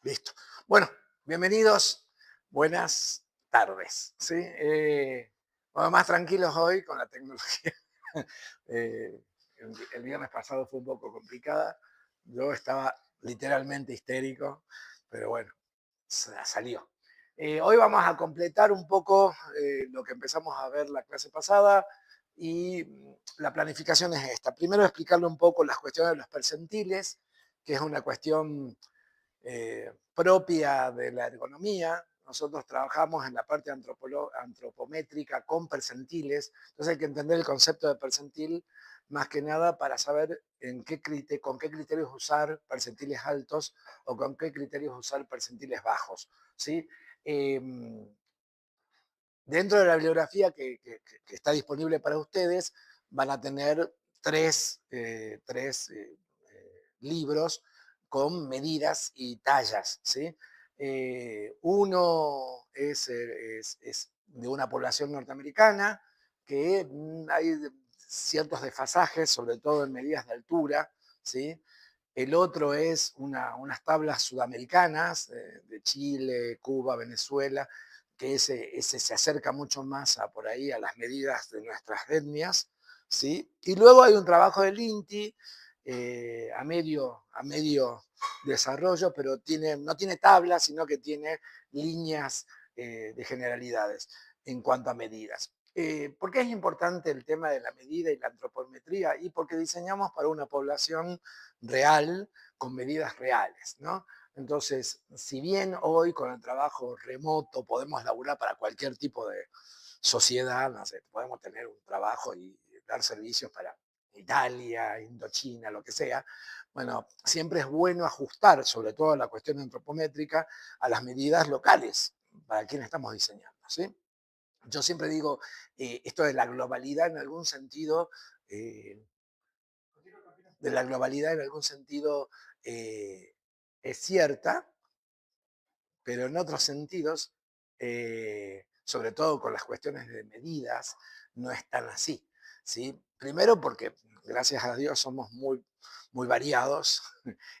Listo. Bueno, bienvenidos, buenas tardes. ¿Sí? Bueno, más tranquilos hoy con la tecnología. Eh, el viernes pasado fue un poco complicada. Yo estaba literalmente histérico, pero bueno, salió. Hoy vamos a completar un poco lo que empezamos a ver la clase pasada y la planificación es esta. Primero explicarle un poco las cuestiones de los percentiles, que es una cuestión propia de la ergonomía. Nosotros trabajamos en la parte antropométrica con percentiles, entonces hay que entender el concepto de percentil más que nada para saber con qué criterios usar percentiles altos o con qué criterios usar percentiles bajos. ¿Sí? Eh, Dentro de la bibliografía que está disponible para ustedes, van a tener tres libros con medidas y tallas. ¿Sí? Uno es de una población norteamericana, que hay ciertos desfasajes, sobre todo en medidas de altura. ¿Sí? El otro es unas tablas sudamericanas de Chile, Cuba, Venezuela, que ese se acerca mucho más por ahí a las medidas de nuestras etnias. ¿Sí? Y luego hay un trabajo del INTI a medio desarrollo, pero no tiene tablas, sino que tiene líneas de generalidades en cuanto a medidas. ¿Por qué es importante el tema de la medida y la antropometría? Y porque diseñamos para una población real, con medidas reales, ¿no? Entonces, si bien hoy con el trabajo remoto podemos laburar para cualquier tipo de sociedad, no sé, podemos tener un trabajo y dar servicios para Italia, Indochina, lo que sea, bueno, siempre es bueno ajustar, sobre todo la cuestión antropométrica, a las medidas locales para quien estamos diseñando, ¿sí? Yo siempre digo, esto de la globalidad en algún sentido, eh, de la globalidad en algún sentido eh, es cierta, pero en otros sentidos, sobre todo con las cuestiones de medidas, no es tan así. ¿Sí? Primero porque, gracias a Dios, somos muy variados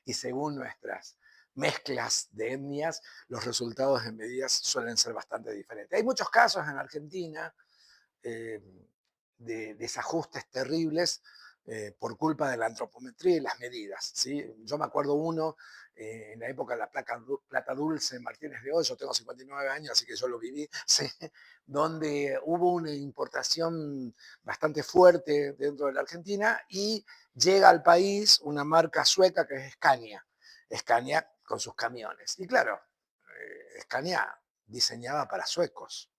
y según nuestras mezclas de etnias, los resultados en medidas suelen ser bastante diferentes. Hay muchos casos en Argentina eh, de desajustes terribles por culpa de la antropometría y las medidas. ¿Sí? Yo me acuerdo uno en la época de la plata dulce Martínez de Hoy, yo tengo 59 años, así que yo lo viví, ¿sí? Donde hubo una importación bastante fuerte dentro de la Argentina y llega al país una marca sueca que es Scania. Scania con sus camiones. Y claro, Scania diseñaba para suecos.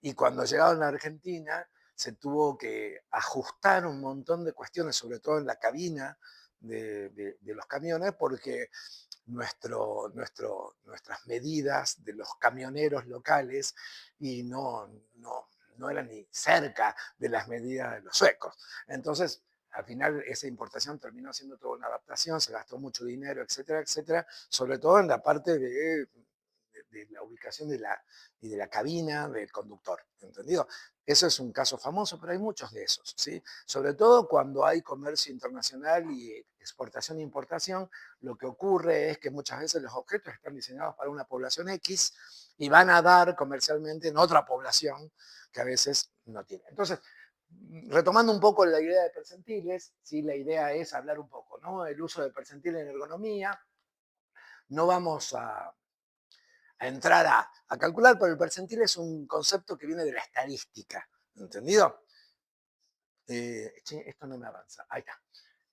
Y cuando llegaron a Argentina, se tuvo que ajustar un montón de cuestiones, sobre todo en la cabina de los camiones, porque nuestras medidas de los camioneros locales y no eran ni cerca de las medidas de los suecos. Entonces, al final esa importación terminó siendo toda una adaptación, se gastó mucho dinero, etcétera, etcétera, sobre todo en la parte de la ubicación y de la cabina del conductor, ¿entendido? Eso es un caso famoso, pero hay muchos de esos, ¿sí? Sobre todo cuando hay comercio internacional y exportación e importación, lo que ocurre es que muchas veces los objetos están diseñados para una población X y van a dar comercialmente en otra población que a veces no tiene. Entonces, retomando un poco la idea de percentiles, ¿sí? La idea es hablar un poco, ¿no? El uso de percentiles en ergonomía. No vamos a entrar a calcular, pero el percentil es un concepto que viene de la estadística, ¿entendido? Esto no me avanza, ahí está.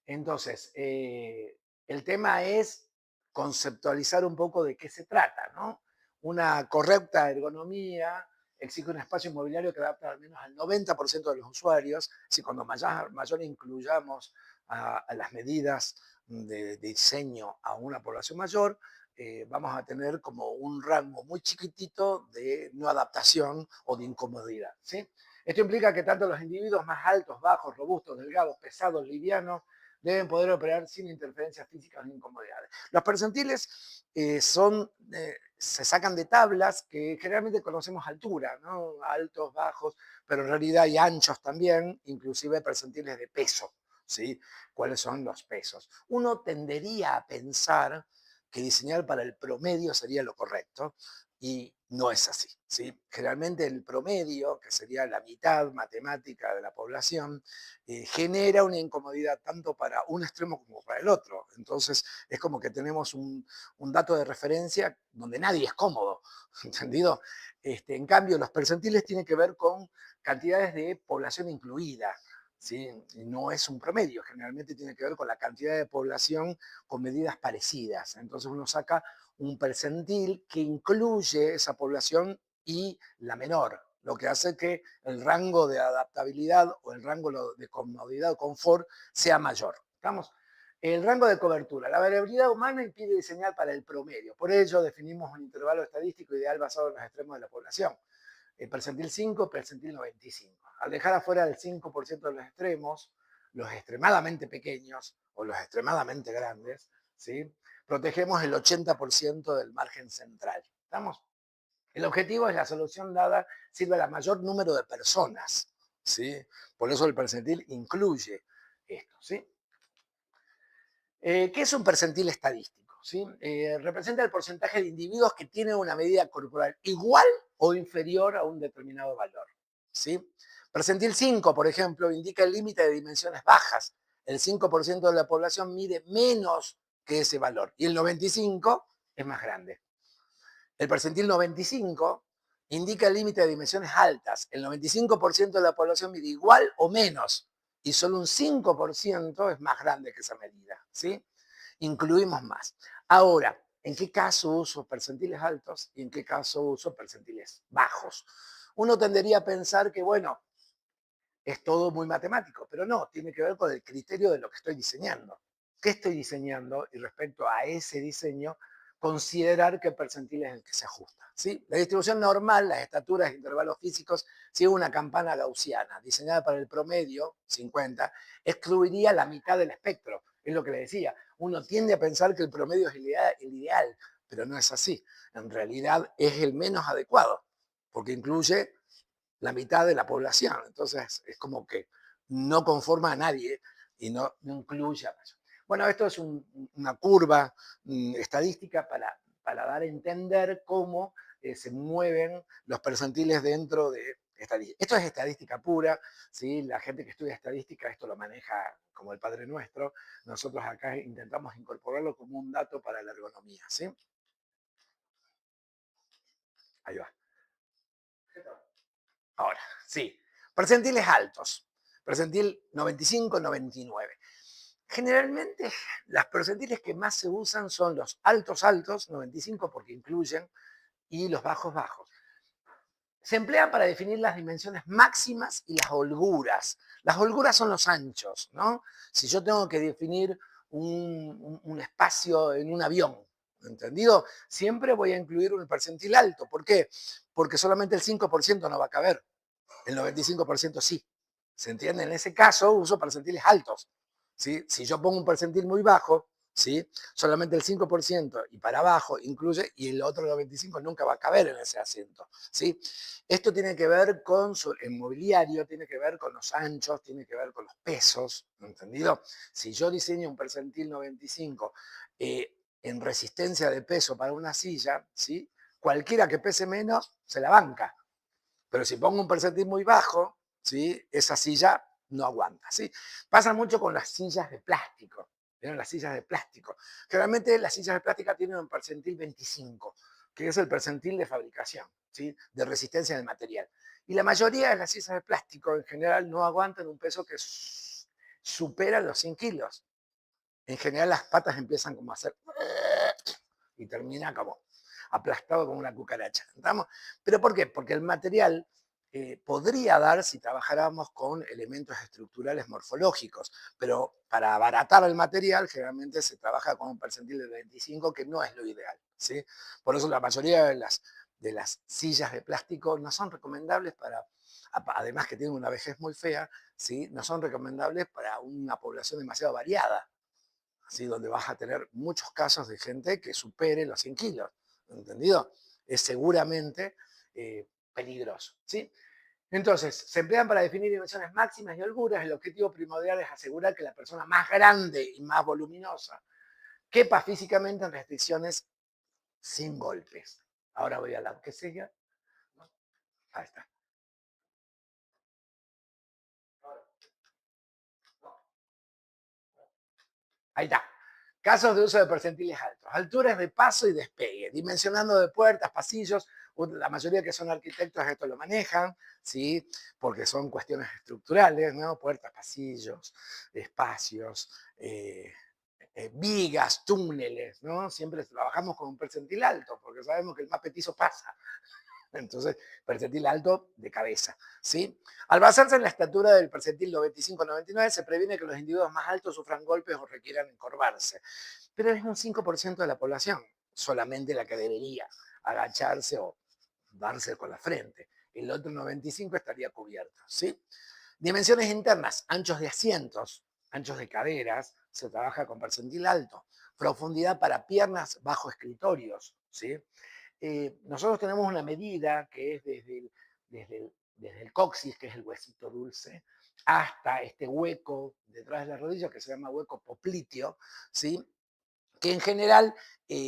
Entonces, el tema es conceptualizar un poco de qué se trata, ¿no? Una correcta ergonomía exige un espacio inmobiliario que adapta al menos al 90% de los usuarios. Si cuando mayor incluyamos a las medidas de diseño a una población mayor, vamos a tener como un rango muy chiquitito de no adaptación o de incomodidad. ¿Sí? Esto implica que tanto los individuos más altos, bajos, robustos, delgados, pesados, livianos, deben poder operar sin interferencias físicas ni incomodidades. Los percentiles se sacan de tablas que generalmente conocemos altura, ¿no? Altos, bajos, pero en realidad hay anchos también, inclusive percentiles de peso. ¿Sí? ¿Cuáles son los pesos? Uno tendería a pensar que diseñar para el promedio sería lo correcto y no es así, ¿sí? Generalmente el promedio, que sería la mitad matemática de la población, genera una incomodidad tanto para un extremo como para el otro. Entonces es como que tenemos un dato de referencia donde nadie es cómodo, ¿entendido? En cambio, los percentiles tienen que ver con cantidades de población incluida, ¿sí? Y no es un promedio, generalmente tiene que ver con la cantidad de población con medidas parecidas. Entonces uno saca un percentil que incluye esa población y la menor, lo que hace que el rango de adaptabilidad o el rango de comodidad o confort sea mayor. ¿Estamos? El rango de cobertura. La variabilidad humana impide diseñar para el promedio. Por ello definimos un intervalo estadístico ideal basado en los extremos de la población. El percentil 5, percentil 95. Al dejar afuera el 5% de los extremos, los extremadamente pequeños o los extremadamente grandes, ¿sí? Protegemos el 80% del margen central. ¿Estamos? El objetivo es la solución dada sirve al mayor número de personas, ¿sí? Por eso el percentil incluye esto, ¿sí? ¿Qué es un percentil estadístico? ¿Sí? Representa el porcentaje de individuos que tienen una medida corporal igual o inferior a un determinado valor. ¿Sí? Percentil 5, por ejemplo, indica el límite de dimensiones bajas. El 5% de la población mide menos que ese valor y el 95% es más grande. El percentil 95 indica el límite de dimensiones altas. El 95% de la población mide igual o menos y solo un 5% es más grande que esa medida, ¿sí? Incluimos más. Ahora, ¿en qué caso uso percentiles altos y en qué caso uso percentiles bajos? Uno tendería a pensar que, bueno, es todo muy matemático, pero no, tiene que ver con el criterio de lo que estoy diseñando. ¿Qué estoy diseñando? Y respecto a ese diseño, considerar qué percentil es el que se ajusta. ¿Sí? La distribución normal, las estaturas e intervalos físicos, sigue una campana gaussiana, diseñada para el promedio, 50, excluiría la mitad del espectro. Es lo que le decía. Uno tiende a pensar que el promedio es el ideal, pero no es así. En realidad es el menos adecuado, porque incluye la mitad de la población. Entonces es como que no conforma a nadie y no incluye a personas. Bueno, esto es una curva estadística para dar a entender cómo se mueven los percentiles dentro de estadística. Esto es estadística pura, ¿sí? La gente que estudia estadística esto lo maneja como el Padre Nuestro. Nosotros acá intentamos incorporarlo como un dato para la ergonomía, ¿sí? Ahí va. Ahora, sí. Percentiles altos. Percentil 95, 99. Generalmente, las percentiles que más se usan son los altos altos, 95 porque incluyen, y los bajos bajos. Se emplean para definir las dimensiones máximas y las holguras. Las holguras son los anchos, ¿no? Si yo tengo que definir un espacio en un avión, ¿entendido? Siempre voy a incluir un percentil alto. ¿Por qué? Porque solamente el 5% no va a caber. El 95% sí. ¿Se entiende? En ese caso uso percentiles altos. ¿Sí? Si yo pongo un percentil muy bajo, ¿sí? Solamente el 5% y para abajo incluye, y el otro 95% nunca va a caber en ese asiento. ¿Sí? Esto tiene que ver con el mobiliario, tiene que ver con los anchos, tiene que ver con los pesos, ¿entendido? Si yo diseño un percentil 95 en resistencia de peso para una silla, ¿sí? Cualquiera que pese menos se la banca. Pero si pongo un percentil muy bajo, ¿sí? Esa silla no aguanta. ¿Sí? Pasa mucho con las sillas de plástico. ¿Vieron las sillas de plástico? Generalmente las sillas de plástico tienen un percentil 25, que es el percentil de fabricación, ¿sí? De resistencia del material. Y la mayoría de las sillas de plástico en general no aguantan un peso que supera los 100 kilos. En general las patas empiezan como a hacer y termina como aplastado como una cucaracha. ¿Entendamos? ¿Pero por qué? Porque el material podría dar si trabajáramos con elementos estructurales morfológicos, pero para abaratar el material generalmente se trabaja con un percentil de 25 que no es lo ideal. ¿Sí? Por eso la mayoría de las sillas de plástico no son recomendables para, además que tienen una vejez muy fea, ¿sí? No son recomendables para una población demasiado variada. ¿Sí? Donde vas a tener muchos casos de gente que supere los 100 kilos, ¿entendido? Es seguramente peligroso, ¿sí? Entonces, se emplean para definir dimensiones máximas y holguras. El objetivo primordial es asegurar que la persona más grande y más voluminosa quepa físicamente en restricciones sin golpes. Ahora voy a la que sigue. Ahí está. Ahí está. Casos de uso de percentiles altos. Alturas de paso y despegue. Dimensionando de puertas, pasillos. La mayoría que son arquitectos esto lo manejan, ¿sí? Porque son cuestiones estructurales, ¿no? Puertas, pasillos, espacios, vigas, túneles, ¿no? Siempre trabajamos con un percentil alto porque sabemos que el más petizo pasa. Entonces, percentil alto de cabeza, ¿sí? Al basarse en la estatura del percentil 95-99, se previene que los individuos más altos sufran golpes o requieran encorvarse. Pero es un 5% de la población, solamente la que debería agacharse o darse con la frente. El otro 95 estaría cubierto, ¿sí? Dimensiones internas, anchos de asientos, anchos de caderas, se trabaja con percentil alto. Profundidad para piernas bajo escritorios, ¿sí? Nosotros tenemos una medida que es desde el coxis, que es el huesito dulce, hasta este hueco detrás de la rodilla que se llama hueco popliteo, ¿sí? Que en general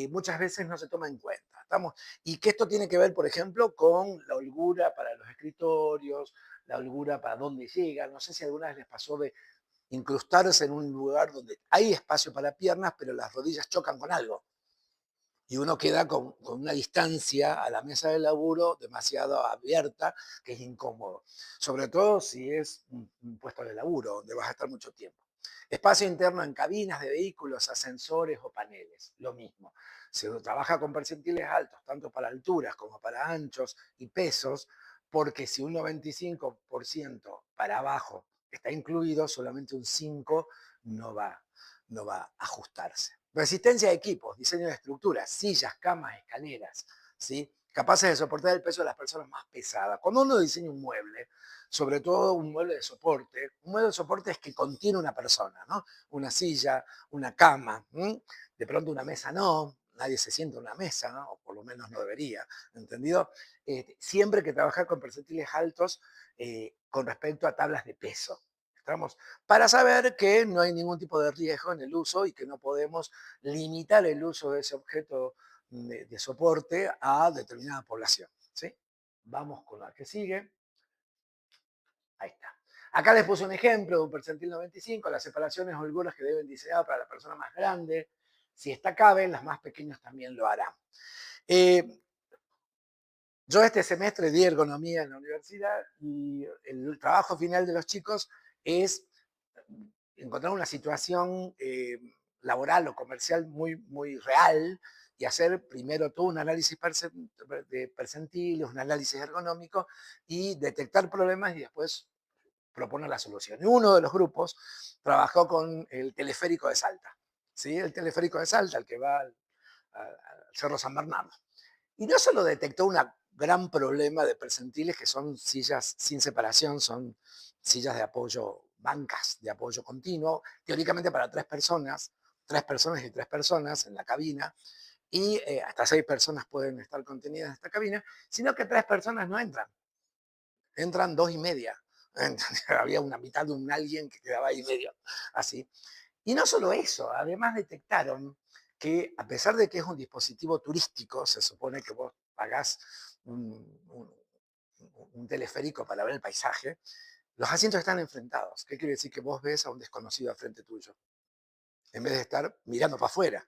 muchas veces no se toma en cuenta. Y que esto tiene que ver, por ejemplo, con la holgura para los escritorios, la holgura para dónde llega. No sé si alguna vez les pasó de incrustarse en un lugar donde hay espacio para piernas, pero las rodillas chocan con algo y uno queda con una distancia a la mesa de laburo demasiado abierta, que es incómodo. Sobre todo si es un puesto de laburo, donde vas a estar mucho tiempo. Espacio interno en cabinas de vehículos, ascensores o paneles, lo mismo. Se trabaja con percentiles altos, tanto para alturas como para anchos y pesos, porque si un 95% para abajo está incluido, solamente un 5% no va a ajustarse. Resistencia de equipos, diseño de estructuras, sillas, camas, escaleras, ¿sí? Capaces de soportar el peso de las personas más pesadas. Cuando uno diseña un mueble, sobre todo un mueble de soporte es que contiene una persona, ¿no? Una silla, una cama, de pronto una mesa no, nadie se sienta en una mesa, ¿no? O por lo menos no debería, ¿entendido? Siempre que trabajar con percentiles altos con respecto a tablas de peso. ¿Estamos? Para saber que no hay ningún tipo de riesgo en el uso y que no podemos limitar el uso de ese objeto de soporte a determinada población. ¿Sí? Vamos con la que sigue. Ahí está. Acá les puse un ejemplo de un percentil 95, las separaciones o holguras que deben diseñar para la persona más grande. Si esta cabe, las más pequeñas también lo harán. Eh, yo este semestre di ergonomía en la universidad y el trabajo final de los chicos es encontrar una situación laboral o comercial muy, muy real y hacer primero todo un análisis de percentiles, un análisis ergonómico y detectar problemas y después proponer la solución. Y uno de los grupos trabajó con el teleférico de Salta, ¿sí? El teleférico de Salta, el que va al Cerro San Bernardo. Y no solo detectó un gran problema de percentiles, que son sillas sin separación, son sillas de apoyo, bancas de apoyo continuo, teóricamente para tres personas y tres personas en la cabina, y hasta 6 personas pueden estar contenidas en esta cabina, sino que 3 personas no entran, entran 2 y media. Había una mitad de un alguien que quedaba ahí medio, así. Y no solo eso, además detectaron que a pesar de que es un dispositivo turístico, se supone que vos pagás un teleférico para ver el paisaje, los asientos están enfrentados. ¿Qué quiere decir? Que vos ves a un desconocido al frente tuyo, en vez de estar mirando para afuera,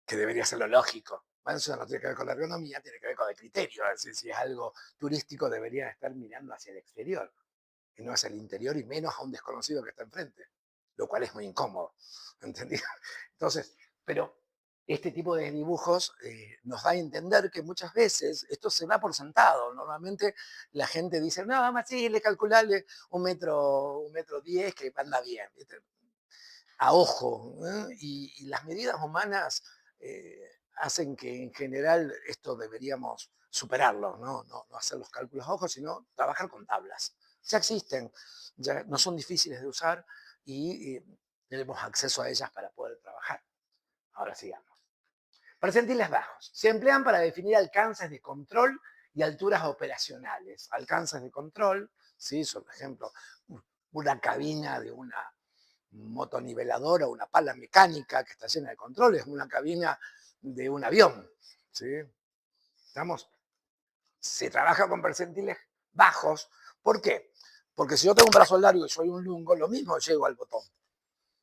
que debería ser lo lógico. Bueno, eso no tiene que ver con la ergonomía, tiene que ver con el criterio. Es decir, si es algo turístico, debería estar mirando hacia el exterior y no hacia el interior, y menos a un desconocido que está enfrente, lo cual es muy incómodo, ¿entendido? Entonces, pero este tipo de dibujos nos da a entender que muchas veces esto se da por sentado. Normalmente la gente dice, no, más sí, le calculale un metro 10 que anda bien, ¿viste? A ojo, ¿eh? Y las medidas humanas hacen que en general esto deberíamos superarlo, ¿no? No hacer los cálculos a ojo, sino trabajar con tablas. Ya existen, ya no son difíciles de usar y tenemos acceso a ellas para poder trabajar. Ahora sigamos. Percentiles bajos. Se emplean para definir alcances de control y alturas operacionales. Alcances de control, ¿sí? Por ejemplo, una cabina de una motoniveladora, una pala mecánica que está llena de controles, una cabina de un avión. ¿Sí? ¿Estamos? Se trabaja con percentiles bajos. ¿Por qué? Porque si yo tengo un brazo largo y soy un lungo, lo mismo llego al botón.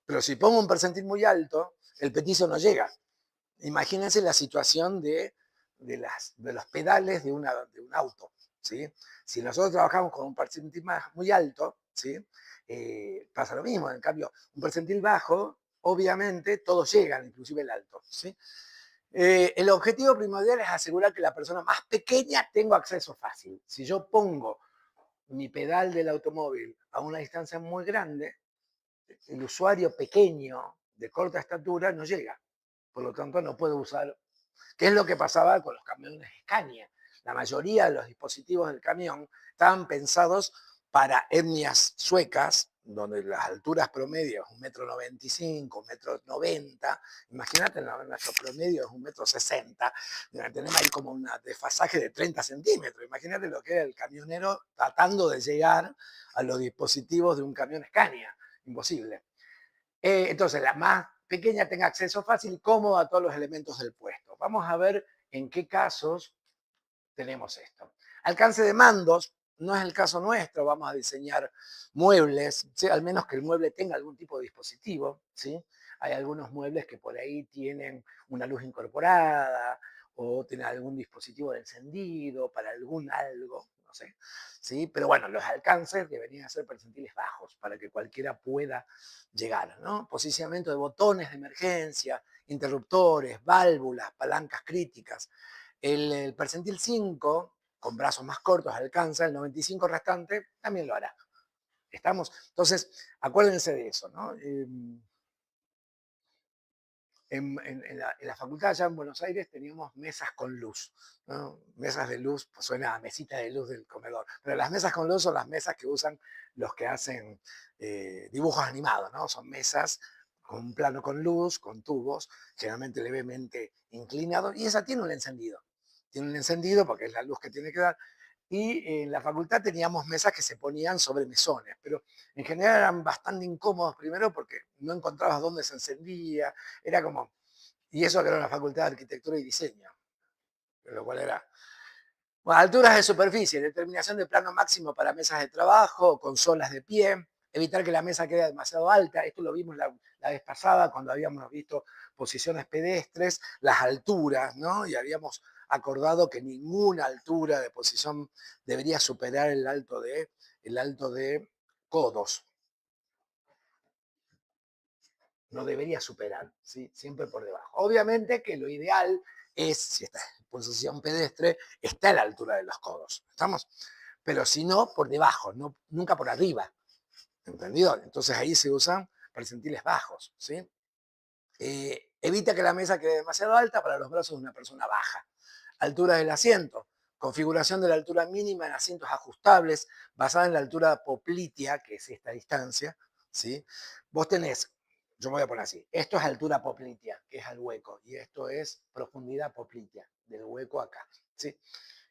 Pero si pongo un percentil muy alto, el petizo no llega. Imagínense la situación de los pedales de un auto. ¿Sí? Si nosotros trabajamos con un percentil muy alto, ¿sí? Pasa lo mismo. En cambio, un percentil bajo, obviamente todos llegan, inclusive el alto. ¿Sí? El objetivo primordial es asegurar que la persona más pequeña tenga acceso fácil. Si yo pongo mi pedal del automóvil a una distancia muy grande, el usuario pequeño de corta estatura no llega. Por lo tanto, no puede usar. ¿Qué es lo que pasaba con los camiones Scania? La mayoría de los dispositivos del camión estaban pensados para etnias suecas, donde las alturas promedio es 1,95 m, 1,90 m. Imagínate, nuestro promedio es 1,60 m. Tenemos ahí como un desfasaje de 30 centímetros. Imagínate lo que era el camionero tratando de llegar a los dispositivos de un camión Scania. Imposible. Entonces, la más pequeña tenga acceso fácil y cómodo a todos los elementos del puesto. Vamos a ver en qué casos tenemos esto. Alcance de mandos, no es el caso nuestro, vamos a diseñar muebles, ¿sí? Al menos que el mueble tenga algún tipo de dispositivo. ¿Sí? Hay algunos muebles que por ahí tienen una luz incorporada o tienen algún dispositivo de encendido para algún algo, no sé. ¿Sí? Pero bueno, los alcances deberían ser percentiles bajos para que cualquiera pueda llegar. ¿No? Posicionamiento de botones de emergencia, interruptores, válvulas, palancas críticas. El percentil 5, con brazos más cortos, alcanza, el 95 restante también lo hará. ¿Estamos? Entonces, acuérdense de eso, ¿no? En la facultad allá en Buenos Aires teníamos mesas con luz, ¿no? Mesas de luz, pues suena a mesita de luz del comedor, pero las mesas con luz son las mesas que usan los que hacen dibujos animados, ¿no? Son mesas con un plano con luz, con tubos, generalmente levemente inclinados, y esa tiene un encendido porque es la luz que tiene que dar, y en la facultad teníamos mesas que se ponían sobre mesones, pero en general eran bastante incómodos primero porque no encontrabas dónde se encendía, era como, y eso que era una facultad de arquitectura y diseño, lo cual era. Bueno, alturas de superficie, determinación de plano máximo para mesas de trabajo, consolas de pie, evitar que la mesa quede demasiado alta, esto lo vimos la vez pasada cuando habíamos visto posiciones pedestres, las alturas, ¿no? Y habíamos acordado que ninguna altura de posición debería superar el alto de codos, no debería superar, ¿sí? Siempre por debajo. Obviamente que lo ideal es, si está en posición pedestre, está a la altura de los codos, ¿estamos? Pero si no, por debajo, no, nunca por arriba, ¿entendido? Entonces ahí se usan percentiles bajos, ¿sí? Evita que la mesa quede demasiado alta para los brazos de una persona baja. Altura del asiento. Configuración de la altura mínima en asientos ajustables basada en la altura poplitea, que es esta distancia. ¿Sí? Vos tenés, yo me voy a poner así, esto es altura poplitea, que es al hueco, y esto es profundidad poplitea, del hueco acá. ¿Sí?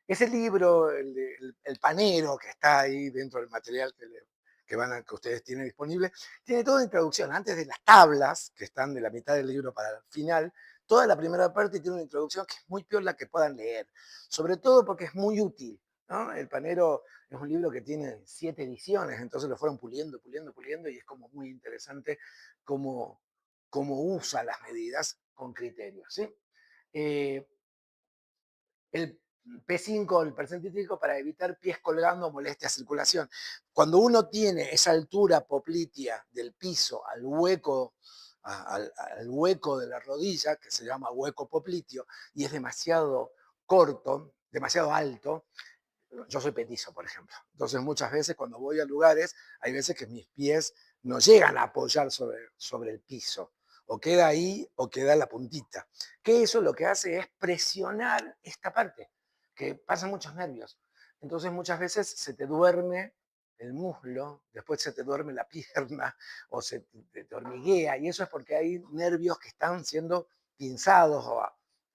Ese libro, el panero que está ahí dentro del material que ustedes tienen disponible, tiene toda una introducción. Antes de las tablas, que están de la mitad del libro para el final, toda la primera parte tiene una introducción que es muy piola que puedan leer. Sobre todo porque es muy útil, ¿no? El panero es un libro que tiene 7 ediciones, entonces lo fueron puliendo, puliendo, puliendo, y es como muy interesante cómo, cómo usa las medidas con criterios. ¿Sí? Eh, el P5, el percentil para evitar pies colgando o molestia circulación. Cuando uno tiene esa altura poplitea del piso al hueco, al hueco de la rodilla, que se llama hueco popliteo, y es demasiado corto, demasiado alto, yo soy petizo, por ejemplo. Entonces muchas veces cuando voy a lugares, hay veces que mis pies no llegan a apoyar sobre el piso. O queda ahí o queda en la puntita. Que eso lo que hace es presionar esta parte, que pasan muchos nervios. Entonces muchas veces se te duerme el muslo, después se te duerme la pierna o te hormiguea, y eso es porque hay nervios que están siendo pinzados o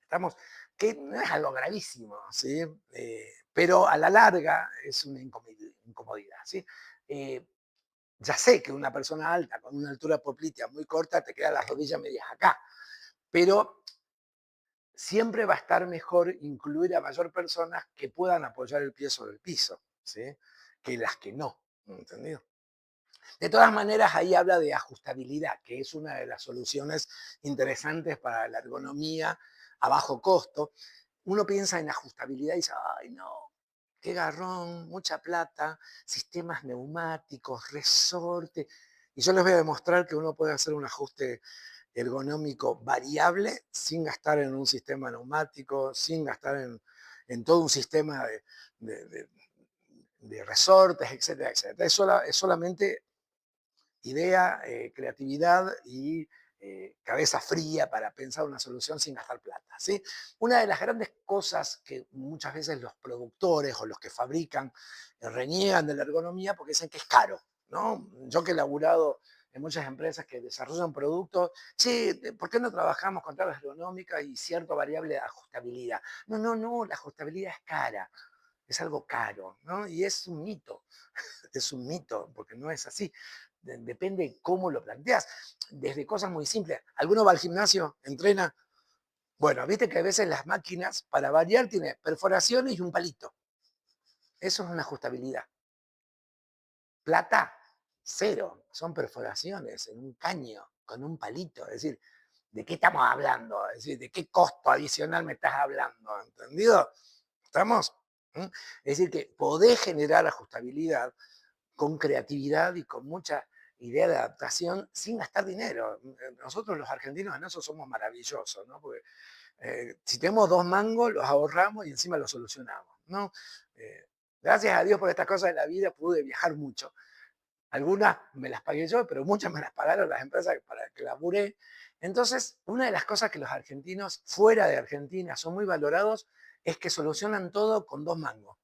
estamos, que no es algo gravísimo, ¿sí? Pero a la larga es una incomodidad, ¿sí? Ya sé que una persona alta con una altura poplitea muy corta te quedan las rodillas medias acá, pero siempre va a estar mejor incluir a mayor personas que puedan apoyar el pie sobre el piso, ¿sí? Que las que no, ¿entendido? De todas maneras, ahí habla de ajustabilidad, que es una de las soluciones interesantes para la ergonomía a bajo costo. Uno piensa en ajustabilidad y dice, ay no, qué garrón, mucha plata, sistemas neumáticos, resorte. Y yo les voy a demostrar que uno puede hacer un ajuste ergonómico variable sin gastar en un sistema neumático, sin gastar en todo un sistema de, de- de resortes, etcétera, etcétera. Es solamente idea, creatividad y cabeza fría para pensar una solución sin gastar plata. ¿Sí? Una de las grandes cosas que muchas veces los productores o los que fabrican reniegan de la ergonomía porque dicen que es caro. ¿No? Yo que he laburado en muchas empresas que desarrollan productos, che, ¿por qué no trabajamos con tabla ergonómica y cierta variable de ajustabilidad? No, no, no, la ajustabilidad es cara, es algo caro, ¿no? Y es un mito, porque no es así. Depende cómo lo planteas. Desde cosas muy simples. ¿Alguno va al gimnasio? ¿Entrena? Bueno, viste que a veces las máquinas, para variar, tiene perforaciones y un palito. Eso es una ajustabilidad. Plata, cero. Son perforaciones en un caño, con un palito. Es decir, ¿de qué estamos hablando? Es decir, ¿de qué costo adicional me estás hablando? ¿Entendido? ¿Estamos? ¿Mm? Es decir, que podés generar ajustabilidad con creatividad y con mucha idea de adaptación sin gastar dinero. Nosotros los argentinos en eso somos maravillosos, ¿no? Porque si tenemos dos mangos, los ahorramos y encima los solucionamos, ¿no? Eh, gracias a Dios por estas cosas de la vida pude viajar mucho. Algunas me las pagué yo, pero muchas me las pagaron las empresas para que laburé. Entonces, una de las cosas que los argentinos fuera de Argentina son muy valorados es que solucionan todo con dos mangos.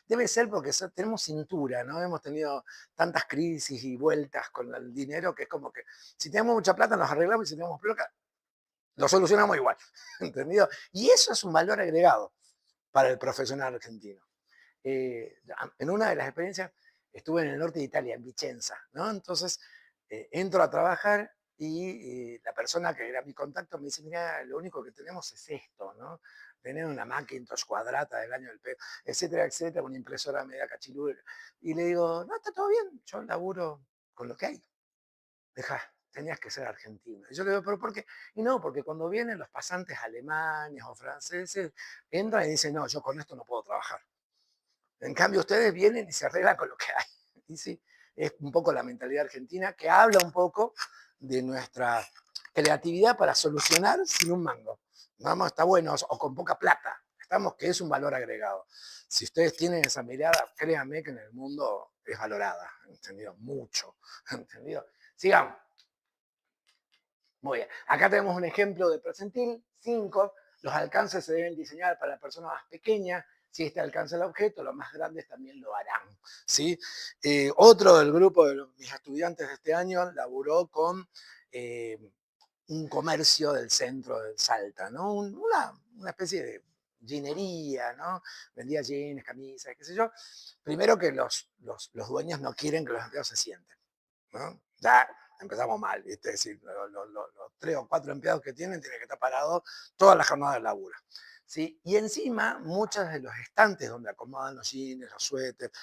Debe ser porque tenemos cintura, ¿no? Hemos tenido tantas crisis y vueltas con el dinero que es como que si tenemos mucha plata nos arreglamos y si tenemos plata lo solucionamos igual, ¿entendido? Y eso es un valor agregado para el profesional argentino. En una de las experiencias estuve en el norte de Italia, en Vicenza, ¿no? Entonces entro a trabajar y la persona que era mi contacto me dice, mira, lo único que tenemos es esto, ¿no? Tener una Macintosh cuadrata del año del pedo, etcétera, etcétera, una impresora media cachilura. Y le digo, no, está todo bien, yo laburo con lo que hay. Deja, tenías que ser argentino. Y yo le digo, ¿pero por qué? Y no, porque cuando vienen los pasantes alemanes o franceses, entran y dicen, no, yo con esto no puedo trabajar. En cambio, ustedes vienen y se arreglan con lo que hay. Y sí, es un poco la mentalidad argentina que habla un poco de nuestra creatividad para solucionar sin un mango. Vamos, está bueno, o con poca plata. Estamos que es un valor agregado. Si ustedes tienen esa mirada, créanme que en el mundo es valorada, ¿entendido? Mucho, ¿entendido? Sigamos. Muy bien. Acá tenemos un ejemplo de percentil 5. Los alcances se deben diseñar para la persona más pequeña. Si este alcanza el objeto, los más grandes también lo harán. ¿Sí? Otro del grupo de mis estudiantes de este año laburó con eh, un comercio del centro de Salta, ¿no? Una especie de jeanería, ¿no? Vendía jeans, camisas, qué sé yo. Primero que los dueños no quieren que los empleados se sienten, ¿no? Ya empezamos mal, ¿viste? Es decir, los 3 o 4 empleados que tienen que estar parados toda la jornada de laburo. ¿Sí? Y encima, muchos de los estantes donde acomodan los jeans, los suéteres,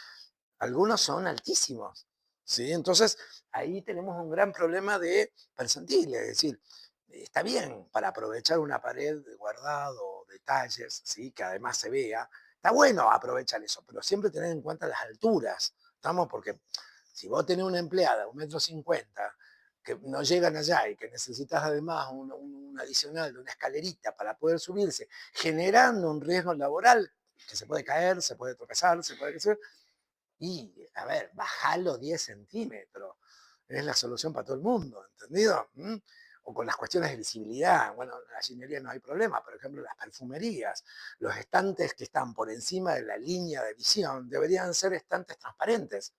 algunos son altísimos. ¿Sí? Entonces, ahí tenemos un gran problema de percentiles, es decir, está bien para aprovechar una pared de guardado, detalles, ¿sí? Que además se vea, está bueno aprovechar eso, pero siempre tener en cuenta las alturas, ¿estamos? Porque si vos tenés una empleada, 1,50 m, que no llegan allá y que necesitas además un adicional de una escalerita para poder subirse, generando un riesgo laboral, que se puede caer, se puede tropezar, se puede crecer, y, a ver, bajalo 10 centímetros. Es la solución para todo el mundo, ¿entendido? ¿Mm? O con las cuestiones de visibilidad. Bueno, en la gallinería no hay problema. Por ejemplo, las perfumerías, los estantes que están por encima de la línea de visión deberían ser estantes transparentes.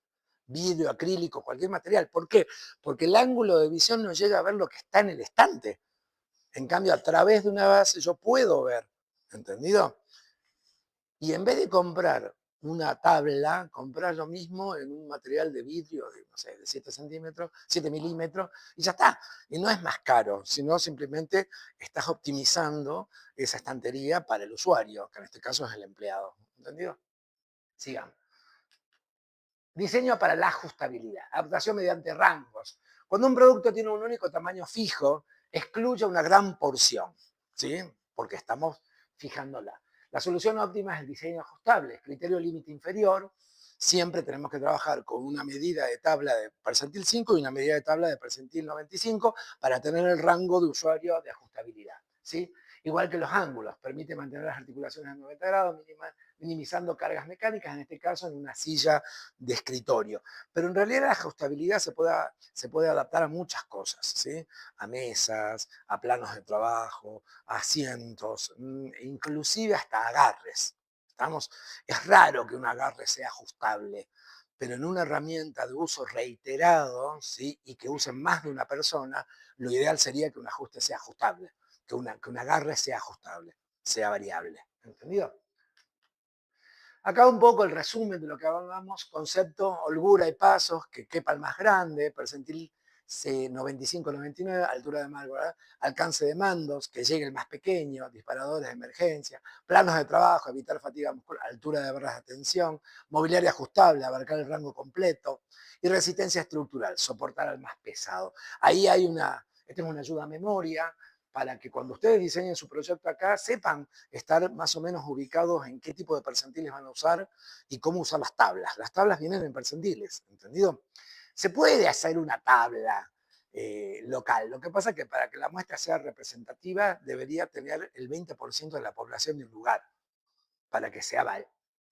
Vidrio, acrílico, cualquier material. ¿Por qué? Porque el ángulo de visión no llega a ver lo que está en el estante. En cambio, a través de una base yo puedo ver, ¿entendido? Y en vez de comprar una tabla, compras lo mismo en un material de vidrio de, no sé, de 7 centímetros, 7 milímetros, y ya está. Y no es más caro, sino simplemente estás optimizando esa estantería para el usuario, que en este caso es el empleado. ¿Entendido? Sigamos. Diseño para la ajustabilidad. Adaptación mediante rangos. Cuando un producto tiene un único tamaño fijo, excluye una gran porción, ¿sí? Porque estamos fijándola. La solución óptima es el diseño ajustable, criterio límite inferior. Siempre tenemos que trabajar con una medida de tabla de percentil 5 y una medida de tabla de percentil 95 para tener el rango de usuario de ajustabilidad, ¿sí? Igual que los ángulos, permite mantener las articulaciones a 90 grados, minimizando cargas mecánicas, en este caso en una silla de escritorio. Pero en realidad la ajustabilidad se puede adaptar a muchas cosas, ¿sí? A mesas, a planos de trabajo, a asientos, inclusive hasta agarres. ¿Estamos? Es raro que un agarre sea ajustable, pero en una herramienta de uso reiterado, ¿sí? Y que usen más de una persona, lo ideal sería que un ajuste sea ajustable, que un agarre sea ajustable, sea variable. ¿Entendido? Acá un poco el resumen de lo que hablamos, concepto, holgura y pasos, que quepa el más grande, percentil 95-99, altura de mando, alcance de mandos, que llegue el más pequeño, disparadores de emergencia, planos de trabajo, evitar fatiga muscular, altura de barras de tensión, mobiliario ajustable, abarcar el rango completo, y resistencia estructural, soportar al más pesado. Ahí hay esta es una ayuda a memoria, para que cuando ustedes diseñen su proyecto acá sepan estar más o menos ubicados en qué tipo de percentiles van a usar y cómo usar las tablas. Las tablas vienen en percentiles, ¿entendido? Se puede hacer una tabla local. Lo que pasa es que para que la muestra sea representativa debería tener el 20% de la población de un lugar para que sea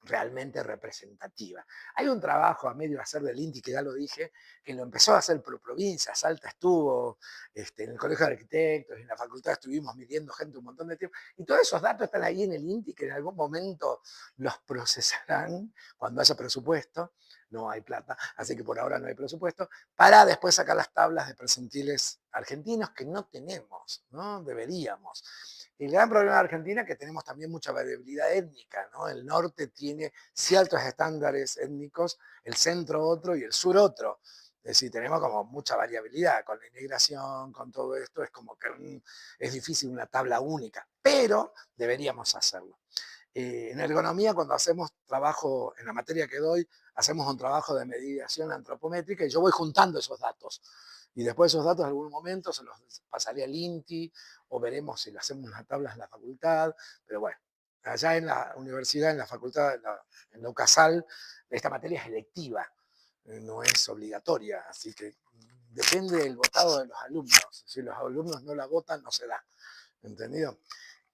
realmente representativa. Hay un trabajo a medio hacer del INTI, que ya lo dije, que lo empezó a hacer por provincia. Salta estuvo, en el Colegio de Arquitectos, en la facultad estuvimos midiendo gente un montón de tiempo, y todos esos datos están ahí en el INTI, que en algún momento los procesarán cuando haya presupuesto. No hay plata, así que por ahora no hay presupuesto, para después sacar las tablas de percentiles argentinos que no tenemos, ¿no? Deberíamos. El gran problema de Argentina es que tenemos también mucha variabilidad étnica, ¿no? El norte tiene ciertos estándares étnicos, el centro otro y el sur otro. Es decir, tenemos como mucha variabilidad con la inmigración, con todo esto, es como que es difícil una tabla única, pero deberíamos hacerlo. En ergonomía, cuando hacemos trabajo, en la materia que doy, hacemos un trabajo de medición antropométrica y yo voy juntando esos datos. Y después esos datos en algún momento se los pasaré al INTI o veremos si lo hacemos unas tablas en la facultad. Pero bueno, allá en la universidad, en la facultad, en la UCASAL, esta materia es electiva, no es obligatoria. Así que depende del votado de los alumnos. Si los alumnos no la votan, no se da. ¿Entendido?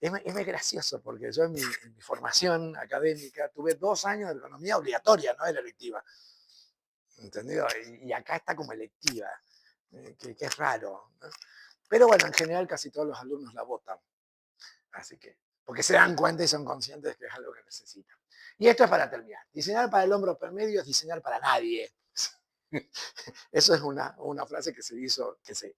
Es muy gracioso porque yo en mi formación académica tuve 2 años de economía obligatoria, no era electiva. ¿Entendido? Y acá está como electiva, que es raro, ¿no? Pero bueno, en general casi todos los alumnos la votan. Así que, porque se dan cuenta y son conscientes que es algo que necesitan. Y esto es para terminar. Diseñar para el hombro promedio es diseñar para nadie. Eso es una frase que se hizo, que se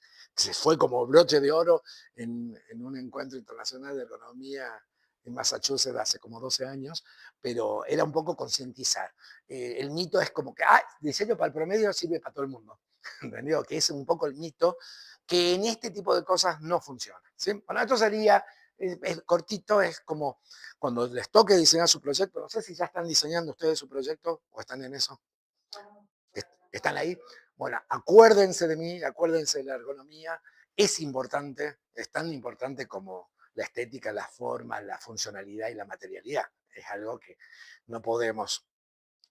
fue como broche de oro en un encuentro internacional de economía en Massachusetts hace como 12 años, pero era un poco concientizar. El mito es como que, diseño para el promedio sirve para todo el mundo. ¿Entendido? Que es un poco el mito que en este tipo de cosas no funciona. ¿Sí? Bueno, esto sería, es cortito, es como cuando les toque diseñar su proyecto, no sé si ya están diseñando ustedes su proyecto o están en eso. ¿Están ahí? Bueno, acuérdense de mí, acuérdense de la ergonomía. Es importante, es tan importante como la estética, la forma, la funcionalidad y la materialidad. Es algo que no podemos.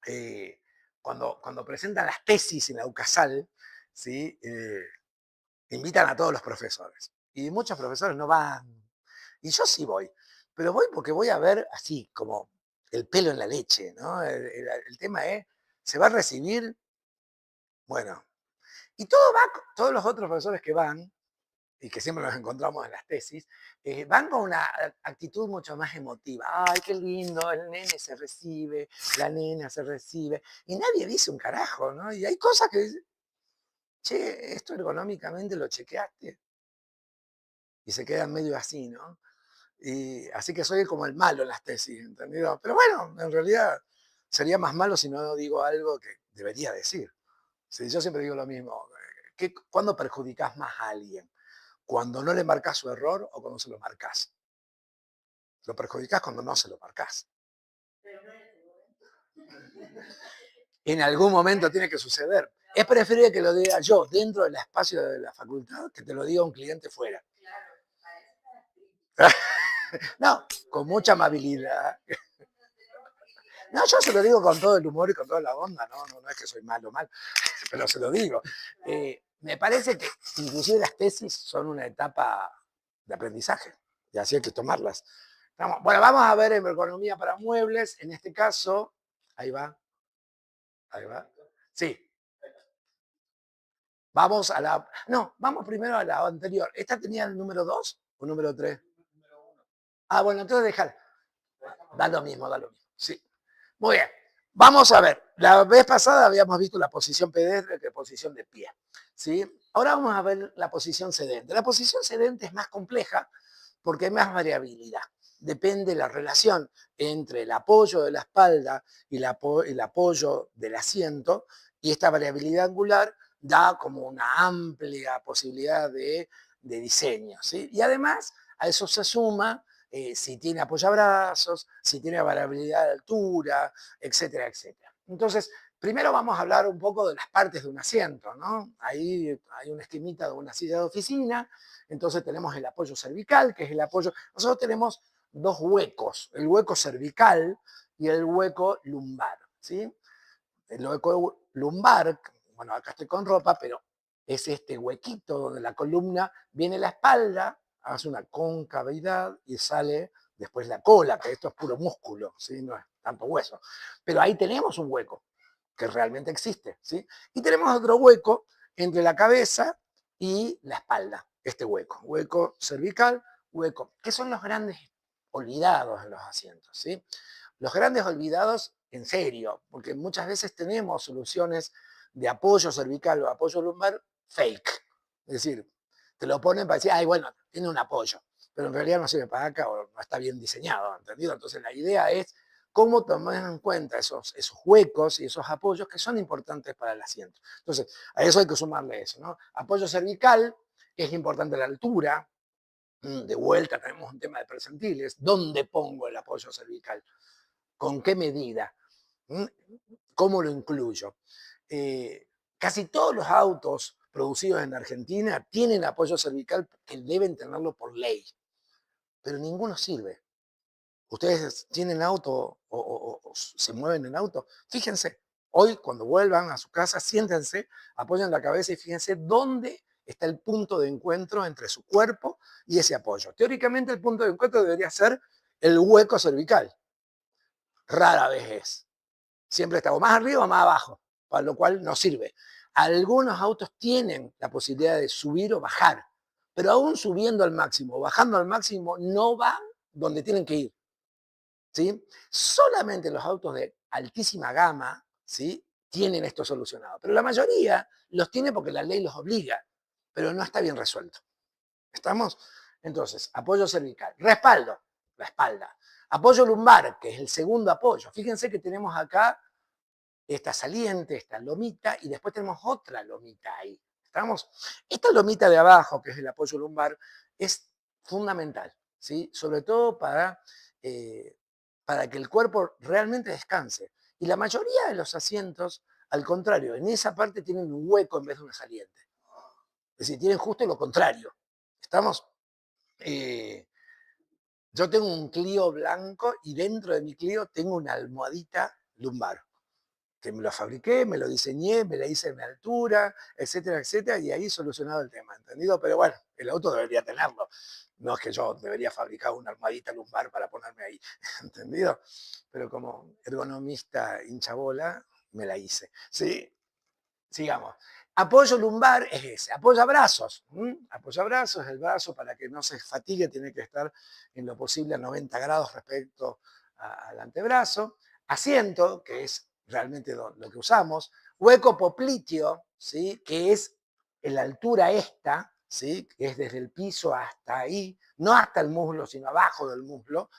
eh, cuando presentan las tesis en la UCASAL, ¿sí? Invitan a todos los profesores. Y muchos profesores no van. Y yo sí voy. Pero voy porque voy a ver así, como el pelo en la leche, ¿no? El tema es, ¿se va a recibir? Bueno, y todos los otros profesores que van, y que siempre nos encontramos en las tesis, van con una actitud mucho más emotiva. Ay, qué lindo, el nene se recibe, la nena se recibe, y nadie dice un carajo, ¿no? Y hay cosas que, che, esto ergonómicamente lo chequeaste, y se quedan medio así, ¿no? Y así que soy como el malo en las tesis, ¿entendido? Pero bueno, en realidad sería más malo si no digo algo que debería decir. Sí, yo siempre digo lo mismo. ¿Cuándo perjudicás más a alguien? ¿Cuando no le marcas su error o cuando se lo marcas? Lo perjudicás cuando no se lo marcas. En algún momento tiene que suceder. Es preferible que lo diga yo dentro del espacio de la facultad que te lo diga un cliente fuera. No, con mucha amabilidad. No, yo se lo digo con todo el humor y con toda la onda, no es que soy malo o mal, pero se lo digo. Me parece que inclusive las tesis son una etapa de aprendizaje y así hay que tomarlas. Bueno, vamos a ver en ergonomía para muebles, en este caso, ahí va, ahí va. Sí, vamos a la... No, vamos primero a la anterior. ¿Esta tenía el número 2 o número 3? Ah, bueno, entonces dejar. Da lo mismo, da lo mismo. Sí. Muy bien. Vamos a ver. La vez pasada habíamos visto la posición pedestre que posición de pie. ¿Sí? Ahora vamos a ver la posición sedente. La posición sedente es más compleja porque hay más variabilidad. Depende de la relación entre el apoyo de la espalda y el apoyo del asiento, y esta variabilidad angular da como una amplia posibilidad de diseño. ¿Sí? Y además a eso se suma si tiene apoyabrazos, si tiene variabilidad de altura, etcétera, etcétera. Entonces, primero vamos a hablar un poco de las partes de un asiento, ¿no? Ahí hay un esquemita de una silla de oficina, entonces tenemos el apoyo cervical, que es el apoyo. Nosotros tenemos dos huecos, el hueco cervical y el hueco lumbar, ¿sí? El hueco lumbar, bueno, acá estoy con ropa, pero es este huequito donde la columna viene la espalda, hace una concavidad y sale después la cola, que esto es puro músculo, ¿sí? No es tanto hueso. Pero ahí tenemos un hueco que realmente existe, ¿sí? Y tenemos otro hueco entre la cabeza y la espalda, este hueco cervical, hueco, que son los grandes olvidados en los asientos, ¿sí? Los grandes olvidados, en serio, porque muchas veces tenemos soluciones de apoyo cervical o apoyo lumbar fake. Es decir, te lo ponen para decir, ay, bueno, tiene un apoyo, pero en realidad no sirve para acá o no está bien diseñado, ¿entendido? Entonces la idea es cómo tomar en cuenta esos huecos y esos apoyos que son importantes para el asiento. Entonces, a eso hay que sumarle eso, ¿no? Apoyo cervical, es importante la altura. De vuelta tenemos un tema de percentiles. ¿Dónde pongo el apoyo cervical? ¿Con qué medida? ¿Mm? ¿Cómo lo incluyo? Casi todos los autos producidos en Argentina tienen apoyo cervical que deben tenerlo por ley, pero ninguno sirve. Ustedes tienen auto o se mueven en auto, fíjense, hoy cuando vuelvan a su casa, siéntense, apoyen la cabeza y fíjense dónde está el punto de encuentro entre su cuerpo y ese apoyo. Teóricamente el punto de encuentro debería ser el hueco cervical. Rara vez es. Siempre está o más arriba o más abajo, para lo cual no sirve. Algunos autos tienen la posibilidad de subir o bajar, pero aún subiendo al máximo o bajando al máximo no van donde tienen que ir. ¿Sí? Solamente los autos de altísima gama, ¿sí? Tienen esto solucionado, pero la mayoría los tiene porque la ley los obliga, pero no está bien resuelto. ¿Estamos? Entonces, apoyo cervical, respaldo, la espalda, apoyo lumbar, que es el segundo apoyo. Fíjense que tenemos acá esta saliente, esta lomita, y después tenemos otra lomita ahí. ¿Estamos? Esta lomita de abajo, que es el apoyo lumbar, es fundamental, ¿sí? Sobre todo para que el cuerpo realmente descanse. Y la mayoría de los asientos, al contrario, en esa parte tienen un hueco en vez de una saliente. Es decir, tienen justo lo contrario. ¿Estamos? Eh, yo tengo un Clio blanco y dentro de mi Clio tengo una almohadita lumbar que me lo fabriqué, me lo diseñé, me la hice en mi altura, etcétera, etcétera, y ahí solucionado el tema, ¿entendido? Pero bueno, el auto debería tenerlo. No es que yo debería fabricar una armadita lumbar para ponerme ahí, ¿entendido? Pero como ergonomista hinchabola, me la hice. Sí, sigamos. Apoyo lumbar es ese, apoyabrazos. Apoyabrazos, el brazo para que no se fatigue tiene que estar en lo posible a 90 grados respecto al antebrazo. Asiento, que es realmente lo que usamos. Hueco popliteo, ¿sí? Que es en la altura esta, ¿sí? Que es desde el piso hasta ahí, no hasta el muslo, sino abajo del muslo.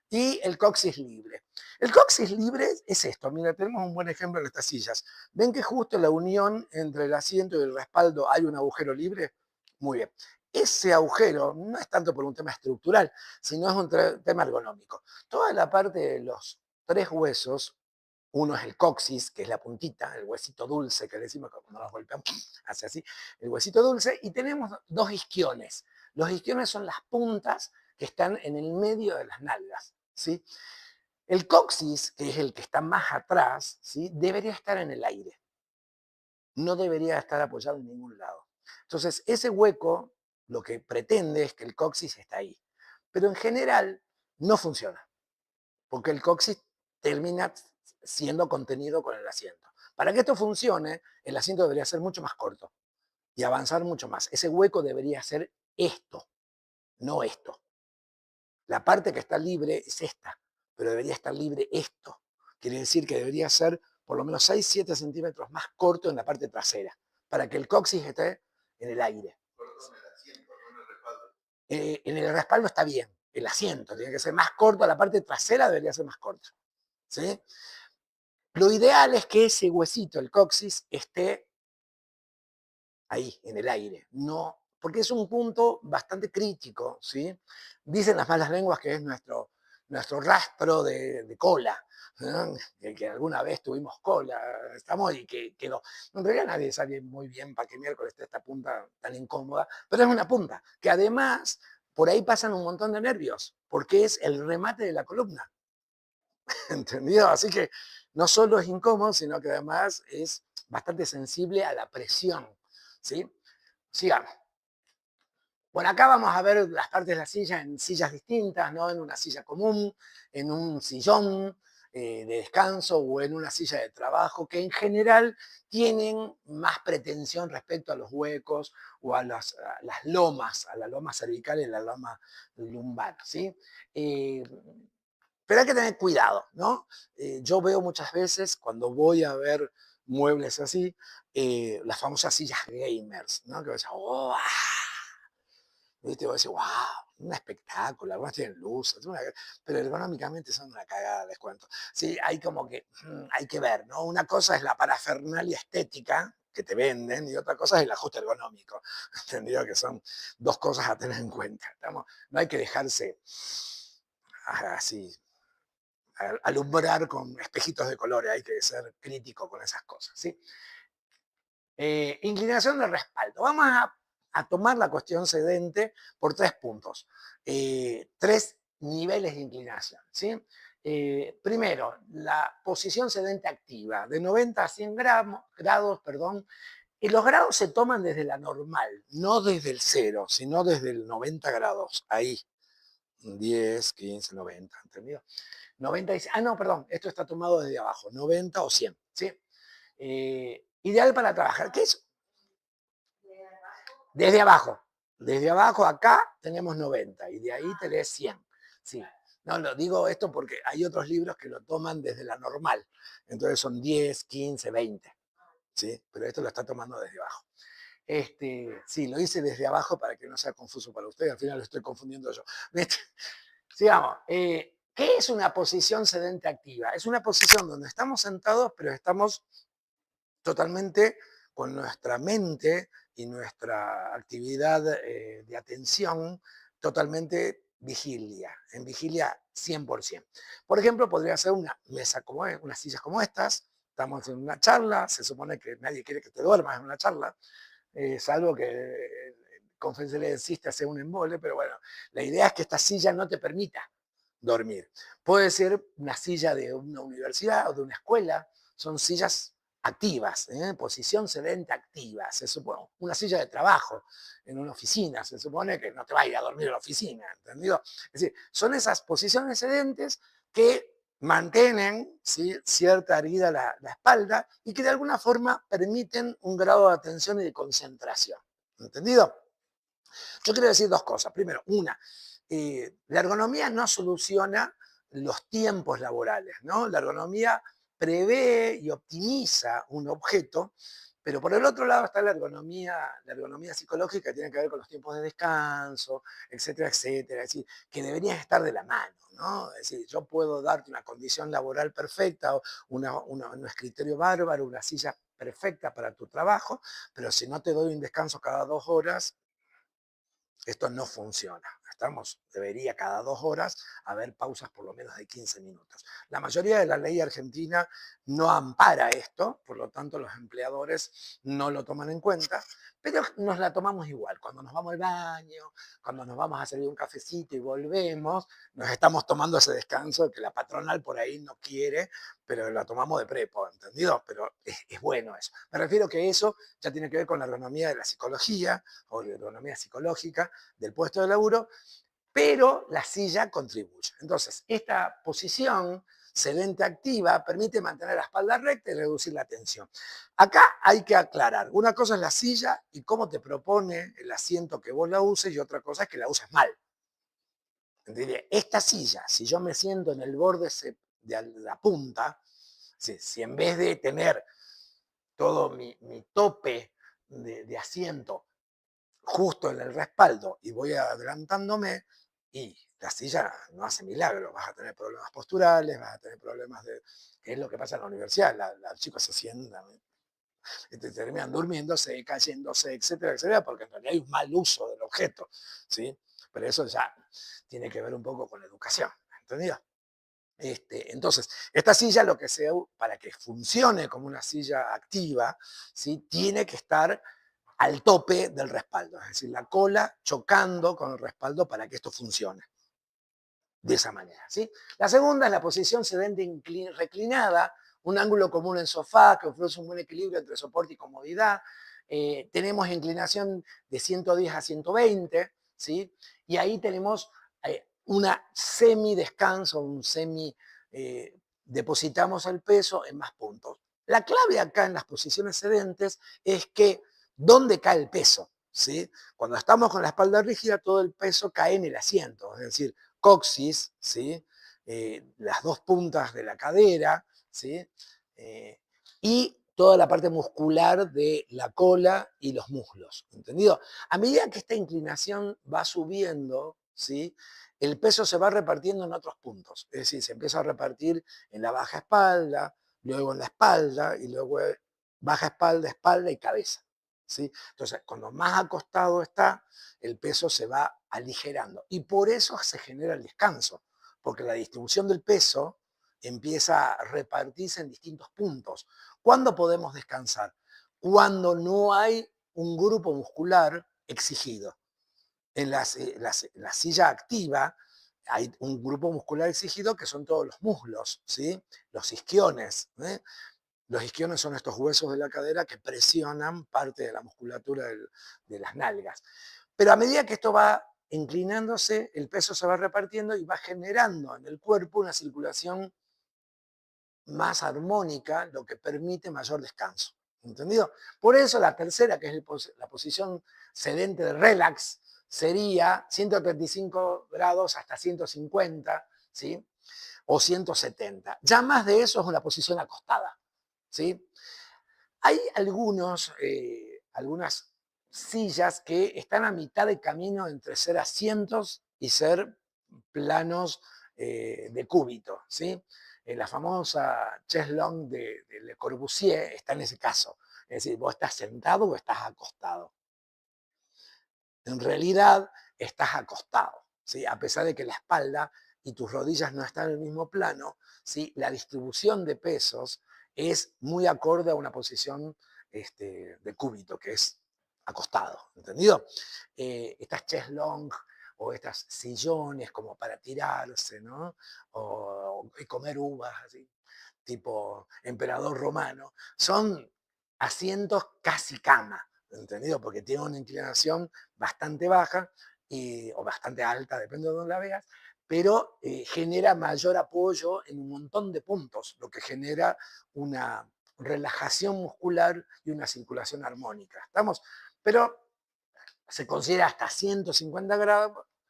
y el coxis libre. El coxis libre es esto. Mira, tenemos un buen ejemplo en estas sillas. ¿Ven que justo en la unión entre el asiento y el respaldo hay un agujero libre? Muy bien. Ese agujero no es tanto por un tema estructural, sino es un tema ergonómico. Toda la parte de los tres huesos, uno es el coxis, que es la puntita, el huesito dulce que decimos cuando nos golpeamos, hace así, el huesito dulce, y tenemos dos isquiones. Los isquiones son las puntas que están en el medio de las nalgas, ¿sí? El coxis, que es el que está más atrás, ¿sí? Debería estar en el aire, no debería estar apoyado en ningún lado. Entonces, ese hueco lo que pretende es que el coxis está ahí. Pero en general no funciona, porque el coxis termina siendo contenido con el asiento. Para que esto funcione, el asiento debería ser mucho más corto y avanzar mucho más. Ese hueco debería ser esto, no esto. La parte que está libre es esta, pero debería estar libre esto. Quiere decir que debería ser por lo menos 6-7 centímetros más corto en la parte trasera, para que el coxis esté en el aire. En el respaldo está bien, el asiento tiene que ser más corto, la parte trasera debería ser más corta. ¿Sí? Lo ideal es que ese huesito, el coxis, esté ahí, en el aire, no, porque es un punto bastante crítico, ¿sí? Dicen las malas lenguas que es nuestro rastro de cola, ¿no? Que alguna vez tuvimos cola, estamos y que quedó. En realidad nadie sabe muy bien para qué miércoles está esta punta tan incómoda, pero es una punta que además por ahí pasan un montón de nervios, porque es el remate de la columna, ¿entendido? Así que no solo es incómodo, sino que además es bastante sensible a la presión, ¿sí? Sigamos. Bueno, acá vamos a ver las partes de la silla en sillas distintas, ¿no? En una silla común, en un sillón de descanso o en una silla de trabajo, que en general tienen más pretensión respecto a los huecos o a las lomas, a la loma cervical y la loma lumbar, ¿sí? Pero hay que tener cuidado, ¿no? Yo veo muchas veces cuando voy a ver muebles así, las famosas sillas gamers, ¿no? Que vas a, oh, ¿viste? Vos decís, wow, un espectáculo, algunas tienen luz, pero ergonómicamente son una cagada, les cuento. Sí, hay como que, hay que ver, ¿no? Una cosa es la parafernalia estética que te venden y otra cosa es el ajuste ergonómico, ¿entendido? Que son dos cosas a tener en cuenta. No hay que dejarse así alumbrar con espejitos de colores, hay que ser crítico con esas cosas, ¿sí? Inclinación de respaldo. Vamos a tomar la cuestión sedente por tres puntos, tres niveles de inclinación, ¿sí? Primero, la posición sedente activa, de 90 a 100 grados, perdón, y los grados se toman desde la normal, no desde el cero, sino desde el 90 grados, ahí, 10, 15, 90, ¿entendido? 90 y, no, perdón, esto está tomado desde abajo, 90 o 100, ¿sí? Ideal para trabajar. ¿Qué es? Desde abajo. Desde abajo acá tenemos 90 y de ahí tenés 100. Sí. No, lo digo esto porque hay otros libros que lo toman desde la normal. Entonces son 10, 15, 20. ¿Sí? Pero esto lo está tomando desde abajo. Sí, lo hice desde abajo para que no sea confuso para ustedes. Al final lo estoy confundiendo yo. Sigamos. ¿Qué es una posición sedente activa? Es una posición donde estamos sentados, pero estamos totalmente con nuestra mente y nuestra actividad de atención totalmente vigilia, en vigilia 100%. Por ejemplo, podría ser una mesa como unas sillas como estas, estamos en una charla, se supone que nadie quiere que te duermas en una charla, salvo que conferencista sea un embole, pero bueno, la idea es que esta silla no te permita dormir. Puede ser una silla de una universidad o de una escuela, son sillas activas, posición sedente activa, se supone, una silla de trabajo en una oficina, se supone que no te va a ir a dormir en la oficina, ¿entendido? Es decir, son esas posiciones sedentes que mantienen, ¿sí?, cierta herida la espalda y que de alguna forma permiten un grado de atención y de concentración, ¿entendido? Yo quiero decir dos cosas. Primero, una, la ergonomía no soluciona los tiempos laborales, ¿no? La ergonomía prevé y optimiza un objeto, Pero por el otro lado está la ergonomía psicológica que tiene que ver con los tiempos de descanso, etcétera, etcétera. Es decir, que deberían estar de la mano, ¿no? Es decir, yo puedo darte una condición laboral perfecta, o un escritorio bárbaro, una silla perfecta para tu trabajo, pero si no te doy un descanso cada 2 horas, esto no funciona. Debería cada 2 horas haber pausas por lo menos de 15 minutos. La mayoría de la ley argentina no ampara esto, por lo tanto los empleadores no lo toman en cuenta, pero nos la tomamos igual. Cuando nos vamos al baño, cuando nos vamos a servir un cafecito y volvemos, nos estamos tomando ese descanso que la patronal por ahí no quiere, pero la tomamos de prepo, ¿entendido? Pero es bueno eso. Me refiero que eso ya tiene que ver con la ergonomía de la psicología o la ergonomía psicológica del puesto de laburo, pero la silla contribuye. Entonces, esta posición sedente activa permite mantener la espalda recta y reducir la tensión. Acá hay que aclarar, una cosa es la silla y cómo te propone el asiento que vos la uses, y otra cosa es que la uses mal. ¿Entendés? Esta silla, si yo me siento en el borde de la punta, si en vez de tener todo mi tope de asiento justo en el respaldo y voy adelantándome, y la silla no hace milagro, vas a tener problemas posturales, vas a tener problemas de, que es lo que pasa en la universidad, los chicos se sientan y te terminan durmiéndose, cayéndose, etcétera, etcétera, porque en realidad hay un mal uso del objeto, ¿sí? Pero eso ya tiene que ver un poco con la educación, ¿entendido? Entonces, esta silla, para que funcione como una silla activa, ¿sí? Tiene que estar al tope del respaldo, es decir, la cola chocando con el respaldo para que esto funcione de esa manera. ¿Sí? La segunda es la posición sedente reclinada, un ángulo común en sofá que ofrece un buen equilibrio entre soporte y comodidad. Tenemos inclinación de 110 a 120, ¿sí? Y ahí tenemos una semi-descanso, depositamos el peso en más puntos. La clave acá en las posiciones sedentes es que ¿dónde cae el peso? ¿Sí? Cuando estamos con la espalda rígida, todo el peso cae en el asiento, es decir, coxis, ¿sí? Las dos puntas de la cadera, ¿sí? Eh, y toda la parte muscular de la cola y los muslos, ¿entendido? A medida que esta inclinación va subiendo, ¿sí? El peso se va repartiendo en otros puntos, es decir, se empieza a repartir en la baja espalda, luego en la espalda, y luego baja espalda, espalda y cabeza, ¿sí? Entonces, cuando más acostado está, el peso se va aligerando. Y por eso se genera el descanso, porque la distribución del peso empieza a repartirse en distintos puntos. ¿Cuándo podemos descansar? Cuando no hay un grupo muscular exigido. En la silla activa hay un grupo muscular exigido que son todos los muslos, ¿sí? Los isquiones. Los isquiones son estos huesos de la cadera que presionan parte de la musculatura de las nalgas. Pero a medida que esto va inclinándose, el peso se va repartiendo y va generando en el cuerpo una circulación más armónica, lo que permite mayor descanso. ¿Entendido? Por eso la tercera, que es la posición sedente de relax, sería 135 grados hasta 150, ¿sí? O 170. Ya más de eso es una posición acostada, ¿sí? Hay algunas sillas que están a mitad de camino entre ser asientos y ser planos de cúbito, ¿sí? La famosa chaise longue de Le Corbusier está en ese caso. Es decir, vos estás sentado o estás acostado. En realidad estás acostado, ¿sí? A pesar de que la espalda y tus rodillas no están en el mismo plano, ¿sí? La distribución de pesos es muy acorde a una posición de cúbito, que es acostado, ¿entendido? Estas chaises longue o estas sillones como para tirarse, ¿no? Y comer uvas, así, tipo emperador romano, son asientos casi cama, ¿entendido? Porque tienen una inclinación bastante baja o bastante alta, depende de dónde la veas, pero genera mayor apoyo en un montón de puntos, lo que genera una relajación muscular y una circulación armónica. ¿Estamos? Pero se considera hasta 150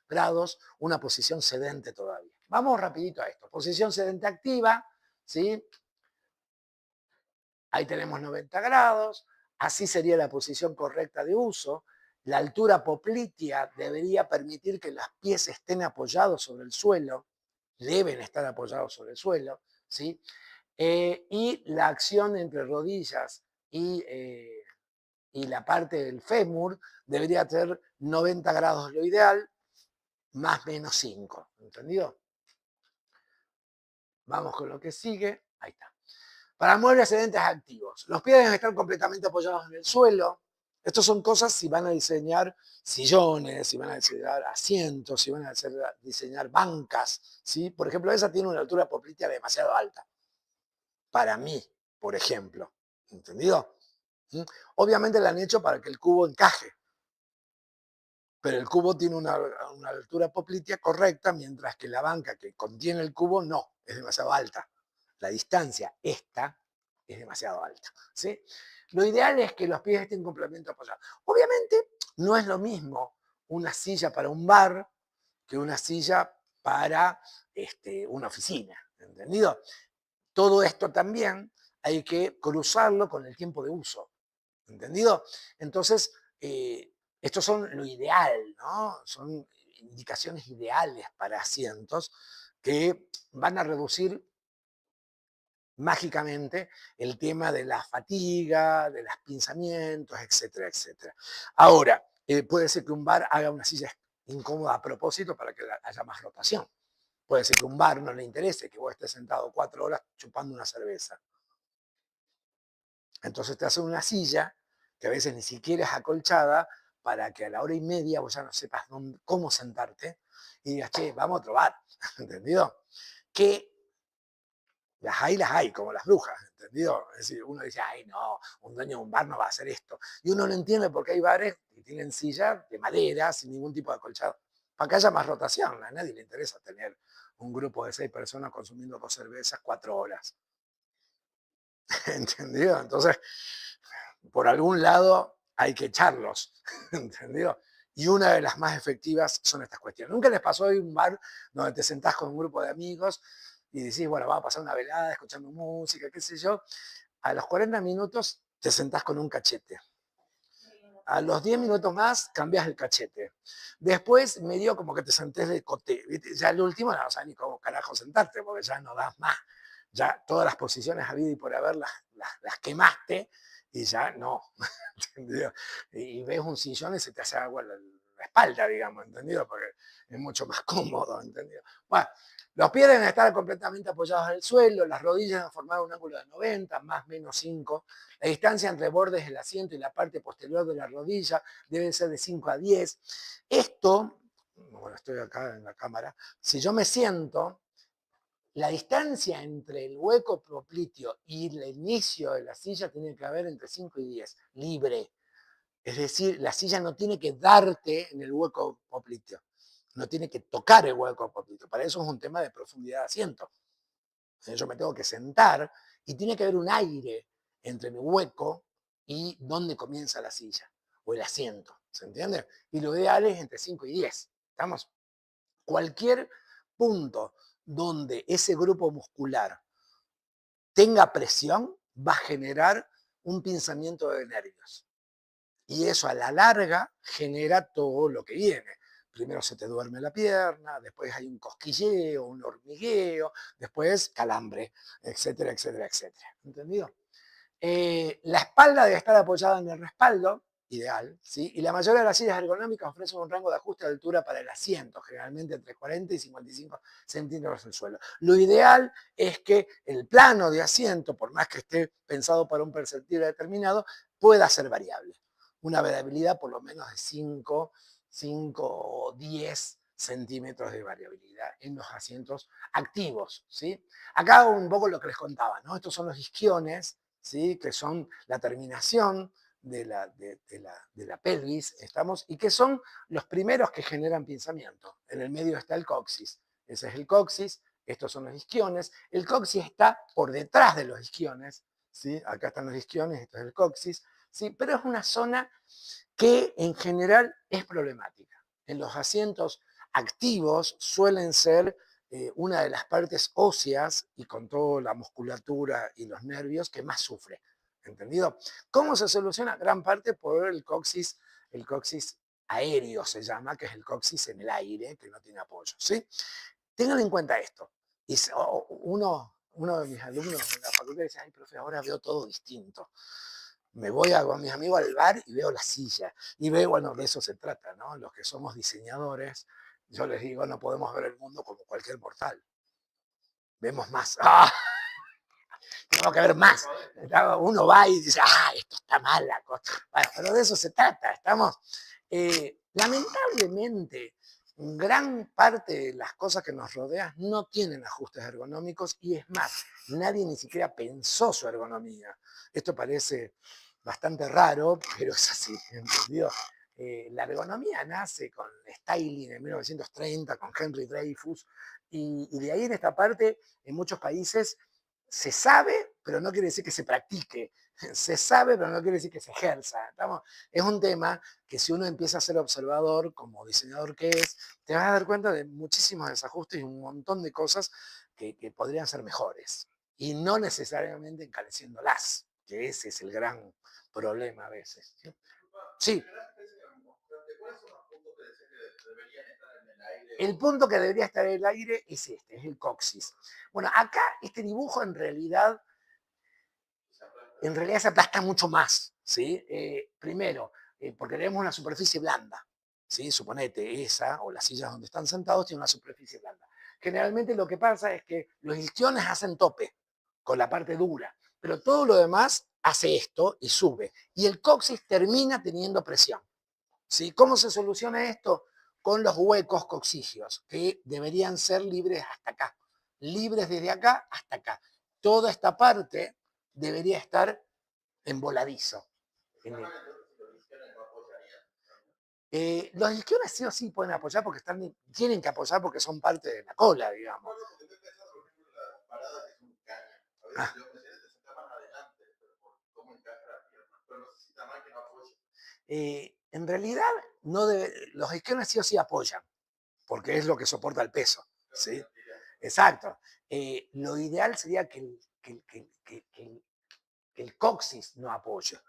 grados una posición sedente todavía. Vamos rapidito a esto. Posición sedente activa, ¿sí? Ahí tenemos 90 grados. Así sería la posición correcta de uso. La altura poplitea debería permitir que los pies estén apoyados sobre el suelo, deben estar apoyados sobre el suelo, ¿sí? Y la acción entre rodillas y la parte del fémur debería tener 90 grados lo ideal, más menos 5, ¿entendido? Vamos con lo que sigue, ahí está. Para mover excedentes activos, los pies deben estar completamente apoyados en el suelo. Estas son cosas si van a diseñar sillones, si van a diseñar asientos, si van a diseñar bancas, ¿sí? Por ejemplo, esa tiene una altura poplitea demasiado alta, para mí, por ejemplo, ¿entendido? ¿Mm? Obviamente la han hecho para que el cubo encaje, pero el cubo tiene una altura poplitea correcta, mientras que la banca que contiene el cubo no, es demasiado alta. La distancia, esta, es demasiado alta, ¿sí? Lo ideal es que los pies estén completamente apoyados. Obviamente no es lo mismo una silla para un bar que una silla para una oficina, ¿entendido? Todo esto también hay que cruzarlo con el tiempo de uso, ¿entendido? Entonces, estos son lo ideal, ¿no? Son indicaciones ideales para asientos que van a reducir mágicamente el tema de la fatiga, de los pinzamientos, etcétera, etcétera. Ahora, puede ser que un bar haga una silla incómoda a propósito para que haya más rotación. Puede ser que un bar no le interese que vos estés sentado 4 horas chupando una cerveza. Entonces te hacen una silla que a veces ni siquiera es acolchada para que a la hora y media vos ya no sepas cómo sentarte y digas, che, vamos a otro bar, ¿entendido? Que las hay, como las brujas, ¿entendido? Es decir, uno dice, ay, no, un dueño de un bar no va a hacer esto. Y uno no entiende por qué hay bares que tienen sillas de madera, sin ningún tipo de acolchado, para que haya más rotación. A nadie le interesa tener un grupo de 6 personas consumiendo 2 cervezas 4 horas. ¿Entendido? Entonces, por algún lado hay que echarlos, ¿entendido? Y una de las más efectivas son estas cuestiones. ¿Nunca les pasó hoy un bar donde te sentás con un grupo de amigos y decís, bueno, vamos a pasar una velada escuchando música, qué sé yo? A los 40 minutos te sentás con un cachete. A los 10 minutos más cambias el cachete. Después medio como que te sentés de coté. ¿Viste? Ya el último no sabes ni cómo carajo sentarte porque ya no das más. Ya todas las posiciones habidas y por haber las quemaste y ya no. ¿Entendido? Y ves un sillón y se te hace agua la espalda, digamos, ¿entendido? Porque es mucho más cómodo, ¿entendido? Bueno, los pies deben estar completamente apoyados en el suelo, las rodillas deben formar un ángulo de 90, más o menos 5. La distancia entre bordes del asiento y la parte posterior de la rodilla debe ser de 5 a 10. Esto, bueno, estoy acá en la cámara, si yo me siento, la distancia entre el hueco popliteo y el inicio de la silla tiene que haber entre 5 y 10, libre. Es decir, la silla no tiene que darte en el hueco popliteo, no tiene que tocar el hueco popliteo. Para eso es un tema de profundidad de asiento. Yo me tengo que sentar y tiene que haber un aire entre mi hueco y donde comienza la silla o el asiento. ¿Se entiende? Y lo ideal es entre 5 y 10. ¿Estamos? Cualquier punto donde ese grupo muscular tenga presión va a generar un pinzamiento de nervios. Y eso a la larga genera todo lo que viene. Primero se te duerme la pierna, después hay un cosquilleo, un hormigueo, después calambre, etcétera, etcétera, etcétera. ¿Entendido? La espalda debe estar apoyada en el respaldo, ideal, ¿sí? Y la mayoría de las sillas ergonómicas ofrecen un rango de ajuste de altura para el asiento, generalmente entre 40 y 55 centímetros del suelo. Lo ideal es que el plano de asiento, por más que esté pensado para un perceptible determinado, pueda ser variable. Una variabilidad por lo menos de 5 o 10 centímetros de variabilidad en los asientos activos, ¿sí? Acá un poco lo que les contaba, ¿no? Estos son los isquiones, ¿sí? Que son la terminación de la pelvis, estamos, y que son los primeros que generan pinzamiento. En el medio está el coxis. Ese es el coxis, estos son los isquiones. El coxis está por detrás de los isquiones, ¿sí? Acá están los isquiones, esto es el coxis, ¿sí? Pero es una zona que en general es problemática. En los asientos activos suelen ser una de las partes óseas y con toda la musculatura y los nervios que más sufre. ¿Entendido? ¿Cómo se soluciona? Gran parte por el coxis aéreo se llama, que es el coxis en el aire, que no tiene apoyo, ¿sí? Tengan en cuenta esto. Uno de mis alumnos en la facultad dice, ay, profe, ahora veo todo distinto. Me voy con mis amigos al bar y veo la silla. Y veo, bueno, de eso se trata, ¿no? Los que somos diseñadores, yo les digo, no podemos ver el mundo como cualquier mortal. Vemos más. ¡Ah! Tengo que ver más. Uno va y dice, ah, esto está mal la cosa. Bueno, pero de eso se trata. Estamos, lamentablemente, gran parte de las cosas que nos rodean no tienen ajustes ergonómicos y es más, nadie ni siquiera pensó su ergonomía. Esto parece bastante raro, pero es así, ¿entendido? La ergonomía nace con Styling en 1930, con Henry Dreyfus, y de ahí en esta parte, en muchos países, se sabe, pero no quiere decir que se practique. Se sabe, pero no quiere decir que se ejerza. Es un tema que si uno empieza a ser observador, como diseñador que es, te vas a dar cuenta de muchísimos desajustes y un montón de cosas que podrían ser mejores. Y no necesariamente encareciéndolas, que ese es el gran problema a veces. Sí. Sí. El punto que debería estar en el aire es este, es el coxis. Bueno, acá este dibujo en realidad se aplasta mucho más, ¿sí? Primero, porque tenemos una superficie blanda, ¿sí? Suponete, esa o las sillas donde están sentados tienen una superficie blanda. Generalmente lo que pasa es que los isquiones hacen tope con la parte dura, pero todo lo demás hace esto y sube. Y el coxis termina teniendo presión, ¿sí? ¿Cómo se soluciona esto? Con los huecos coxigios, que deberían ser libres hasta acá. Libres desde acá hasta acá. Toda esta parte debería estar en voladizo. Los isquiones sí o sí pueden apoyar porque tienen que apoyar porque son parte de la cola, digamos. Ah. En realidad, no debe, los isquiones sí o sí apoyan, porque es lo que soporta el peso. ¿Sí? Exacto. Lo ideal sería que el coxis no apoye,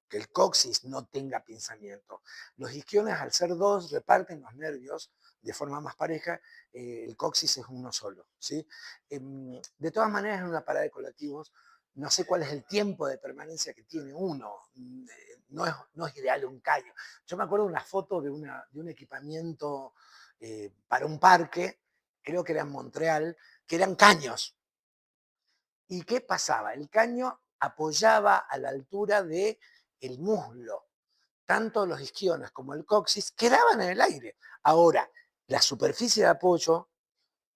que el coxis no tenga pinzamiento. Los isquiones, al ser dos, reparten los nervios de forma más pareja, el coxis es uno solo. ¿Sí? De todas maneras, en una parada de colectivos, no sé cuál es el tiempo de permanencia que tiene uno. No es ideal un caño. Yo me acuerdo de una foto de un equipamiento para un parque, creo que era en Montreal, que eran caños. ¿Y qué pasaba? El caño apoyaba a la altura del muslo. Tanto los isquiones como el coxis quedaban en el aire. Ahora, la superficie de apoyo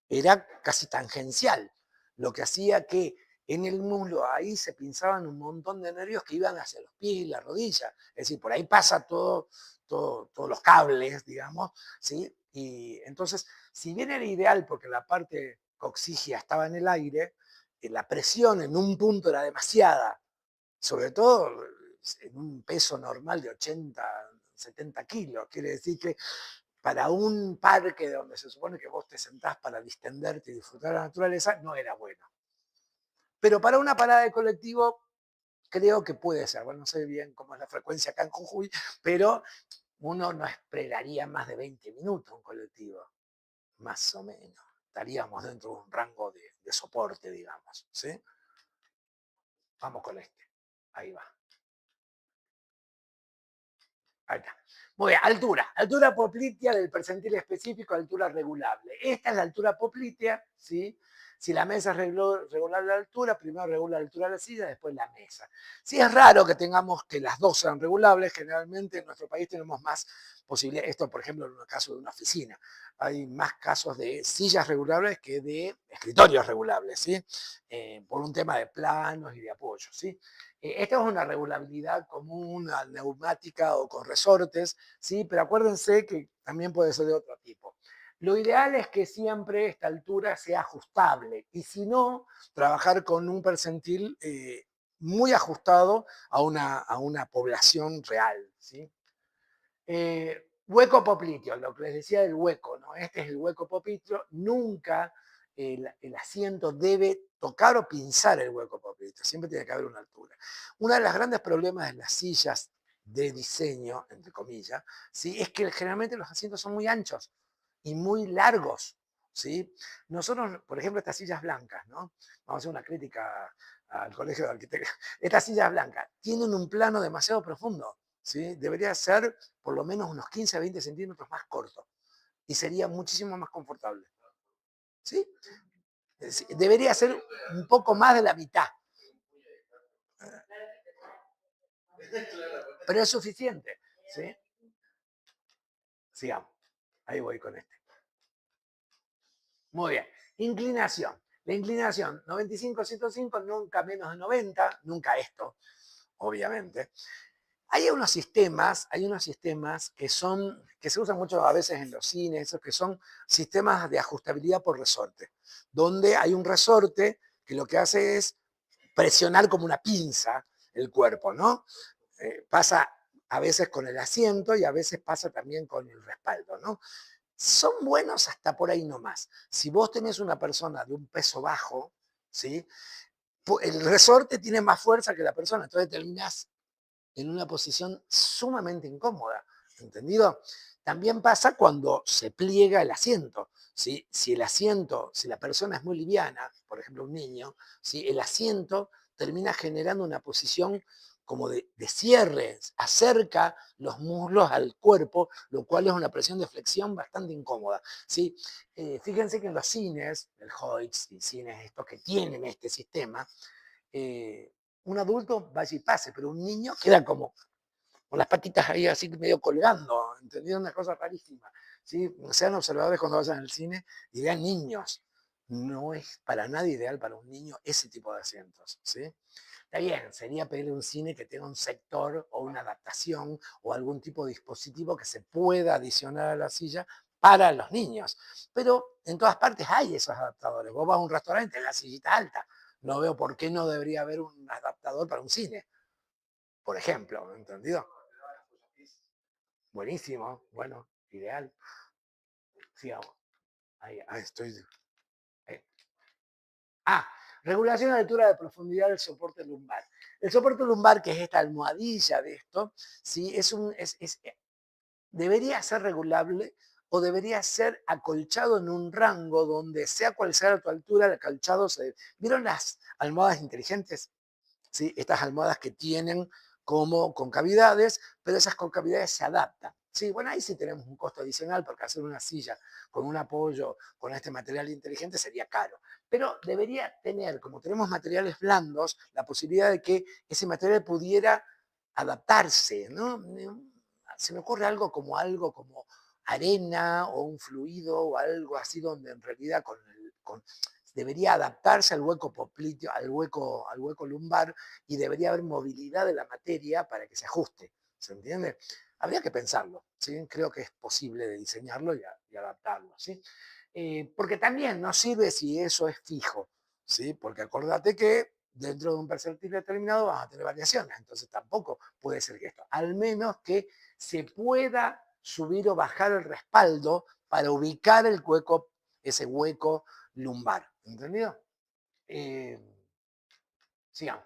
era casi tangencial, lo que hacía que en el muslo ahí se pinzaban un montón de nervios que iban hacia los pies y la rodilla. Es decir, por ahí pasa todos los cables, digamos, ¿sí? Y entonces, si bien era ideal porque la parte coxigia estaba en el aire, la presión en un punto era demasiada, sobre todo en un peso normal de 80, 70 kilos. Quiere decir que para un parque donde se supone que vos te sentás para distenderte y disfrutar de la naturaleza, no era bueno. Pero para una parada de colectivo, creo que puede ser. Bueno, no sé bien cómo es la frecuencia acá en Jujuy, pero uno no esperaría más de 20 minutos un colectivo, más o menos. Estaríamos dentro de un rango de soporte, digamos. ¿Sí? Vamos con este. Ahí va. Ahí está. Muy bien, altura. Altura poplitea del percentil específico, altura regulable. Esta es la altura poplitea, ¿sí? Si la mesa es regulable la altura, primero regula la altura de la silla, después la mesa. Si es raro que tengamos que las dos sean regulables, generalmente en nuestro país tenemos más posibilidades. Esto, por ejemplo, en el caso de una oficina. Hay más casos de sillas regulables que de escritorios regulables, ¿sí? Por un tema de planos y de apoyo, ¿sí? Esta es una regulabilidad común al neumática o con resortes, ¿sí? Pero acuérdense que también puede ser de otro tipo. Lo ideal es que siempre esta altura sea ajustable y si no, trabajar con un percentil muy ajustado a una población real. ¿Sí? Hueco popliteo, lo que les decía del hueco, ¿no? Este es el hueco popliteo. Nunca el asiento debe tocar o pinzar el hueco popliteo, siempre tiene que haber una altura. Uno de los grandes problemas de las sillas de diseño, entre comillas, ¿sí? Es que generalmente los asientos son muy anchos y muy largos. ¿Sí? Nosotros, por ejemplo, estas sillas blancas, ¿no? Vamos a hacer una crítica al Colegio de Arquitectos. Estas sillas blancas tienen un plano demasiado profundo. ¿Sí? Debería ser por lo menos unos 15 a 20 centímetros más corto y sería muchísimo más confortable. ¿Sí? Debería ser un poco más de la mitad, pero es suficiente. ¿Sí? Sigamos. Ahí voy con este. Muy bien. Inclinación. La inclinación, 95-105, nunca menos de 90, nunca esto, obviamente. Hay unos sistemas que se usan mucho a veces en los cines, esos que son sistemas de ajustabilidad por resorte, donde hay un resorte que lo que hace es presionar como una pinza el cuerpo, ¿no? Pasa a veces con el asiento y a veces pasa también con el respaldo, ¿no? Son buenos hasta por ahí nomás. Si vos tenés una persona de un peso bajo, ¿sí? El resorte tiene más fuerza que la persona, entonces terminás en una posición sumamente incómoda, ¿entendido? También pasa cuando se pliega el asiento. ¿Sí? Si el asiento, si la persona es muy liviana, por ejemplo un niño, ¿sí? El asiento termina generando una posición como de cierre, acerca los muslos al cuerpo, lo cual es una presión de flexión bastante incómoda. ¿Sí? Fíjense que en los cines, el Hoyts y cines estos que tienen este sistema, eh, un adulto vaya y pase, pero un niño queda como con las patitas ahí así medio colgando, ¿entendido? Una cosa rarísima. ¿Sí? Sean observadores cuando vayan al cine y vean niños. No es para nada ideal para un niño ese tipo de asientos. ¿Sí? Está bien, sería pedirle a un cine que tenga un sector o una adaptación o algún tipo de dispositivo que se pueda adicionar a la silla para los niños. Pero en todas partes hay esos adaptadores. Vos vas a un restaurante, la sillita alta. No veo por qué no debería haber un adaptador para un cine, por ejemplo, ¿entendido? Buenísimo, bueno, ideal. Sigamos. Ahí estoy. Ahí. Ah, regulación de altura de profundidad del soporte lumbar. El soporte lumbar, que es esta almohadilla de esto, ¿sí? Debería ser regulable o debería ser acolchado en un rango donde sea cual sea tu altura, el acolchado se... ¿Vieron las almohadas inteligentes? ¿Sí? Estas almohadas que tienen como concavidades, pero esas concavidades se adaptan. Sí, bueno, ahí sí tenemos un costo adicional porque hacer una silla con un apoyo con este material inteligente sería caro. Pero debería tener, como tenemos materiales blandos, la posibilidad de que ese material pudiera adaptarse, ¿no? Se me ocurre algo como arena o un fluido o algo así donde en realidad debería adaptarse al hueco popliteo, al hueco lumbar y debería haber movilidad de la materia para que se ajuste. ¿Se entiende? Habría que pensarlo. ¿Sí? Creo que es posible de diseñarlo y adaptarlo. ¿Sí? Porque también no sirve si eso es fijo. ¿Sí? Porque acordate que dentro de un percentil determinado vas a tener variaciones. Entonces tampoco puede ser que esto. Al menos que se pueda subir o bajar el respaldo para ubicar ese hueco lumbar. ¿Entendido? Eh, Sigamos.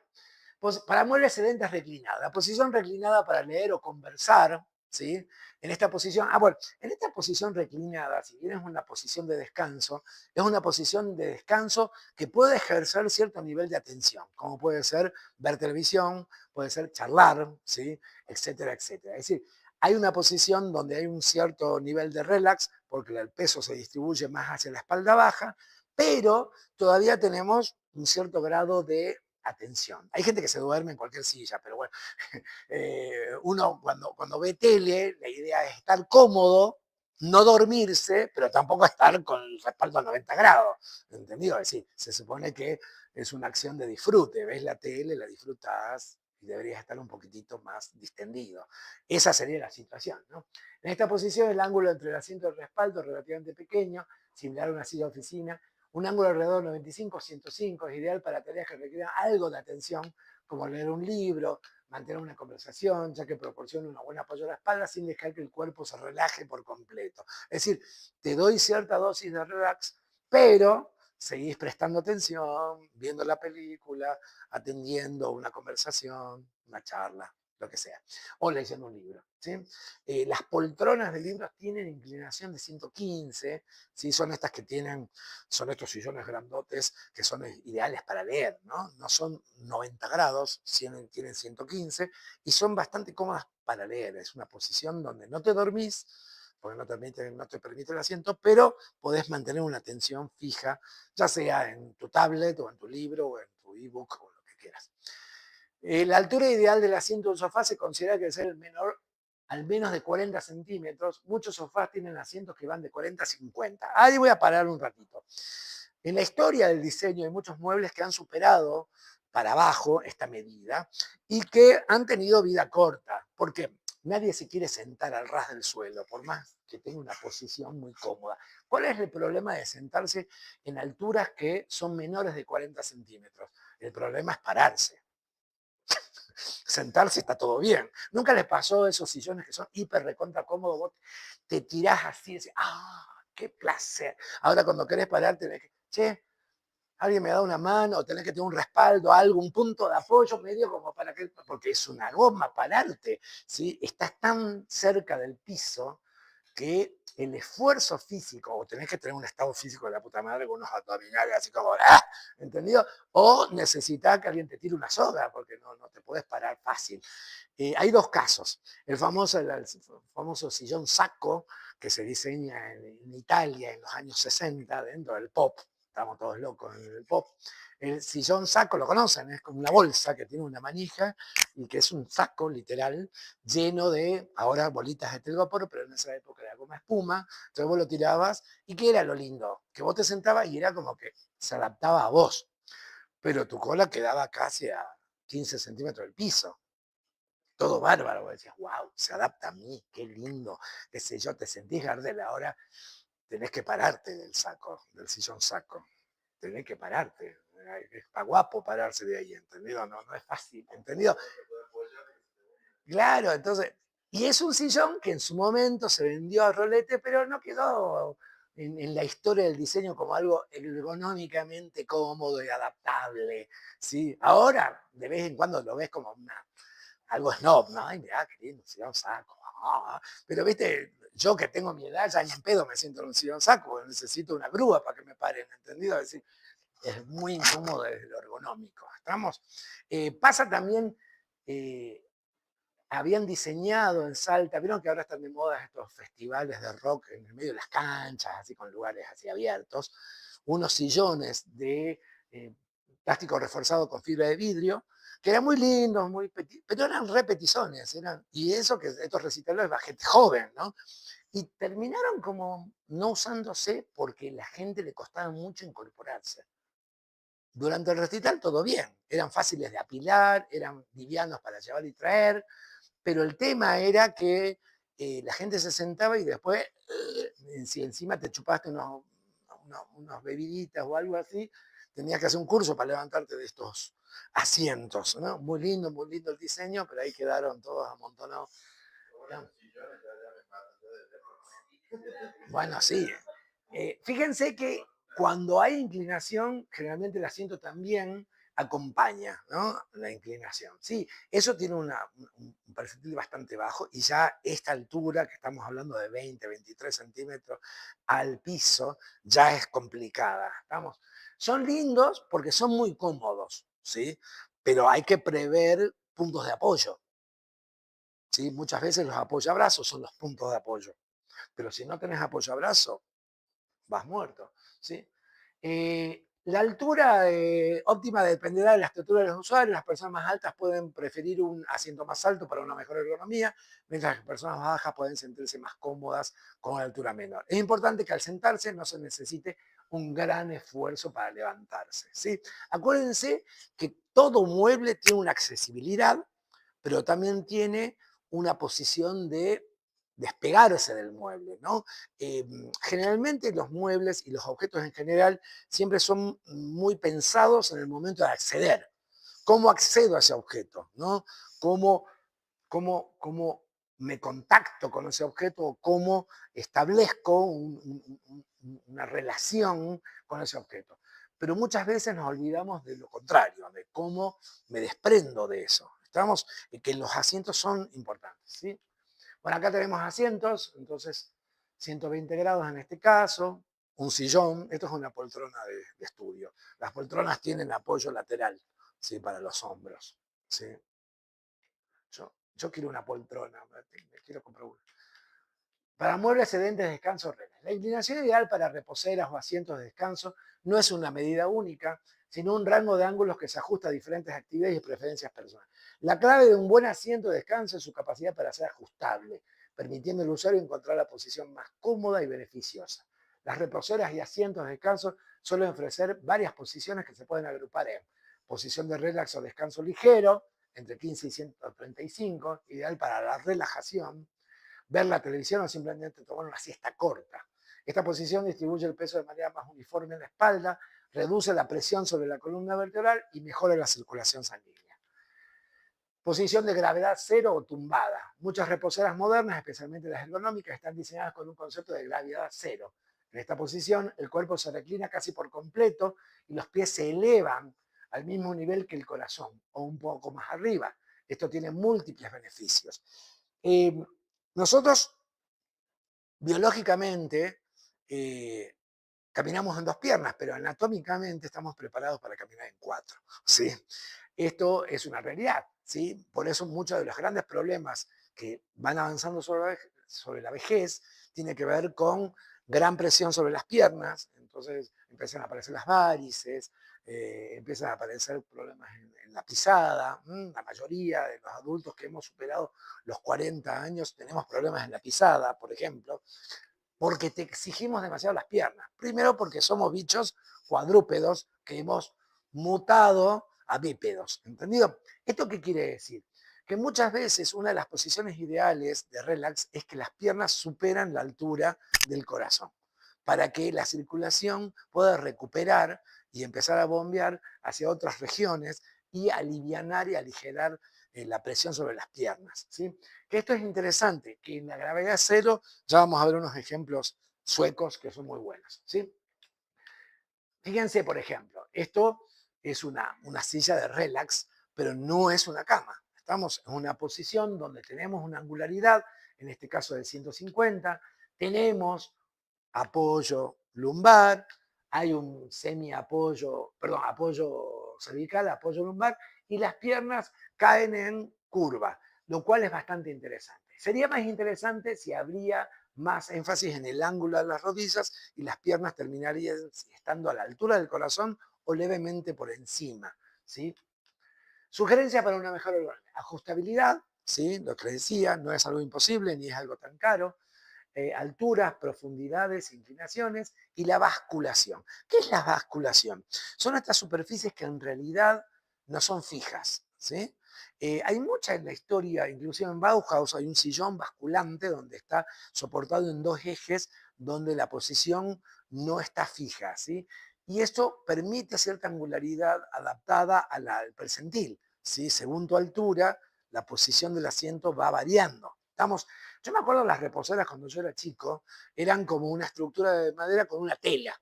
Pues, para muebles sedentes reclinados. La posición reclinada para leer o conversar, ¿sí? En esta posición, bueno, en esta posición reclinada, si bien es una posición de descanso, es una posición de descanso que puede ejercer cierto nivel de atención, como puede ser ver televisión, puede ser charlar, ¿sí? Etcétera, etcétera. Es decir, hay una posición donde hay un cierto nivel de relax, porque el peso se distribuye más hacia la espalda baja, pero todavía tenemos un cierto grado de atención. Hay gente que se duerme en cualquier silla, pero bueno, uno cuando ve tele, la idea es estar cómodo, no dormirse, pero tampoco estar con el respaldo a 90 grados, ¿entendido? Es decir, se supone que es una acción de disfrute, ves la tele, la disfrutas y deberías estar un poquitito más distendido. Esa sería la situación, ¿no? En esta posición, el ángulo entre el asiento y el respaldo es relativamente pequeño, similar a una silla de oficina. Un ángulo alrededor de 95-105 es ideal para tareas que requieran algo de atención, como leer un libro, mantener una conversación, ya que proporciona un buen apoyo a la espalda sin dejar que el cuerpo se relaje por completo. Es decir, te doy cierta dosis de relax, pero seguís prestando atención, viendo la película, atendiendo una conversación, una charla, lo que sea, o leyendo un libro. ¿Sí? Las poltronas de libros tienen inclinación de 115, ¿sí? Son estas que tienen, son estos sillones grandotes que son ideales para leer, ¿no? No son 90 grados, tienen 115 y son bastante cómodas para leer. Es una posición donde no te dormís, porque no te permite el asiento, pero podés mantener una atención fija, ya sea en tu tablet o en tu libro o en tu ebook o lo que quieras. La altura ideal del asiento del sofá se considera que debe ser el menor al menos de 40 centímetros. Muchos sofás tienen asientos que van de 40 a 50. Ahí voy a parar un ratito. En la historia del diseño hay muchos muebles que han superado para abajo esta medida y que han tenido vida corta, porque nadie se quiere sentar al ras del suelo, por más que tenga una posición muy cómoda. ¿Cuál es el problema de sentarse en alturas que son menores de 40 centímetros? El problema es pararse. Sentarse está todo bien. ¿Nunca les pasó esos sillones que son hiper recontra cómodos? Vos te tirás así y decís, ¡ah, qué placer! Ahora cuando querés parar tenés que, che, alguien me da una mano, o tenés que tener un respaldo, algo, un punto de apoyo medio como para que, porque es una goma pararte, ¿sí? Estás tan cerca del piso que el esfuerzo físico, o tenés que tener un estado físico de la puta madre con unos abdominales así como, ¡ah! ¿Entendido? O necesitas que alguien te tire una soga, porque no te podés parar fácil. Hay dos casos. El famoso sillón Sacco, que se diseña en Italia en los años 60, dentro del pop. Estamos todos locos en el pop. El sillón Sacco, lo conocen, es como una bolsa que tiene una manija y que es un saco literal lleno de, ahora bolitas de telgopor, pero en esa época era goma espuma. Entonces vos lo tirabas y ¿qué era lo lindo? Que vos te sentabas y era como que se adaptaba a vos, pero tu cola quedaba casi a 15 centímetros del piso. Todo bárbaro, vos decías, wow, se adapta a mí, qué lindo, qué sé yo, te sentís Gardel, ahora tenés que pararte del saco, del sillón Saco, tenés que pararte, está guapo pararse de ahí, ¿entendido? No es fácil, ¿entendido? Claro, entonces, y es un sillón que en su momento se vendió a rolete, pero no quedó en la historia del diseño como algo ergonómicamente cómodo y adaptable, ¿sí? Ahora, de vez en cuando lo ves como algo snob, ¿no? Ay, mirá, qué lindo, sillón Saco. Pero, viste, yo que tengo mi edad, ya ni en pedo me siento en un sillón Saco, necesito una grúa para que me paren, ¿entendido? Es decir, es muy incómodo desde lo ergonómico. ¿Estamos? Pasa también, eh, habían diseñado en Salta, vieron que ahora están de moda estos festivales de rock en el medio de las canchas, así con lugares así abiertos, unos sillones de eh, plástico reforzado con fibra de vidrio, que eran muy lindos, pero eran repetizones, y eso que estos recitales va gente joven, ¿no? Y terminaron como no usándose porque la gente le costaba mucho incorporarse. Durante el recital todo bien, eran fáciles de apilar, eran livianos para llevar y traer, pero el tema era que la gente se sentaba y después, si encima te chupaste unos bebiditas o algo así, tenías que hacer un curso para levantarte de estos asientos, ¿no? Muy lindo el diseño, pero ahí quedaron todos amontonados. Bueno, sí. Fíjense que cuando hay inclinación, generalmente el asiento también acompaña, ¿no? La inclinación. Sí, eso tiene un percentil bastante bajo y ya esta altura, que estamos hablando de 20, 23 centímetros al piso, ya es complicada. ¿Estamos? Son lindos porque son muy cómodos, ¿sí? Pero hay que prever puntos de apoyo, ¿sí? Muchas veces los apoyabrazos son los puntos de apoyo, pero si no tenés apoyabrazo, vas muerto. ¿Sí? La altura óptima dependerá de la estatura de los usuarios. Las personas más altas pueden preferir un asiento más alto para una mejor ergonomía, mientras que las personas más bajas pueden sentirse más cómodas con una altura menor. Es importante que al sentarse no se necesite un gran esfuerzo para levantarse. ¿Sí? Acuérdense que todo mueble tiene una accesibilidad, pero también tiene una posición de despegarse del mueble, ¿no? Generalmente los muebles y los objetos en general siempre son muy pensados en el momento de acceder. ¿Cómo accedo a ese objeto? ¿No? ¿Cómo, cómo me contacto con ese objeto? ¿Cómo establezco una relación con ese objeto? pero muchas veces nos olvidamos de lo contrario, de cómo me desprendo de eso. Estamos en que los asientos son importantes, ¿sí? Bueno, acá tenemos asientos, entonces 120 grados en este caso, un sillón, esto es una poltrona de estudio. Las poltronas tienen apoyo lateral, ¿sí? Para los hombros, ¿sí? Yo quiero una poltrona, me quiero comprar una. Para muebles sedentes, descanso, reglas. La inclinación ideal para reposeras o asientos de descanso no es una medida única, sino un rango de ángulos que se ajusta a diferentes actividades y preferencias personales. La clave de un buen asiento de descanso es su capacidad para ser ajustable, permitiendo al usuario encontrar la posición más cómoda y beneficiosa. Las reposeras y asientos de descanso suelen ofrecer varias posiciones que se pueden agrupar en posición de relax o descanso ligero, entre 15 y 135, ideal para la relajación, ver la televisión o simplemente tomar una siesta corta. Esta posición distribuye el peso de manera más uniforme en la espalda, reduce la presión sobre la columna vertebral y mejora la circulación sanguínea. Posición de gravedad cero o tumbada. Muchas reposeras modernas, especialmente las ergonómicas, están diseñadas con un concepto de gravedad cero. En esta posición, el cuerpo se reclina casi por completo y los pies se elevan al mismo nivel que el corazón o un poco más arriba. Esto tiene múltiples beneficios. Eh, Nosotros biológicamente eh, caminamos en dos piernas, pero anatómicamente estamos preparados para caminar en cuatro, ¿sí? Esto es una realidad, ¿sí? Por eso muchos de los grandes problemas que van avanzando sobre la vejez tiene que ver con gran presión sobre las piernas, entonces empiezan a aparecer las varices, empiezan a aparecer problemas en la pisada. La mayoría de los adultos que hemos superado los 40 años tenemos problemas en la pisada, por ejemplo, porque te exigimos demasiado las piernas. Primero porque somos bichos cuadrúpedos que hemos mutado a bípedos, ¿entendido? ¿Esto qué quiere decir? Que muchas veces una de las posiciones ideales de relax es que las piernas superan la altura del corazón, para que la circulación pueda recuperar y empezar a bombear hacia otras regiones y alivianar y aligerar la presión sobre las piernas, ¿sí? Que esto es interesante, que en la gravedad cero ya vamos a ver unos ejemplos suecos que son muy buenos, ¿sí? Fíjense, por ejemplo, esto es una silla de relax, pero no es una cama. Estamos en una posición donde tenemos una angularidad, en este caso de 150, tenemos apoyo lumbar, hay un semi-apoyo, perdón, apoyo cervical, apoyo lumbar, y las piernas caen en curva, lo cual es bastante interesante. Sería más interesante si habría más énfasis en el ángulo de las rodillas y las piernas terminarían estando a la altura del corazón o levemente por encima, ¿sí? Sugerencia para una mejor ajustabilidad, ¿sí? Lo que decía, no es algo imposible ni es algo tan caro. Alturas, profundidades, inclinaciones y la basculación. ¿Qué es la basculación? Son estas superficies que en realidad no son fijas, ¿sí? Hay mucha en la historia, inclusive en Bauhaus hay un sillón basculante donde está soportado en dos ejes donde la posición no está fija, ¿sí? Y esto permite cierta angularidad adaptada al percentil, ¿sí? Según tu altura, la posición del asiento va variando. Estamos, yo me acuerdo las reposeras cuando yo era chico, eran como una estructura de madera con una tela.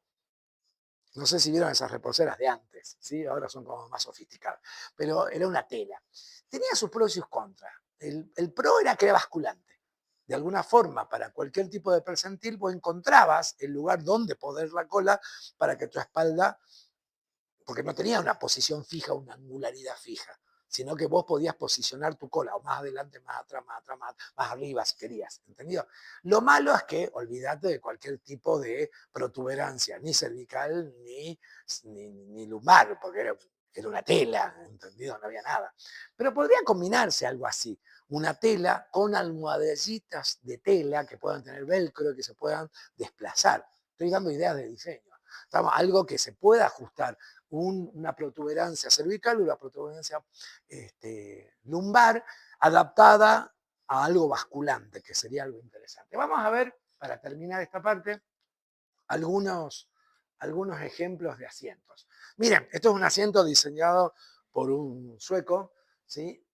No sé si vieron esas reposeras de antes, ¿sí? Ahora son como más sofisticadas, pero era una tela. Tenía sus pros y sus contras. El pro era que era basculante. De alguna forma, para cualquier tipo de percentil, vos encontrabas el lugar donde poner la cola para que tu espalda, porque no tenía una posición fija, una angularidad fija, sino que vos podías posicionar tu cola, o más adelante, más atrás, más atrás, más arriba, si querías, ¿entendido? Lo malo es que olvídate de cualquier tipo de protuberancia, ni cervical, ni lumbar, porque era una tela, ¿entendido? No había nada. Pero podría combinarse algo así, una tela con almohadillitas de tela que puedan tener velcro, que se puedan desplazar. Estoy dando ideas de diseño. Estamos, algo que se pueda ajustar, una protuberancia cervical, una protuberancia lumbar, adaptada a algo basculante, que sería algo interesante. Vamos a ver, para terminar esta parte, algunos, algunos ejemplos de asientos. Miren, esto es un asiento diseñado por un sueco, ¿sí?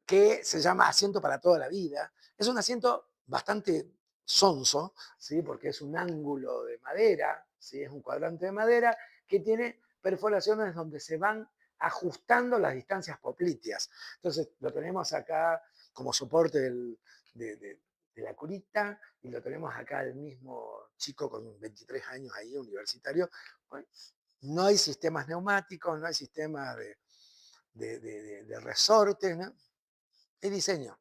Que se llama asiento para toda la vida. Es un asiento bastante sonso, ¿sí? Porque es un ángulo de madera, ¿sí? Es un cuadrante de madera que tiene perforaciones donde se van ajustando las distancias popliteas. Entonces lo tenemos acá como soporte de la curita y lo tenemos acá el mismo chico con 23 años ahí, universitario. Bueno, no hay sistemas neumáticos, no hay sistemas de resortes, ¿no? Es diseño,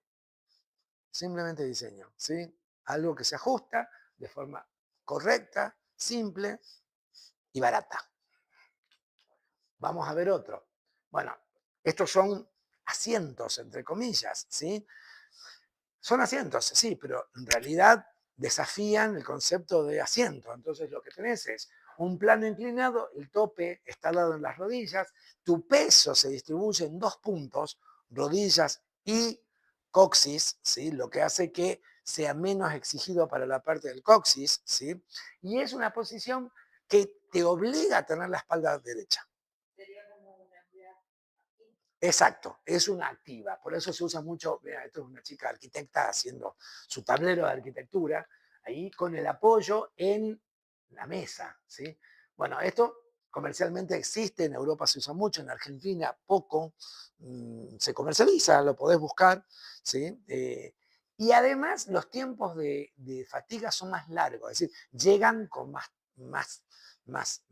simplemente diseño, ¿sí? Algo que se ajusta de forma correcta, simple y barata. Vamos a ver otro. Bueno, estos son asientos, entre comillas, ¿sí? Son asientos, sí, pero en realidad desafían el concepto de asiento. Entonces lo que tenés es un plano inclinado, el tope está dado en las rodillas, tu peso se distribuye en dos puntos, rodillas y coxis, ¿sí? Lo que hace que sea menos exigido para la parte del coxis, ¿sí? Y es una posición que te obliga a tener la espalda derecha. Exacto, es una activa, por eso se usa mucho, mira, esto es una chica arquitecta haciendo su tablero de arquitectura, ahí con el apoyo en la mesa, ¿sí? Bueno, esto comercialmente existe, en Europa se usa mucho, en Argentina poco, se comercializa, lo podés buscar, ¿sí? Y además los tiempos de fatiga son más largos, es decir, llegan con más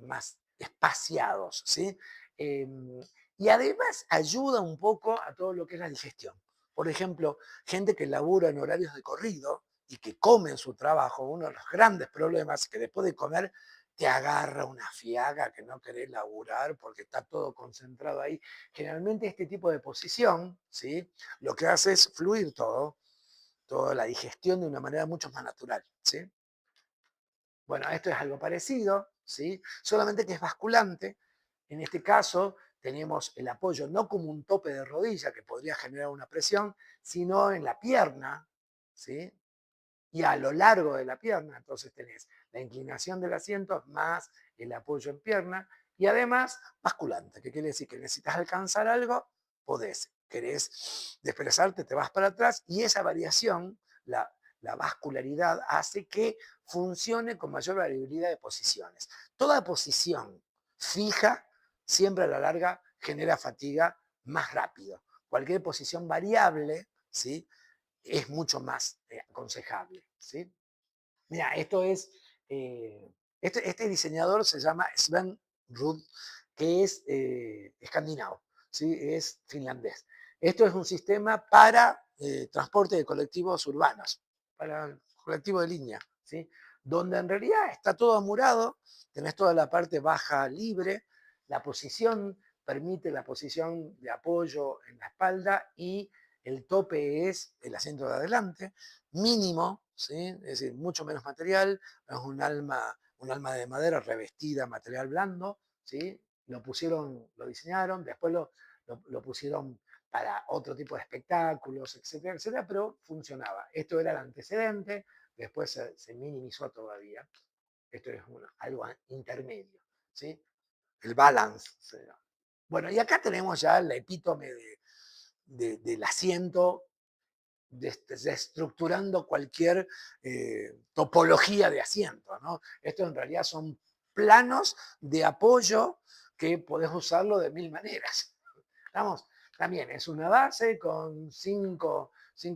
espaciados, ¿sí? Em, y además ayuda un poco a todo lo que es la digestión. Por ejemplo, gente que labura en horarios de corrido y que come en su trabajo, uno de los grandes problemas es que después de comer te agarra una fiaca que no querés laburar porque está todo concentrado ahí. Generalmente este tipo de posición, ¿sí? Lo que hace es fluir todo, toda la digestión de una manera mucho más natural, ¿sí? Bueno, esto es algo parecido, ¿sí? Solamente que es basculante. En este caso tenemos el apoyo no como un tope de rodilla que podría generar una presión, sino en la pierna, ¿sí? Y a lo largo de la pierna. Entonces tenés la inclinación del asiento más el apoyo en pierna y además basculante, que quiere decir que necesitas alcanzar algo, podés. Querés desplazarte, te vas para atrás y esa variación, la vascularidad, hace que funcione con mayor variabilidad de posiciones. Toda posición fija, siempre a la larga, genera fatiga más rápido. Cualquier posición variable, ¿sí? Es mucho más aconsejable, ¿sí? Mira, esto es, este diseñador se llama Sven Rudd, que es escandinavo, ¿sí? Es finlandés. Esto es un sistema para transporte de colectivos urbanos, para el colectivo de línea, ¿sí? Donde en realidad está todo amurado, tenés toda la parte baja libre, la posición permite la posición de apoyo en la espalda y el tope es el asiento de adelante, mínimo, ¿sí? Es decir, mucho menos material, es un alma de madera revestida, material blando, ¿sí? Lo diseñaron, después lo pusieron para otro tipo de espectáculos, etcétera, etcétera, pero funcionaba. Esto era el antecedente, después se minimizó todavía. Esto es algo intermedio, ¿sí? El balance. Bueno, y acá tenemos ya el epítome del asiento desestructurando cualquier topología de asiento, ¿no? Esto en realidad son planos de apoyo que podés usarlo de mil maneras. ¿Estamos? También es una base con cinco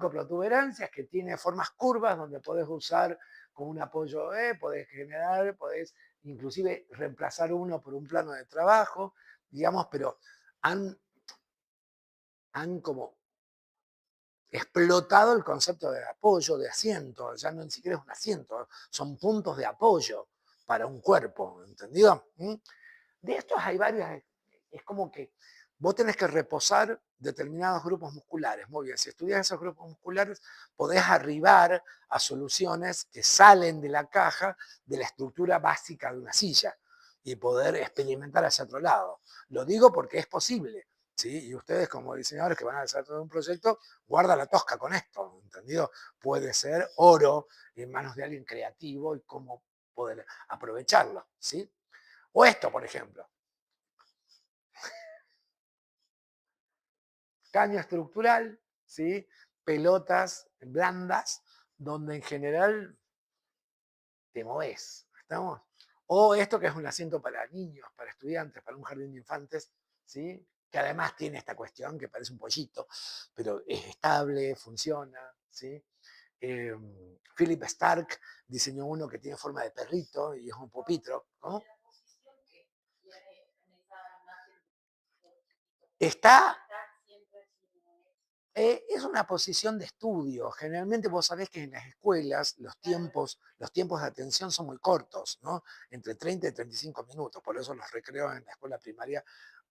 protuberancias que tiene formas curvas donde podés usar como un apoyo podés generar, podés inclusive reemplazar uno por un plano de trabajo, digamos, pero han como explotado el concepto de apoyo, de asiento, ya no ni siquiera es un asiento, son puntos de apoyo para un cuerpo, ¿entendido? De estos hay varios, es como que vos tenés que reposar determinados grupos musculares. Muy bien, si estudias esos grupos musculares, podés arribar a soluciones que salen de la caja de la estructura básica de una silla y poder experimentar hacia otro lado. Lo digo porque es posible. ¿Sí? Y ustedes como diseñadores que van a hacer todo un proyecto, guarda la tosca con esto, ¿entendido? Puede ser oro en manos de alguien creativo y cómo poder aprovecharlo, ¿sí? O esto, por ejemplo, caño estructural, ¿sí? Pelotas blandas, donde en general te movés, ¿estamos? O esto que es un asiento para niños, para estudiantes, para un jardín de infantes, ¿sí? Que además tiene esta cuestión que parece un pollito, pero es estable, funciona, ¿sí? Eh, Philip Stark diseñó uno que tiene forma de perrito y es un pupitro, ¿no? Está es una posición de estudio. Generalmente vos sabés que en las escuelas los tiempos de atención son muy cortos, ¿no? Entre 30 y 35 minutos. Por eso los recreos en la escuela primaria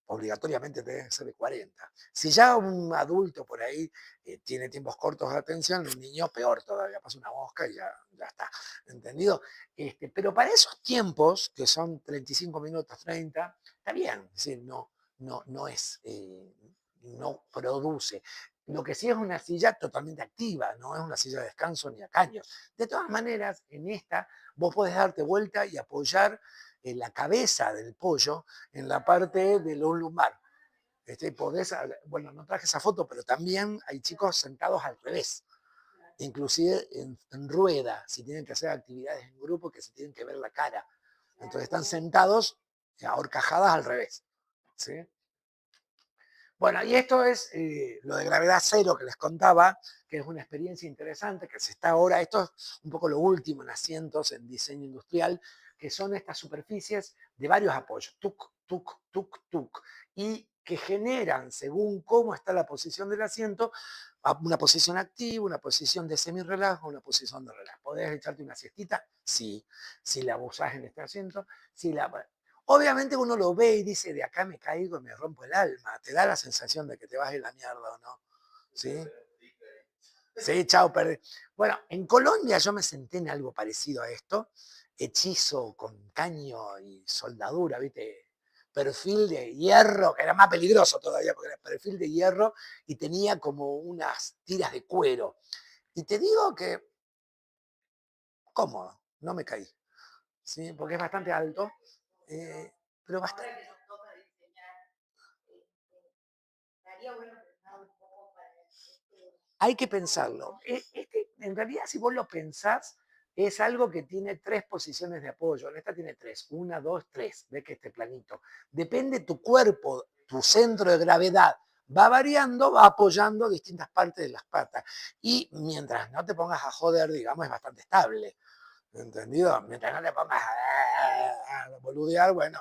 obligatoriamente deben ser de 40. Si ya un adulto por ahí tiene tiempos cortos de atención, un niño peor todavía, pasa una mosca y ya está, ¿entendido? Pero para esos tiempos, que son 35 minutos, 30, está bien, es decir, no es, no produce. Lo que sí es una silla totalmente activa, no es una silla de descanso ni a caños. De todas maneras, en esta vos podés darte vuelta y apoyar la cabeza del pollo en la parte del lumbar. Podés, bueno, no traje esa foto, pero también hay chicos sentados al revés, inclusive en rueda, si tienen que hacer actividades en grupo que se tienen que ver la cara. Entonces están sentados a horcajadas al revés. ¿Sí? Bueno, y esto es lo de gravedad cero que les contaba, que es una experiencia interesante, que se está ahora, esto es un poco lo último en asientos, en diseño industrial, que son estas superficies de varios apoyos, tuc, tuc, tuc, tuc, y que generan, según cómo está la posición del asiento, una posición activa, una posición de semi-relajo, una posición de relajo. ¿Podés echarte una siestita? Sí, si la usás en este asiento. Si la, Obviamente uno lo ve y dice, de acá me caigo y me rompo el alma. Te da la sensación de que te vas a ir la mierda o no. ¿Sí? Sí, chao, perdí. Bueno, en Colombia yo me senté en algo parecido a esto. Hechizo con caño y soldadura, ¿viste? Perfil de hierro, que era más peligroso todavía porque era perfil de hierro y tenía como unas tiras de cuero. Y te digo que cómodo, no me caí, ¿sí? Porque es bastante alto, eh, pero bastante. Hay que pensarlo. En realidad, si vos lo pensás, es algo que tiene tres posiciones de apoyo. En esta tiene tres. Una, dos, tres. Ves que este planito. Depende tu cuerpo, tu centro de gravedad. Va variando, va apoyando distintas partes de las patas. Y mientras no te pongas a joder, digamos, es bastante estable. ¿Entendido? Mientras no te pongas a boludear, bueno,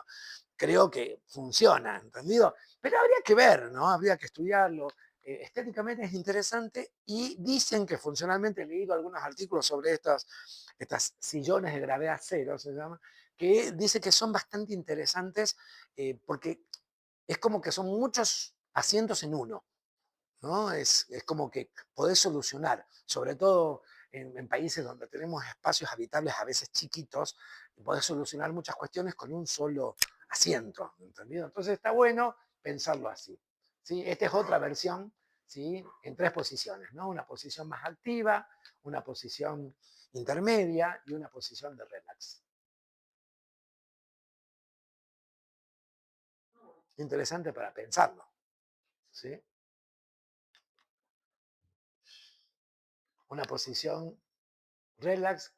creo que funciona, ¿entendido? Pero habría que ver, ¿no? Habría que estudiarlo. Estéticamente es interesante y dicen que funcionalmente, he leído algunos artículos sobre estas sillones de gravedad cero, se llama, que dice que son bastante interesantes porque es como que son muchos asientos en uno. ¿No? Es como que podés solucionar, sobre todo en países donde tenemos espacios habitables a veces chiquitos, podés solucionar muchas cuestiones con un solo asiento, ¿entendido? Entonces está bueno pensarlo así. ¿Sí? Esta es otra versión, ¿sí? En tres posiciones, ¿no? Una posición más activa, una posición intermedia y una posición de relax. Interesante para pensarlo, ¿sí? Una posición relax,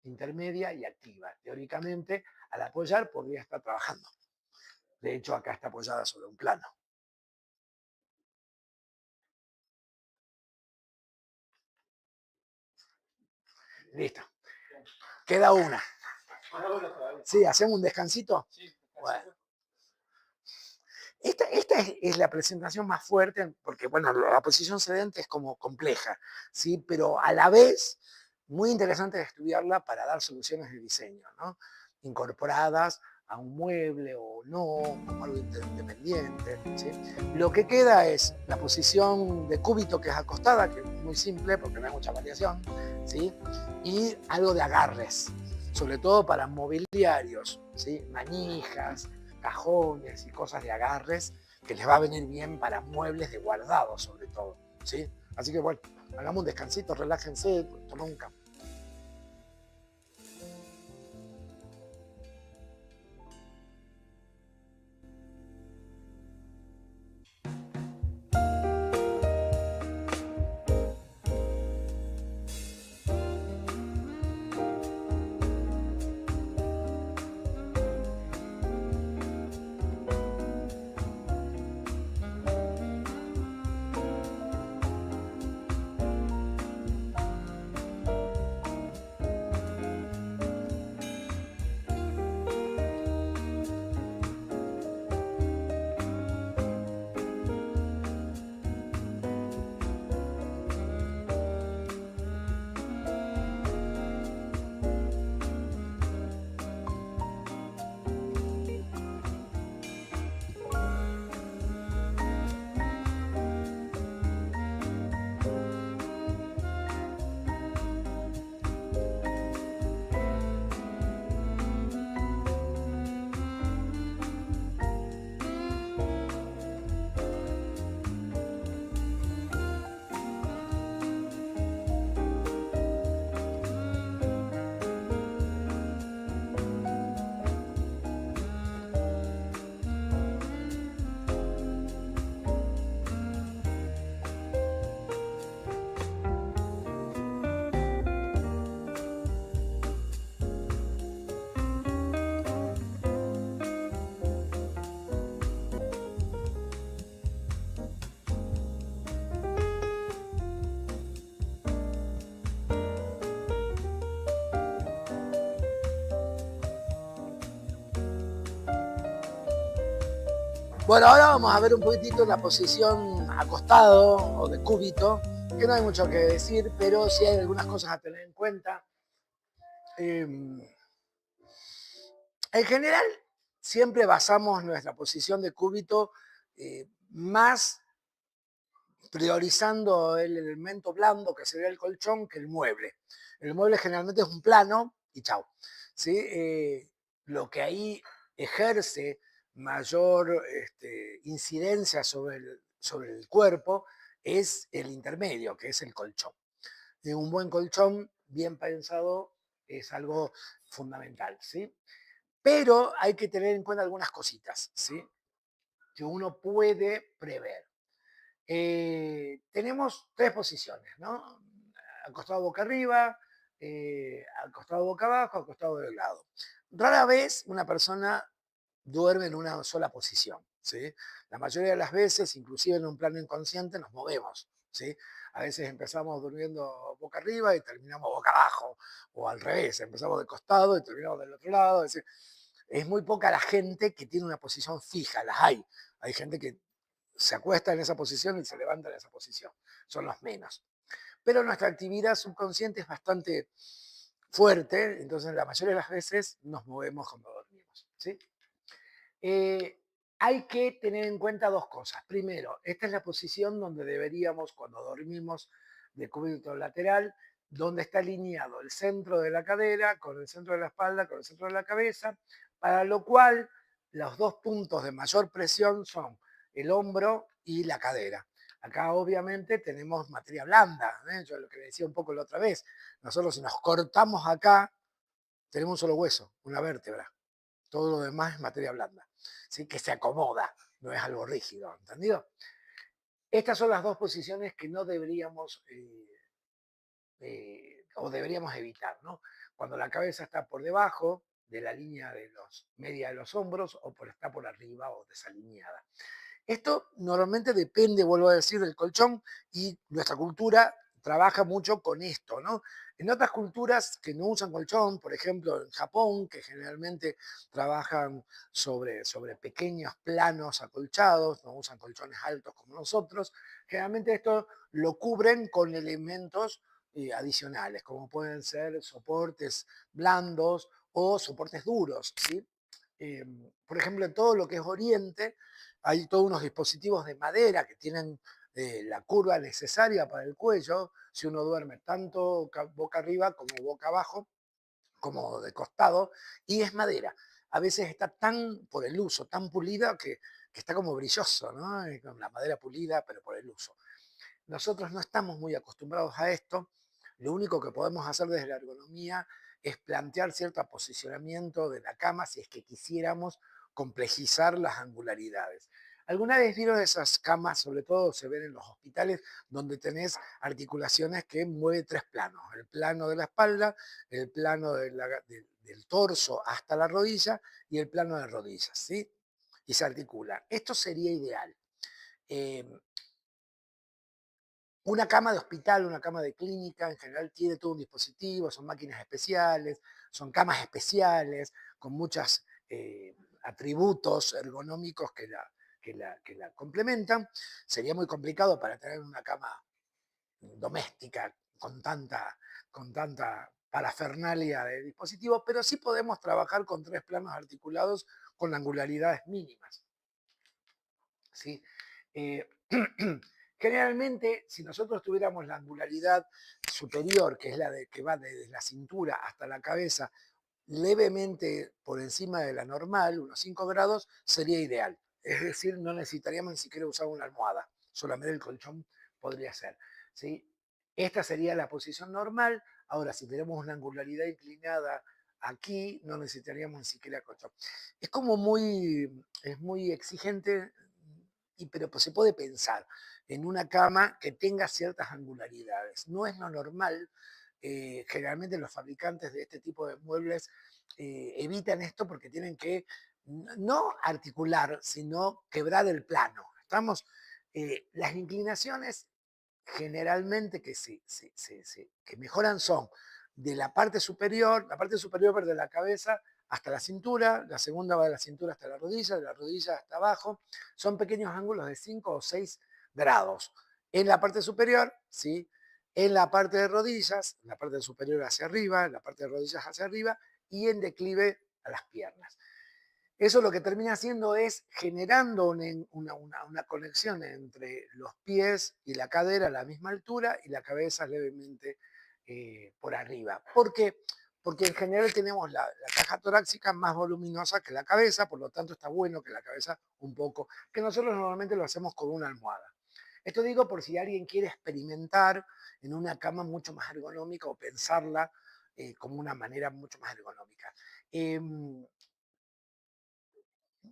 intermedia y activa. Teóricamente, al apoyar podría estar trabajando. De hecho, acá está apoyada sobre un plano. Listo. Queda una. Sí, hacemos un descansito. Bueno. Esta es la presentación más fuerte, porque bueno, la posición sedente es como compleja, ¿sí? Pero a la vez muy interesante estudiarla para dar soluciones de diseño, ¿no? Incorporadas a un mueble o no, como algo independiente, ¿sí? Lo que queda es la posición de cúbito, que es acostada, que es muy simple porque no hay mucha variación, ¿sí? Y algo de agarres, sobre todo para mobiliarios, ¿sí? Manijas, cajones y cosas de agarres que les va a venir bien para muebles de guardado sobre todo, ¿sí? Así que bueno, hagamos un descansito, relájense, tomemos un café. Bueno, ahora vamos a ver un poquitito la posición acostado o de cúbito, que no hay mucho que decir, pero sí hay algunas cosas a tener en cuenta. Eh, en general, siempre basamos nuestra posición de cúbito más priorizando el elemento blando, que sería el colchón, que el mueble. El mueble generalmente es un plano y chau. ¿Sí? Lo que ahí ejerce mayor incidencia sobre el cuerpo es el intermedio, que es el colchón. Y un buen colchón, bien pensado, es algo fundamental. ¿Sí? Pero hay que tener en cuenta algunas cositas, ¿sí? Que uno puede prever. Tenemos tres posiciones, ¿no? Acostado boca arriba, acostado boca abajo, acostado de lado. Rara vez una persona duerme en una sola posición, ¿sí? La mayoría de las veces, inclusive en un plano inconsciente, nos movemos, ¿sí? A veces empezamos durmiendo boca arriba y terminamos boca abajo, o al revés, empezamos de costado y terminamos del otro lado. Es decir, es muy poca la gente que tiene una posición fija, las hay. Hay gente que se acuesta en esa posición y se levanta en esa posición. Son los menos. Pero nuestra actividad subconsciente es bastante fuerte, entonces la mayoría de las veces nos movemos cuando dormimos. ¿Sí? Eh, hay que tener en cuenta dos cosas. Primero, esta es la posición donde deberíamos, cuando dormimos de cúbito lateral, donde está alineado el centro de la cadera con el centro de la espalda, con el centro de la cabeza, para lo cual los dos puntos de mayor presión son el hombro y la cadera. Acá obviamente tenemos materia blanda, ¿eh? Yo lo que decía un poco la otra vez, nosotros si nos cortamos acá, tenemos un solo hueso, una vértebra. Todo lo demás es materia blanda, ¿sí? Que se acomoda, no es algo rígido, ¿entendido? Estas son las dos posiciones que no deberíamos o deberíamos evitar, ¿no? Cuando la cabeza está por debajo de la línea de los media de los hombros o está por arriba o desalineada. Esto normalmente depende, vuelvo a decir, del colchón y nuestra cultura trabaja mucho con esto, ¿no? En otras culturas que no usan colchón, por ejemplo en Japón, que generalmente trabajan sobre pequeños planos acolchados, no usan colchones altos como nosotros, generalmente esto lo cubren con elementos adicionales, como pueden ser soportes blandos o soportes duros, ¿sí? Por ejemplo, en todo lo que es Oriente, hay todos unos dispositivos de madera que tienen la curva necesaria para el cuello, si uno duerme tanto boca arriba como boca abajo, como de costado, y es madera. A veces está tan, por el uso, tan pulida que está como brilloso, ¿no? Con la madera pulida, pero por el uso. Nosotros no estamos muy acostumbrados a esto. Lo único que podemos hacer desde la ergonomía es plantear cierto posicionamiento de la cama si es que quisiéramos complejizar las angularidades. ¿Alguna vez vieron esas camas, sobre todo se ven en los hospitales, donde tenés articulaciones que mueven tres planos? El plano de la espalda, el plano del torso hasta la rodilla y el plano de rodillas, ¿sí? Y se articula. Esto sería ideal. Eh, una cama de hospital, una cama de clínica, en general tiene todo un dispositivo, son máquinas especiales, son camas especiales, con muchos atributos ergonómicos que la complementan. Sería muy complicado para tener una cama doméstica con tanta parafernalia de dispositivos, pero sí podemos trabajar con tres planos articulados con angularidades mínimas. ¿Sí? Eh, generalmente, si nosotros tuviéramos la angularidad superior, que es que va desde la cintura hasta la cabeza, levemente por encima de la normal, unos 5 grados, sería ideal. Es decir, no necesitaríamos ni siquiera usar una almohada, solamente el colchón podría ser. ¿Sí? Esta sería la posición normal. Ahora, si tenemos una angularidad inclinada aquí, no necesitaríamos ni siquiera colchón. Es muy exigente, pero pues se puede pensar en una cama que tenga ciertas angularidades. No es lo normal. Generalmente los fabricantes de este tipo de muebles evitan esto porque tienen que no articular, sino quebrar el plano. Estamos, las inclinaciones generalmente que mejoran son de la parte superior de la cabeza hasta la cintura, la segunda va de la cintura hasta de la rodilla hasta abajo. Son pequeños ángulos de 5 o 6 grados. En la parte superior, ¿sí? En la parte de rodillas, en la parte superior hacia arriba, en la parte de rodillas hacia arriba y en declive a las piernas. Eso lo que termina haciendo es generando una conexión entre los pies y la cadera a la misma altura y la cabeza levemente por arriba. ¿Por qué? Porque en general tenemos la caja torácica más voluminosa que la cabeza, por lo tanto está bueno que la cabeza un poco, que nosotros normalmente lo hacemos con una almohada. Esto digo por si alguien quiere experimentar en una cama mucho más ergonómica o pensarla como una manera mucho más ergonómica.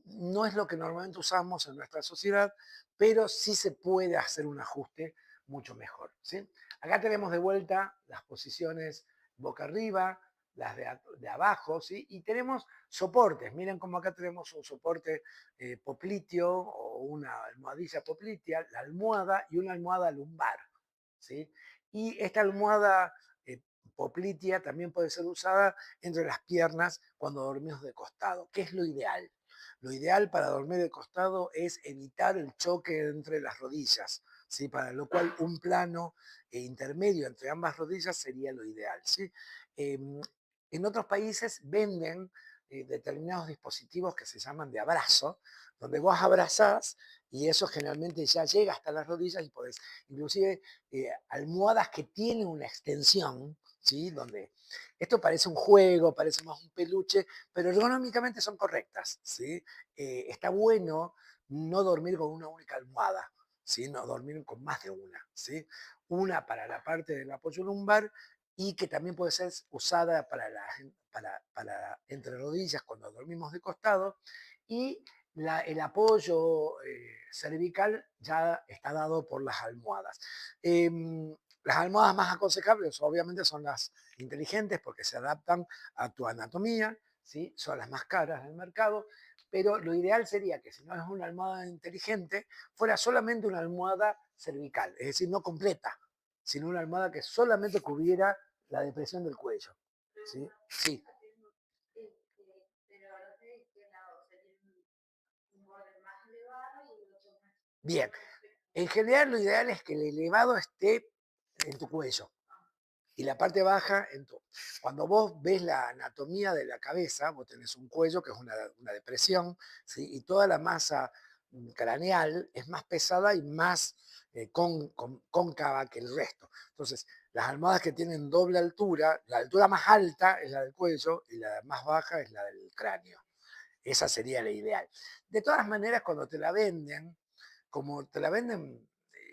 No es lo que normalmente usamos en nuestra sociedad, pero sí se puede hacer un ajuste mucho mejor. ¿Sí? Acá tenemos de vuelta las posiciones boca arriba, las de abajo, ¿sí? Y tenemos soportes. Miren cómo acá tenemos un soporte popliteo o una almohadilla poplitea, la almohada y una almohada lumbar. ¿Sí? Y esta almohada eh, poplitea también puede ser usada entre las piernas cuando dormimos de costado, que es lo ideal. Lo ideal para dormir de costado es evitar el choque entre las rodillas, ¿sí? Para lo cual un plano intermedio entre ambas rodillas sería lo ideal. ¿Sí? En otros países venden determinados dispositivos que se llaman de abrazo, donde vos abrazás y eso generalmente ya llega hasta las rodillas y podés, inclusive almohadas que tienen una extensión, ¿sí? Donde esto parece un juego, parece más un peluche, pero ergonómicamente son correctas. ¿Sí? Está bueno no dormir con una única almohada, ¿sí? No dormir con más de una. ¿Sí? Una para la parte del apoyo lumbar y que también puede ser usada para entre rodillas cuando dormimos de costado y el apoyo cervical ya está dado por las almohadas. Las almohadas más aconsejables obviamente son las inteligentes porque se adaptan a tu anatomía, ¿sí? Son las más caras del mercado, pero lo ideal sería que si no es una almohada inteligente, fuera solamente una almohada cervical, es decir, no completa, sino una almohada que solamente cubriera la depresión del cuello. ¿Sí? Sí. Bien. En general lo ideal es que el elevado esté en tu cuello y la parte baja en tu... Cuando vos ves la anatomía de la cabeza, vos tenés un cuello que es una depresión, ¿sí? Y toda la masa craneal es más pesada y más cóncava que el resto. Entonces, las almohadas que tienen doble altura, la altura más alta es la del cuello y la más baja es la del cráneo. Esa sería la ideal. De todas maneras, cuando te la venden, como te la venden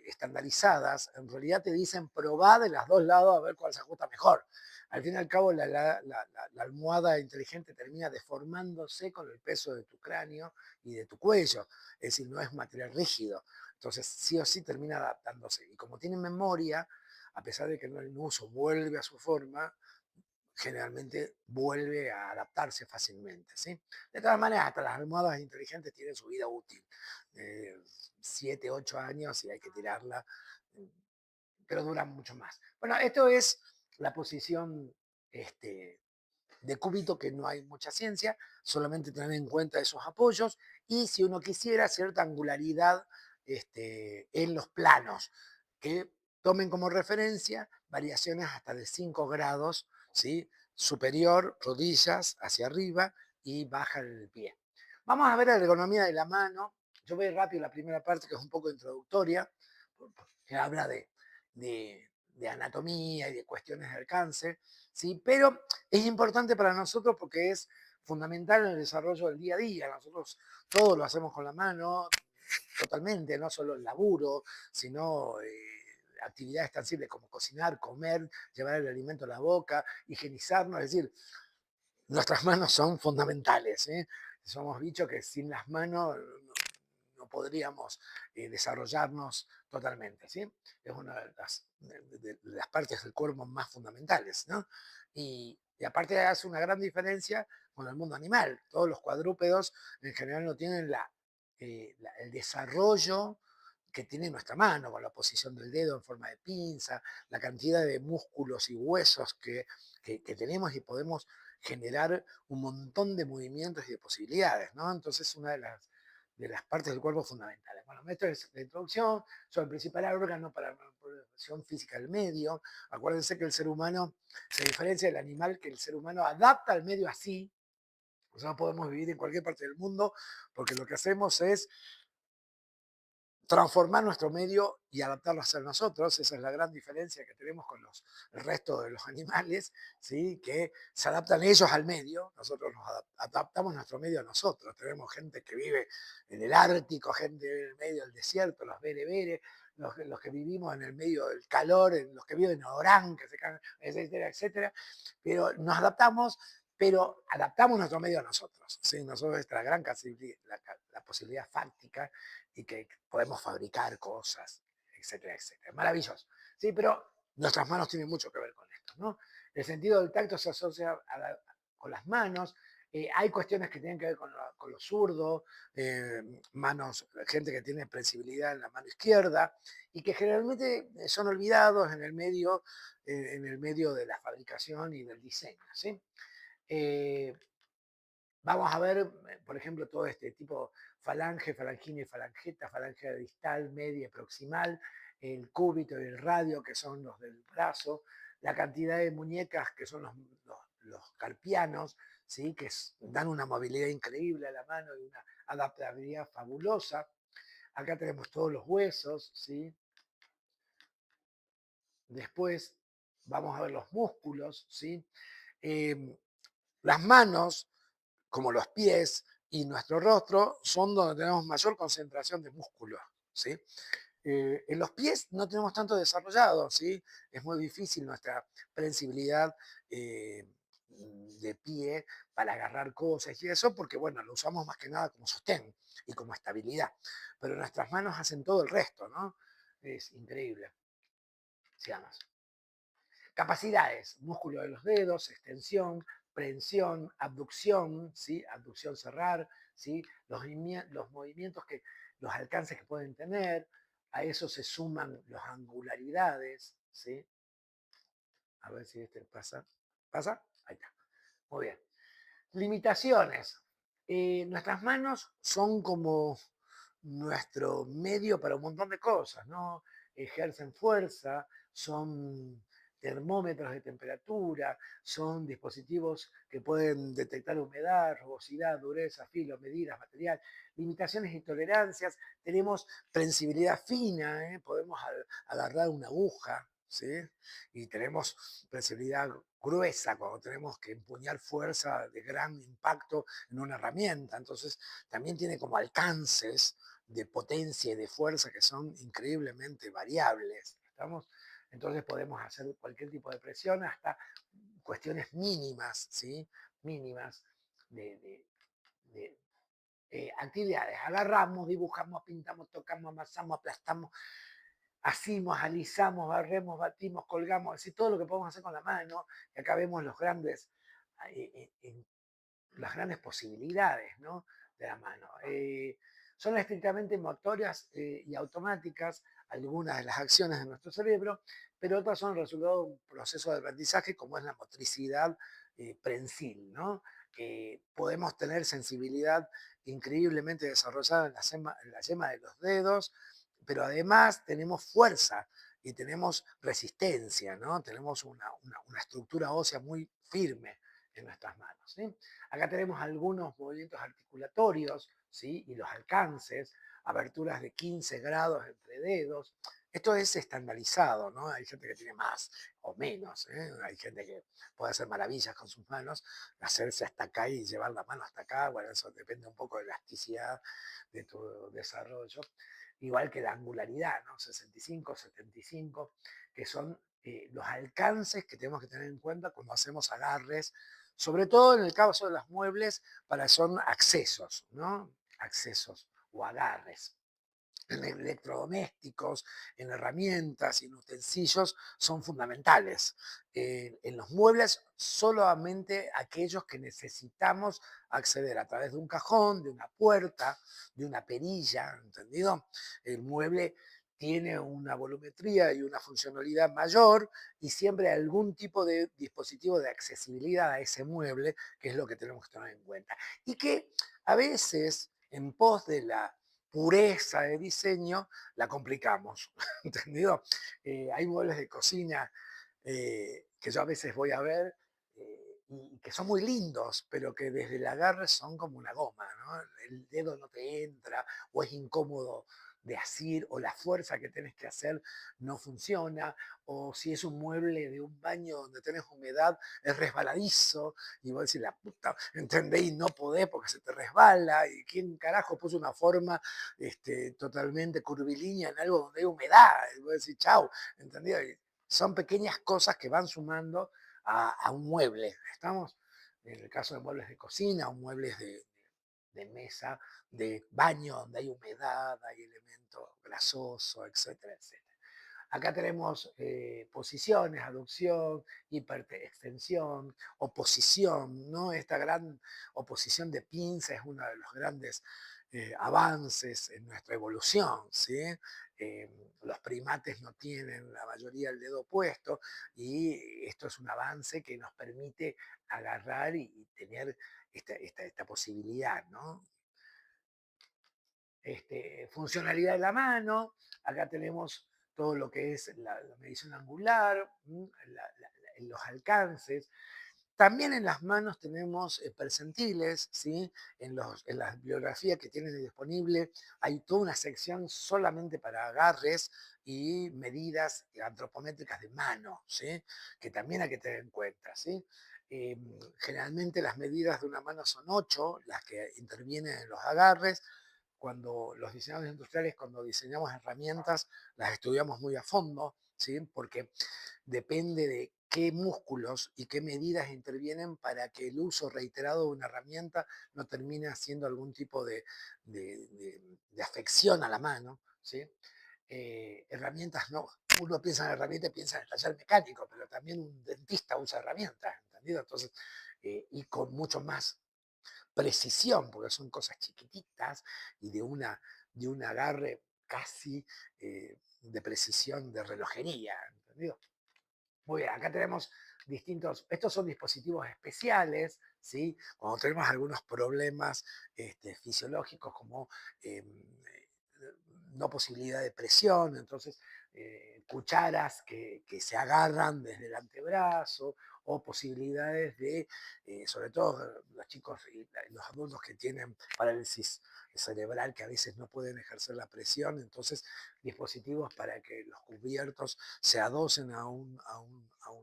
estandarizadas, en realidad te dicen probá de los dos lados a ver cuál se ajusta mejor. Al fin y al cabo, la almohada inteligente termina deformándose con el peso de tu cráneo y de tu cuello. Es decir, no es un material rígido. Entonces, sí o sí termina adaptándose. Y como tiene memoria, a pesar de que no en uso vuelve a su forma, generalmente vuelve a adaptarse fácilmente. ¿Sí? De todas maneras, hasta las almohadas inteligentes tienen su vida útil. 7, 8 años y hay que tirarla, eh, pero duran mucho más. Bueno, esto es la posición este, de cúbito, que no hay mucha ciencia, solamente tener en cuenta esos apoyos y si uno quisiera cierta angularidad en los planos, que tomen como referencia variaciones hasta de 5 grados, ¿sí? Superior, rodillas hacia arriba y baja el pie. Vamos a ver la ergonomía de la mano. Yo voy rápido la primera parte, que es un poco introductoria, que habla de anatomía y de cuestiones de alcance, ¿sí? Pero es importante para nosotros porque es fundamental en el desarrollo del día a día. Nosotros todo lo hacemos con la mano, totalmente, no solo el laburo, sino actividades tan simples como cocinar, comer, llevar el alimento a la boca, higienizarnos, es decir, nuestras manos son fundamentales. ¿Eh? Somos bichos que sin las manos no podríamos desarrollarnos totalmente. ¿Sí? Es una de las partes del cuerpo más fundamentales. ¿No? Y aparte hace una gran diferencia con el mundo animal. Todos los cuadrúpedos en general no tienen el desarrollo que tiene nuestra mano, con la posición del dedo en forma de pinza, la cantidad de músculos y huesos que tenemos y podemos generar un montón de movimientos y de posibilidades, ¿no? Entonces, una de las partes del cuerpo fundamentales. Bueno, esto es la introducción sobre el principal órgano para la manipulación física del medio. Acuérdense que el ser humano se diferencia del animal, que el ser humano adapta al medio así. Nosotros podemos vivir en cualquier parte del mundo porque lo que hacemos es transformar nuestro medio y adaptarlo a ser nosotros. Esa es la gran diferencia que tenemos con el resto de los animales, ¿sí? Que se adaptan ellos al medio, nosotros nos adaptamos nuestro medio a nosotros. Tenemos gente que vive en el Ártico, gente que vive en el medio del desierto, los bereberes, los que vivimos en el medio del calor, los que viven en Orán, que se caen, etcétera, etcétera. Pero nos adaptamos, pero adaptamos nuestro medio a nosotros. ¿Sí? Nosotros, esta gran la posibilidad fáctica y que podemos fabricar cosas, etcétera, etcétera. Maravilloso. Sí, pero nuestras manos tienen mucho que ver con esto, ¿no? El sentido del tacto se asocia con las manos. Hay cuestiones que tienen que ver con lo zurdo, manos, gente que tiene flexibilidad en la mano izquierda y que generalmente son olvidados en el medio de la fabricación y del diseño. ¿Sí? Eh, Vamos a ver, por ejemplo, todo este tipo, falange, falangina y falangeta, falange distal, media y proximal, el cúbito y el radio, que son los del brazo, la cantidad de muñecas, que son los carpianos, ¿sí? Que dan una movilidad increíble a la mano y una adaptabilidad fabulosa. Acá tenemos todos los huesos, ¿sí? Después vamos a ver los músculos, ¿sí? Eh, las manos como los pies y nuestro rostro, son donde tenemos mayor concentración de músculos. ¿Sí? En los pies no tenemos tanto desarrollado, ¿sí? Es muy difícil nuestra prensibilidad de pie para agarrar cosas y eso, porque bueno, lo usamos más que nada como sostén y como estabilidad. Pero nuestras manos hacen todo el resto, ¿no? Es increíble. Sigamos. Capacidades, músculo de los dedos, extensión, prensión, abducción, ¿sí? Abducción, cerrar, ¿sí? Los movimientos, los alcances que pueden tener, a eso se suman las angularidades, ¿sí? A ver si este pasa. ¿Pasa? Ahí está. Muy bien. Limitaciones. Nuestras manos son como nuestro medio para un montón de cosas, ¿no? Ejercen fuerza, son termómetros de temperatura, son dispositivos que pueden detectar humedad, rugosidad, dureza, filo, medidas, material, limitaciones y tolerancias. Tenemos prensibilidad fina, ¿eh? Podemos agarrar una aguja, ¿sí? Y tenemos prensibilidad gruesa cuando tenemos que empuñar fuerza de gran impacto en una herramienta. Entonces, también tiene como alcances de potencia y de fuerza que son increíblemente variables. ¿Estamos? Entonces podemos hacer cualquier tipo de presión hasta cuestiones mínimas, ¿sí? Mínimas de, de- de, actividades. Agarramos, dibujamos, pintamos, tocamos, amasamos, aplastamos, hacemos, alisamos, barremos, batimos, colgamos, así todo lo que podemos hacer con la mano. Y acá vemos las grandes posibilidades, ¿no? De la mano. Son estrictamente motorias y automáticas algunas de las acciones de nuestro cerebro, pero otras son el resultado de un proceso de aprendizaje como es la motricidad prensil, ¿no? Podemos tener sensibilidad increíblemente desarrollada en la yema de los dedos, pero además tenemos fuerza y tenemos resistencia, ¿no? Tenemos una estructura ósea muy firme en nuestras manos. ¿Sí? Acá tenemos algunos movimientos articulatorios, ¿sí? Y los alcances, aberturas de 15 grados entre dedos. Esto es estandarizado, ¿no? Hay gente que tiene más o menos, ¿eh? Hay gente que puede hacer maravillas con sus manos, hacerse hasta acá y llevar la mano hasta acá. Bueno, eso depende un poco de la elasticidad de tu desarrollo. Igual que la angularidad, ¿no? 65, 75, que son los alcances que tenemos que tener en cuenta cuando hacemos agarres, sobre todo en el caso de los muebles, son accesos, ¿no? Accesos o agarres. En electrodomésticos, en herramientas y en utensilios son fundamentales. En los muebles, solamente aquellos que necesitamos acceder a través de un cajón, de una puerta, de una perilla, ¿entendido? El mueble tiene una volumetría y una funcionalidad mayor y siempre algún tipo de dispositivo de accesibilidad a ese mueble, que es lo que tenemos que tener en cuenta. Y que a veces, en pos de la pureza de diseño, la complicamos, ¿entendido? Hay muebles de cocina que yo a veces voy a ver y que son muy lindos, pero que desde el agarre son como una goma, ¿no? El dedo no te entra o es incómodo de asir o la fuerza que tenés que hacer no funciona, o si es un mueble de un baño donde tenés humedad, es resbaladizo y vos decís, la puta, ¿entendés? Y no podés porque se te resbala, y quién carajo puso una forma totalmente curvilínea en algo donde hay humedad, y vos decís, chau, ¿entendés? Y son pequeñas cosas que van sumando a un mueble, ¿estamos? En el caso de muebles de cocina o muebles de mesa, de baño donde hay humedad, hay elemento grasoso, etcétera, etcétera. Acá tenemos posiciones, aducción, hiperextensión, oposición, ¿no? Esta gran oposición de pinza es uno de los grandes avances en nuestra evolución, ¿sí? Los primates no tienen la mayoría el dedo opuesto y esto es un avance que nos permite agarrar y tener esta posibilidad, ¿no? Funcionalidad de la mano, acá tenemos todo lo que es la medición angular, los alcances. También en las manos tenemos percentiles, ¿sí? En la bibliografía que tienen disponible hay toda una sección solamente para agarres y medidas antropométricas de mano, ¿sí? Que también hay que tener en cuenta, ¿sí? Eh, Generalmente las medidas de una mano son 8 las que intervienen en los agarres. Cuando los diseñadores industriales, cuando diseñamos herramientas, las estudiamos muy a fondo, ¿sí? Porque depende de qué músculos y qué medidas intervienen para que el uso reiterado de una herramienta no termine haciendo algún tipo de afección a la mano, ¿sí? Herramientas no. Uno piensa en herramientas y piensa en el taller mecánico, pero también un dentista usa herramientas, ¿entendido? Entonces, y con mucho más precisión, porque son cosas chiquititas y de un agarre casi de precisión de relojería, ¿entendido? Muy bien, acá tenemos estos son dispositivos especiales, ¿sí? Cuando tenemos algunos problemas fisiológicos como no posibilidad de presión, entonces cucharas que se agarran desde el antebrazo o posibilidades de, sobre todo los chicos y los adultos que tienen parálisis cerebral que a veces no pueden ejercer la presión, entonces dispositivos para que los cubiertos se adosen a un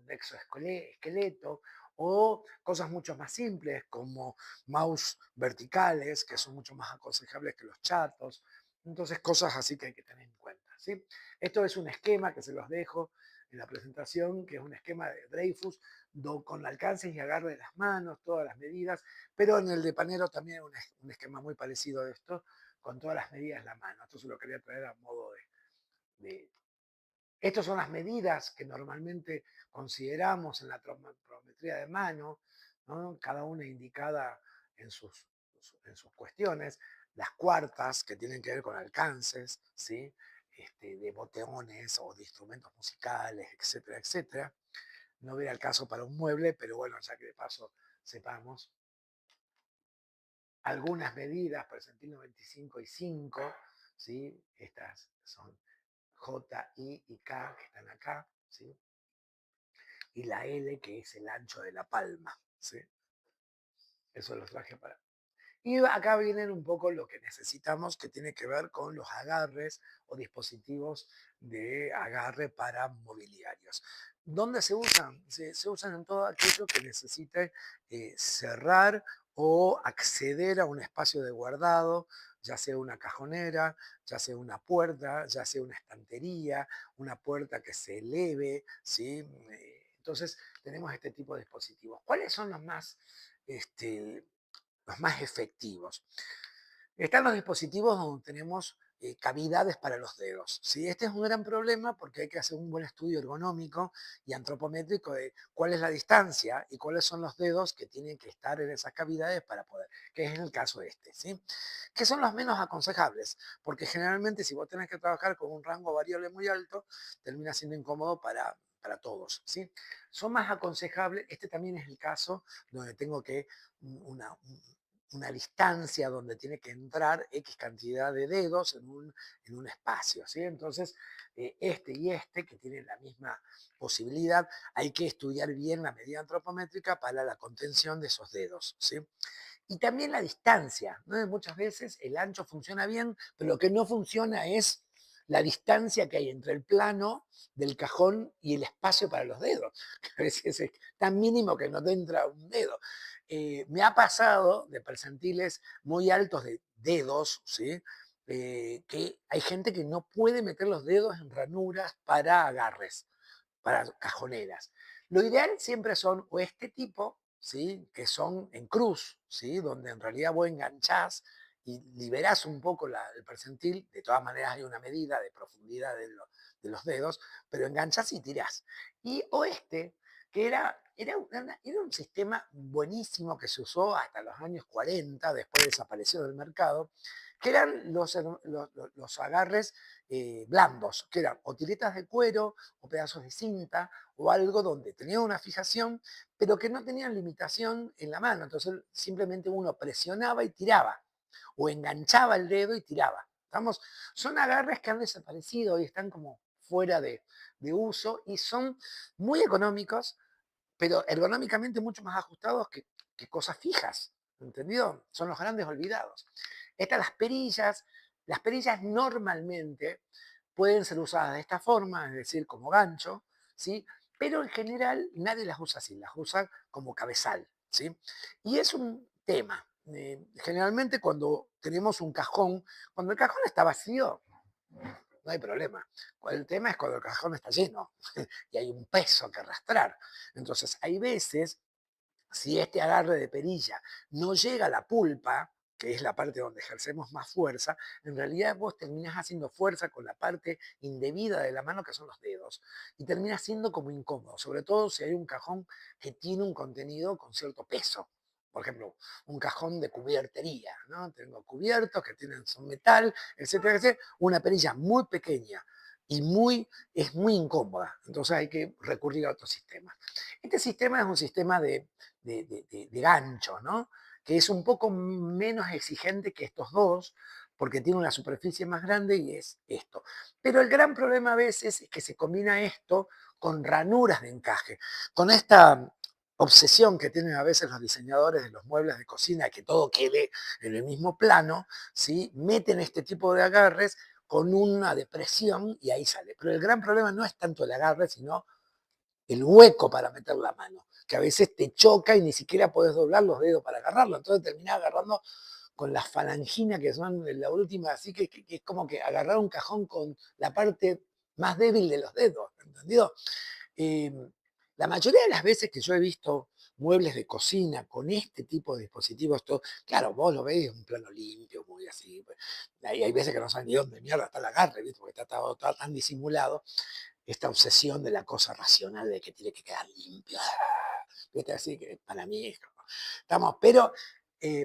exoesqueleto o cosas mucho más simples como mouse verticales que son mucho más aconsejables que los chatos. Entonces cosas así que hay que tener en cuenta, ¿sí? Esto es un esquema que se los dejo en la presentación, que es un esquema de Dreyfus con alcances y agarre de las manos, todas las medidas, pero en el de Panero también hay un esquema muy parecido a esto, con todas las medidas de la mano. Esto se lo quería traer a modo de estas son las medidas que normalmente consideramos en la trometría de mano, ¿no? Cada una indicada en en sus cuestiones. Las cuartas, que tienen que ver con alcances, ¿sí? De boteones o de instrumentos musicales, etcétera, etcétera. No viene al caso para un mueble, pero bueno, ya que de paso sepamos algunas medidas, percentilo 25 y 5, ¿sí? Estas son J, I y K que están acá, ¿sí? Y la L que es el ancho de la palma, ¿sí? Eso lo traje para... Y acá vienen un poco lo que necesitamos que tiene que ver con los agarres o dispositivos de agarre para mobiliarios. ¿Dónde se usan? Se usan en todo aquello que necesite cerrar o acceder a un espacio de guardado, ya sea una cajonera, ya sea una puerta, ya sea una estantería, una puerta que se eleve, ¿sí? Entonces tenemos este tipo de dispositivos. ¿Cuáles son este, los más efectivos? Están los dispositivos donde tenemos cavidades para los dedos. ¿Sí? Este es un gran problema porque hay que hacer un buen estudio ergonómico y antropométrico de cuál es la distancia y cuáles son los dedos que tienen que estar en esas cavidades para poder, que es en el caso este, ¿sí? Que son los menos aconsejables, porque generalmente si vos tenés que trabajar con un rango variable muy alto, termina siendo incómodo para todos, ¿sí? Son más aconsejables, este también es el caso donde tengo que una, una distancia donde tiene que entrar X cantidad de dedos en un espacio, ¿sí? Entonces, este y este, que tienen la misma posibilidad, hay que estudiar bien la medida antropométrica para la contención de esos dedos, ¿sí? Y también la distancia, ¿no? Muchas veces el ancho funciona bien, pero lo que no funciona es la distancia que hay entre el plano del cajón y el espacio para los dedos, que a veces es tan mínimo que no te entra un dedo. Me ha pasado de percentiles muy altos de dedos, ¿sí? Que hay gente que no puede meter los dedos en ranuras para agarres, para cajoneras. Lo ideal siempre son o este tipo, ¿sí? Que son en cruz, ¿sí? Donde en realidad vos enganchás y liberás un poco el percentil, de todas maneras hay una medida de profundidad de los dedos, pero enganchás y tirás. Y o este, que era un sistema buenísimo que se usó hasta los años 40, después desapareció del mercado, que eran los agarres blandos, que eran o tiritas de cuero o pedazos de cinta o algo donde tenía una fijación, pero que no tenían limitación en la mano. Entonces simplemente uno presionaba y tiraba, o enganchaba el dedo y tiraba. ¿Estamos? Son agarres que han desaparecido y están como fuera de uso y son muy económicos, pero ergonómicamente mucho más ajustados que cosas fijas. ¿Entendido? Son los grandes olvidados. Estas las perillas normalmente pueden ser usadas de esta forma, es decir, como gancho, ¿sí? Pero en general nadie las usa así, las usa como cabezal, ¿sí? Y es un tema. Generalmente cuando tenemos un cajón, cuando el cajón está vacío, no hay problema. El tema es cuando el cajón está lleno y hay un peso que arrastrar. Entonces, hay veces, si este agarre de perilla no llega a la pulpa, que es la parte donde ejercemos más fuerza, en realidad vos terminás haciendo fuerza con la parte indebida de la mano, que son los dedos, y termina siendo como incómodo, sobre todo si hay un cajón que tiene un contenido con cierto peso. Por ejemplo, un cajón de cubiertería, ¿no? Tengo cubiertos que tienen son metal, etcétera, etcétera. Una perilla muy pequeña y es muy incómoda. Entonces hay que recurrir a otro sistema. Este sistema es un sistema de gancho, ¿no? Que es un poco menos exigente que estos dos, porque tiene una superficie más grande y es esto. Pero el gran problema a veces es que se combina esto con ranuras de encaje, con esta obsesión que tienen a veces los diseñadores de los muebles de cocina, que todo quede en el mismo plano, ¿sí? Meten este tipo de agarres con una depresión y ahí sale. Pero el gran problema no es tanto el agarre, sino el hueco para meter la mano, que a veces te choca y ni siquiera podés doblar los dedos para agarrarlo. Entonces terminás agarrando con las falanginas que son la última, así que es como que agarrar un cajón con la parte más débil de los dedos, ¿entendido? Eh, la mayoría de las veces que yo he visto muebles de cocina con este tipo de dispositivos, todo, claro, vos lo ves, un plano limpio, muy así. Pues, hay veces que no saben ni dónde mierda está el agarre, ¿viste? Porque está tan disimulado, esta obsesión de la cosa racional de que tiene que quedar limpio. ¿Viste? Así que para mí estamos, pero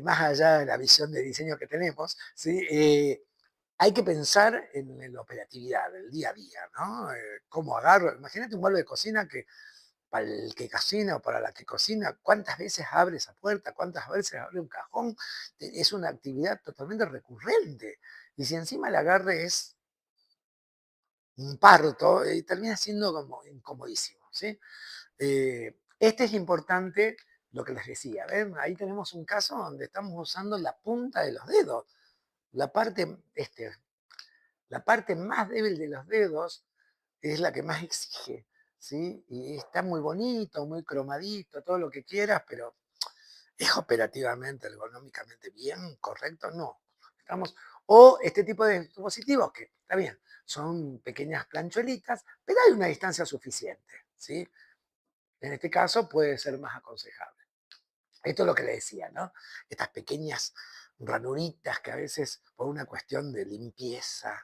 más allá de la visión de diseño que tenemos, ¿sí? Hay que pensar en la operatividad, del día a día, ¿no? ¿Cómo agarro? Imagínate un mueble de cocina que para el que cocina o para la que cocina, ¿cuántas veces abre esa puerta? ¿Cuántas veces abre un cajón? Es una actividad totalmente recurrente. Y si encima el agarre es un parto, termina siendo como incomodísimo, ¿sí? Este es importante lo que les decía, ¿ven? Ahí tenemos un caso donde estamos usando la punta de los dedos, la parte, la parte más débil de los dedos es la que más exige, ¿sí? Y está muy bonito, muy cromadito, todo lo que quieras, pero ¿es operativamente, ergonómicamente bien, correcto? No. Estamos, o este tipo de dispositivos que, está bien, son pequeñas planchuelitas, pero hay una distancia suficiente, ¿sí? En este caso puede ser más aconsejable. Esto es lo que le decía, ¿no? Estas pequeñas ranuritas que a veces por una cuestión de limpieza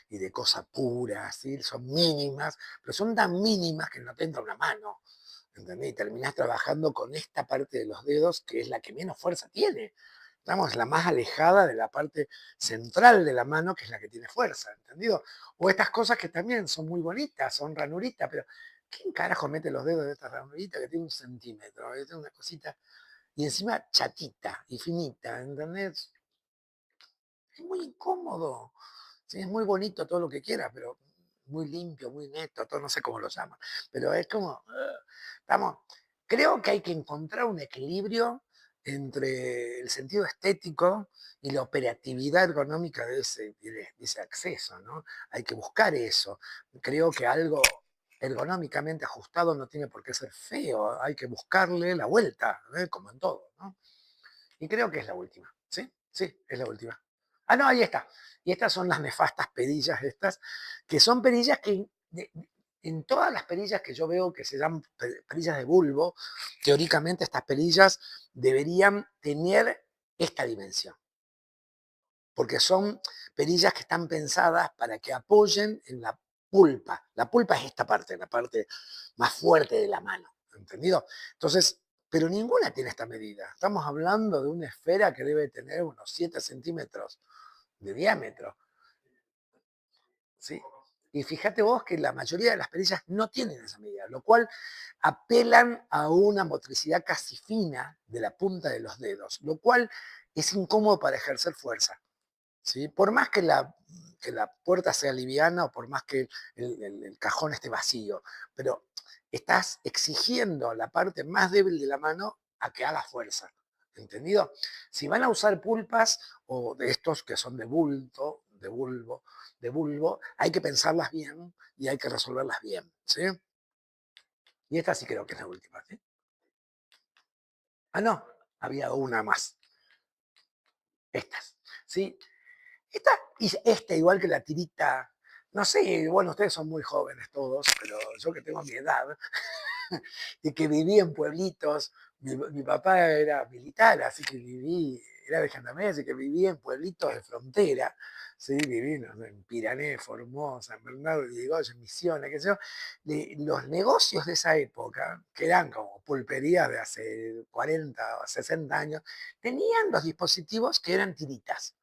y de cosa pura, ¿sí? Son mínimas, pero son tan mínimas que no te entra una mano, ¿entendés? Y terminás trabajando con esta parte de los dedos que es la que menos fuerza tiene. Estamos la más alejada de la parte central de la mano, que es la que tiene fuerza, ¿entendido? O estas cosas que también son muy bonitas, son ranuritas, pero ¿quién carajo mete los dedos de esta ranurita que tiene 1 centímetro? Es una cosita, y encima chatita y finita, ¿entendés? Es muy incómodo. Sí, es muy bonito todo lo que quiera, pero muy limpio, muy neto, todo no sé cómo lo llaman. Pero es como, vamos, creo que hay que encontrar un equilibrio entre el sentido estético y la operatividad ergonómica de ese acceso, ¿no? Hay que buscar eso. Creo que algo ergonómicamente ajustado no tiene por qué ser feo, hay que buscarle la vuelta, ¿eh? Como en todo, ¿no? Y creo que es la última, ¿sí? Sí, es la última. Ah, no, ahí está. Y estas son las nefastas perillas estas, que son perillas que en todas las perillas que yo veo que se llaman perillas de bulbo, teóricamente estas perillas deberían tener esta dimensión, porque son perillas que están pensadas para que apoyen en la pulpa. La pulpa es esta parte, la parte más fuerte de la mano, ¿entendido? Entonces, pero ninguna tiene esta medida. Estamos hablando de una esfera que debe tener unos 7 centímetros de diámetro, ¿sí? Y fíjate vos que la mayoría de las perillas no tienen esa medida, lo cual apelan a una motricidad casi fina de la punta de los dedos, lo cual es incómodo para ejercer fuerza. ¿Sí? Por más que la puerta sea liviana o por más que el cajón esté vacío, pero estás exigiendo a la parte más débil de la mano a que haga fuerza. ¿Entendido? Si van a usar pulpas o de estos que son de bulto, de bulbo, hay que pensarlas bien y hay que resolverlas bien. ¿Sí? Y esta sí creo que es la última. ¿Sí? Ah, no, había una más. Estas. ¿Sí? Esta, igual que la tirita, no sé, bueno, ustedes son muy jóvenes todos, pero yo que tengo mi edad, y que viví en pueblitos, mi papá era militar, así que era de Gendarmería, así que viví en pueblitos de frontera, ¿sí? Viví no sé, en Pirané, Formosa, en Bernardo de Irigoyen, Misiones, qué sé yo, los negocios de esa época, que eran como pulperías de hace 40 o 60 años, tenían los dispositivos que eran tiritas.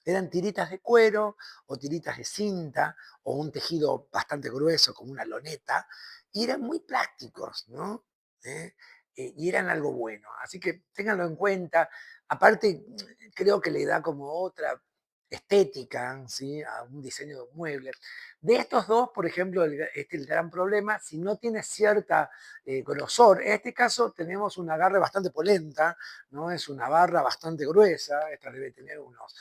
Eran tiritas de cuero o tiritas de cinta o un tejido bastante grueso como una loneta y eran muy prácticos, ¿no? ¿Eh? Y eran algo bueno. Así que ténganlo en cuenta. Aparte, creo que le da como otra estética, ¿sí? A un diseño de un mueble. De estos dos, por ejemplo, el gran problema, si no tiene cierta grosor, en este caso tenemos un agarre bastante polenta, ¿no? Es una barra bastante gruesa, esta debe tener unos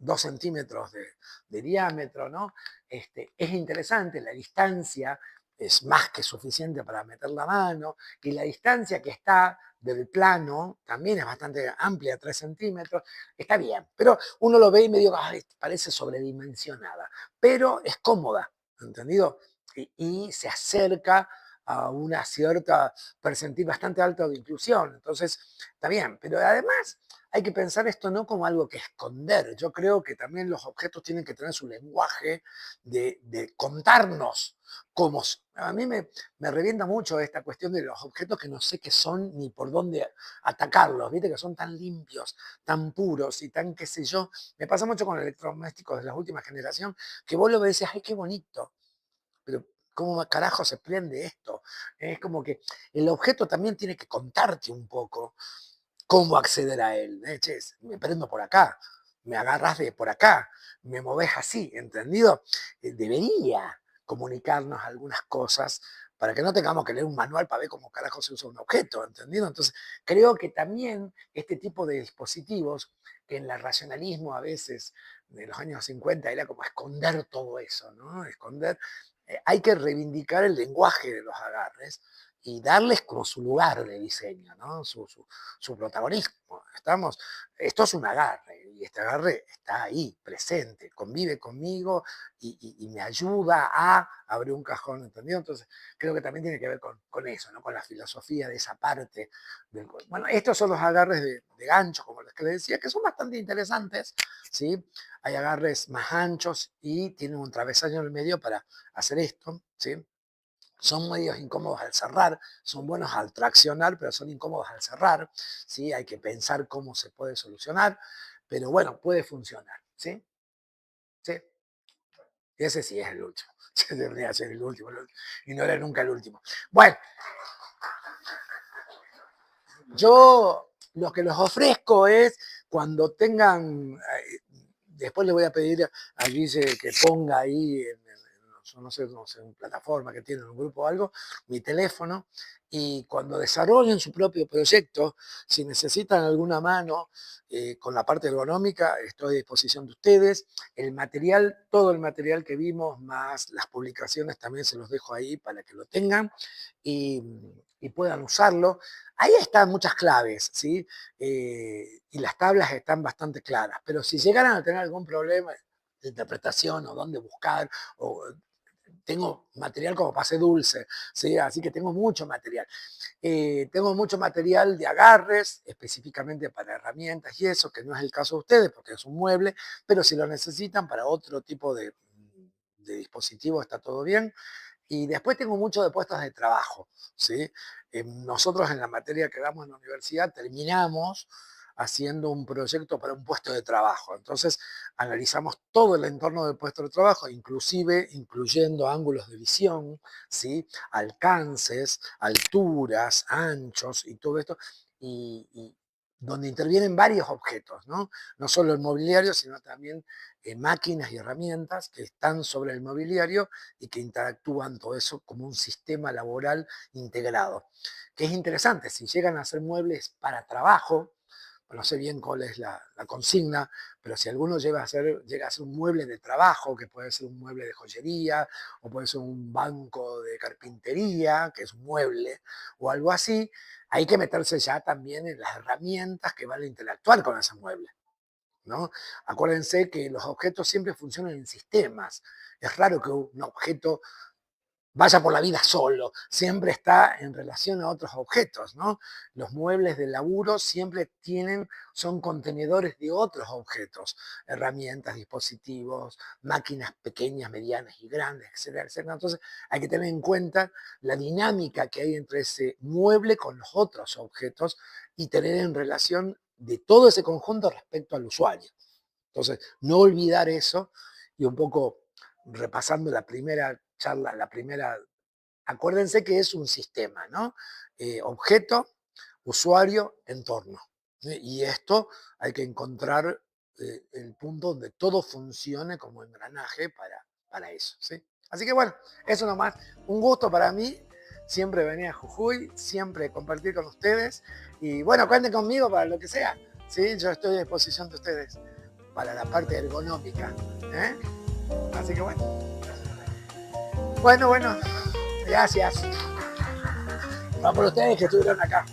2 centímetros de diámetro, ¿no? Es interesante, la distancia es más que suficiente para meter la mano y la distancia que está del plano también es bastante amplia, 3 centímetros, está bien, pero uno lo ve y medio, ay, parece sobredimensionada, pero es cómoda, ¿entendido? Y se acerca a una cierta percentil bastante alta de inclusión, entonces está bien, pero además hay que pensar esto no como algo que esconder. Yo creo que también los objetos tienen que tener su lenguaje de contarnos cómo. A mí me revienta mucho esta cuestión de los objetos que no sé qué son ni por dónde atacarlos, ¿viste? Que son tan limpios, tan puros y tan qué sé yo. Me pasa mucho con electrodomésticos de la última generación, que vos lo ves y decís, ay, qué bonito, pero ¿cómo carajo se prende esto? Es como que el objeto también tiene que contarte un poco cómo acceder a él. Che, me prendo por acá, me agarras de por acá, me moves así, ¿entendido? Debería comunicarnos algunas cosas para que no tengamos que leer un manual para ver cómo carajo se usa un objeto, ¿entendido? Entonces, creo que también este tipo de dispositivos, que en el racionalismo a veces de los años 50 era como esconder todo eso, ¿no? Esconder, hay que reivindicar el lenguaje de los agarres y darles como su lugar de diseño, ¿no? Su protagonismo. Esto es un agarre y este agarre está ahí, presente, convive conmigo y me ayuda a abrir un cajón, ¿entendido? Entonces creo que también tiene que ver con eso, ¿no? Con la filosofía de esa parte. Bueno, estos son los agarres de gancho, como los que les decía, que son bastante interesantes, ¿sí? Hay agarres más anchos y tienen un travesaño en el medio para hacer esto, ¿sí? Son medios incómodos al cerrar, son buenos al traccionar, pero son incómodos al cerrar, ¿sí? Hay que pensar cómo se puede solucionar, pero bueno, puede funcionar, ¿sí? ¿Sí? Ese sí es el último. Ese debería ser el último, y no era nunca el último. Bueno, yo lo que les ofrezco es cuando tengan, después le voy a pedir a Guille que ponga ahí no sé, en plataforma que tiene un grupo o algo, mi teléfono, y cuando desarrollen su propio proyecto, si necesitan alguna mano con la parte ergonómica, estoy a disposición de ustedes. El material, todo el material que vimos, más las publicaciones, también se los dejo ahí para que lo tengan y, y puedan usarlo. Ahí están muchas claves, ¿sí? Y las tablas están bastante claras, pero si llegaran a tener algún problema de interpretación o dónde buscar, o tengo material como pase dulce, ¿sí? Así que tengo mucho material. Tengo mucho material de agarres, específicamente para herramientas y eso, que no es el caso de ustedes porque es un mueble, pero si lo necesitan para otro tipo de dispositivo está todo bien. Y después tengo mucho de puestos de trabajo, ¿sí? Nosotros en la materia que damos en la universidad terminamos haciendo un proyecto para un puesto de trabajo. Entonces analizamos todo el entorno del puesto de trabajo, inclusive incluyendo ángulos de visión, ¿sí? Alcances, alturas, anchos y todo esto, y donde intervienen varios objetos, ¿no? No solo el mobiliario, sino también máquinas y herramientas que están sobre el mobiliario y que interactúan todo eso como un sistema laboral integrado. Que es interesante, si llegan a hacer muebles para trabajo, no sé bien cuál es la consigna, pero si alguno llega a ser un mueble de trabajo, que puede ser un mueble de joyería, o puede ser un banco de carpintería, que es un mueble, o algo así, hay que meterse ya también en las herramientas que van a interactuar con ese mueble, ¿no? Acuérdense que los objetos siempre funcionan en sistemas. Es raro que un objeto vaya por la vida solo, siempre está en relación a otros objetos, ¿no? Los muebles de laburo siempre son contenedores de otros objetos, herramientas, dispositivos, máquinas pequeñas, medianas y grandes, etcétera, etcétera. Entonces hay que tener en cuenta la dinámica que hay entre ese mueble con los otros objetos y tener en relación de todo ese conjunto respecto al usuario. Entonces, no olvidar eso y un poco repasando la primera charla, acuérdense que es un sistema, ¿no? Objeto, usuario, entorno. ¿Sí? Y esto hay que encontrar el punto donde todo funcione como engranaje para eso, ¿sí? Así que bueno, eso nomás. Un gusto para mí. Siempre venir a Jujuy, siempre compartir con ustedes. Y bueno, cuenten conmigo para lo que sea. ¿Sí? Yo estoy a disposición de ustedes para la parte ergonómica. ¿Eh? Así que bueno. Bueno, gracias. Va por ustedes que estuvieron acá.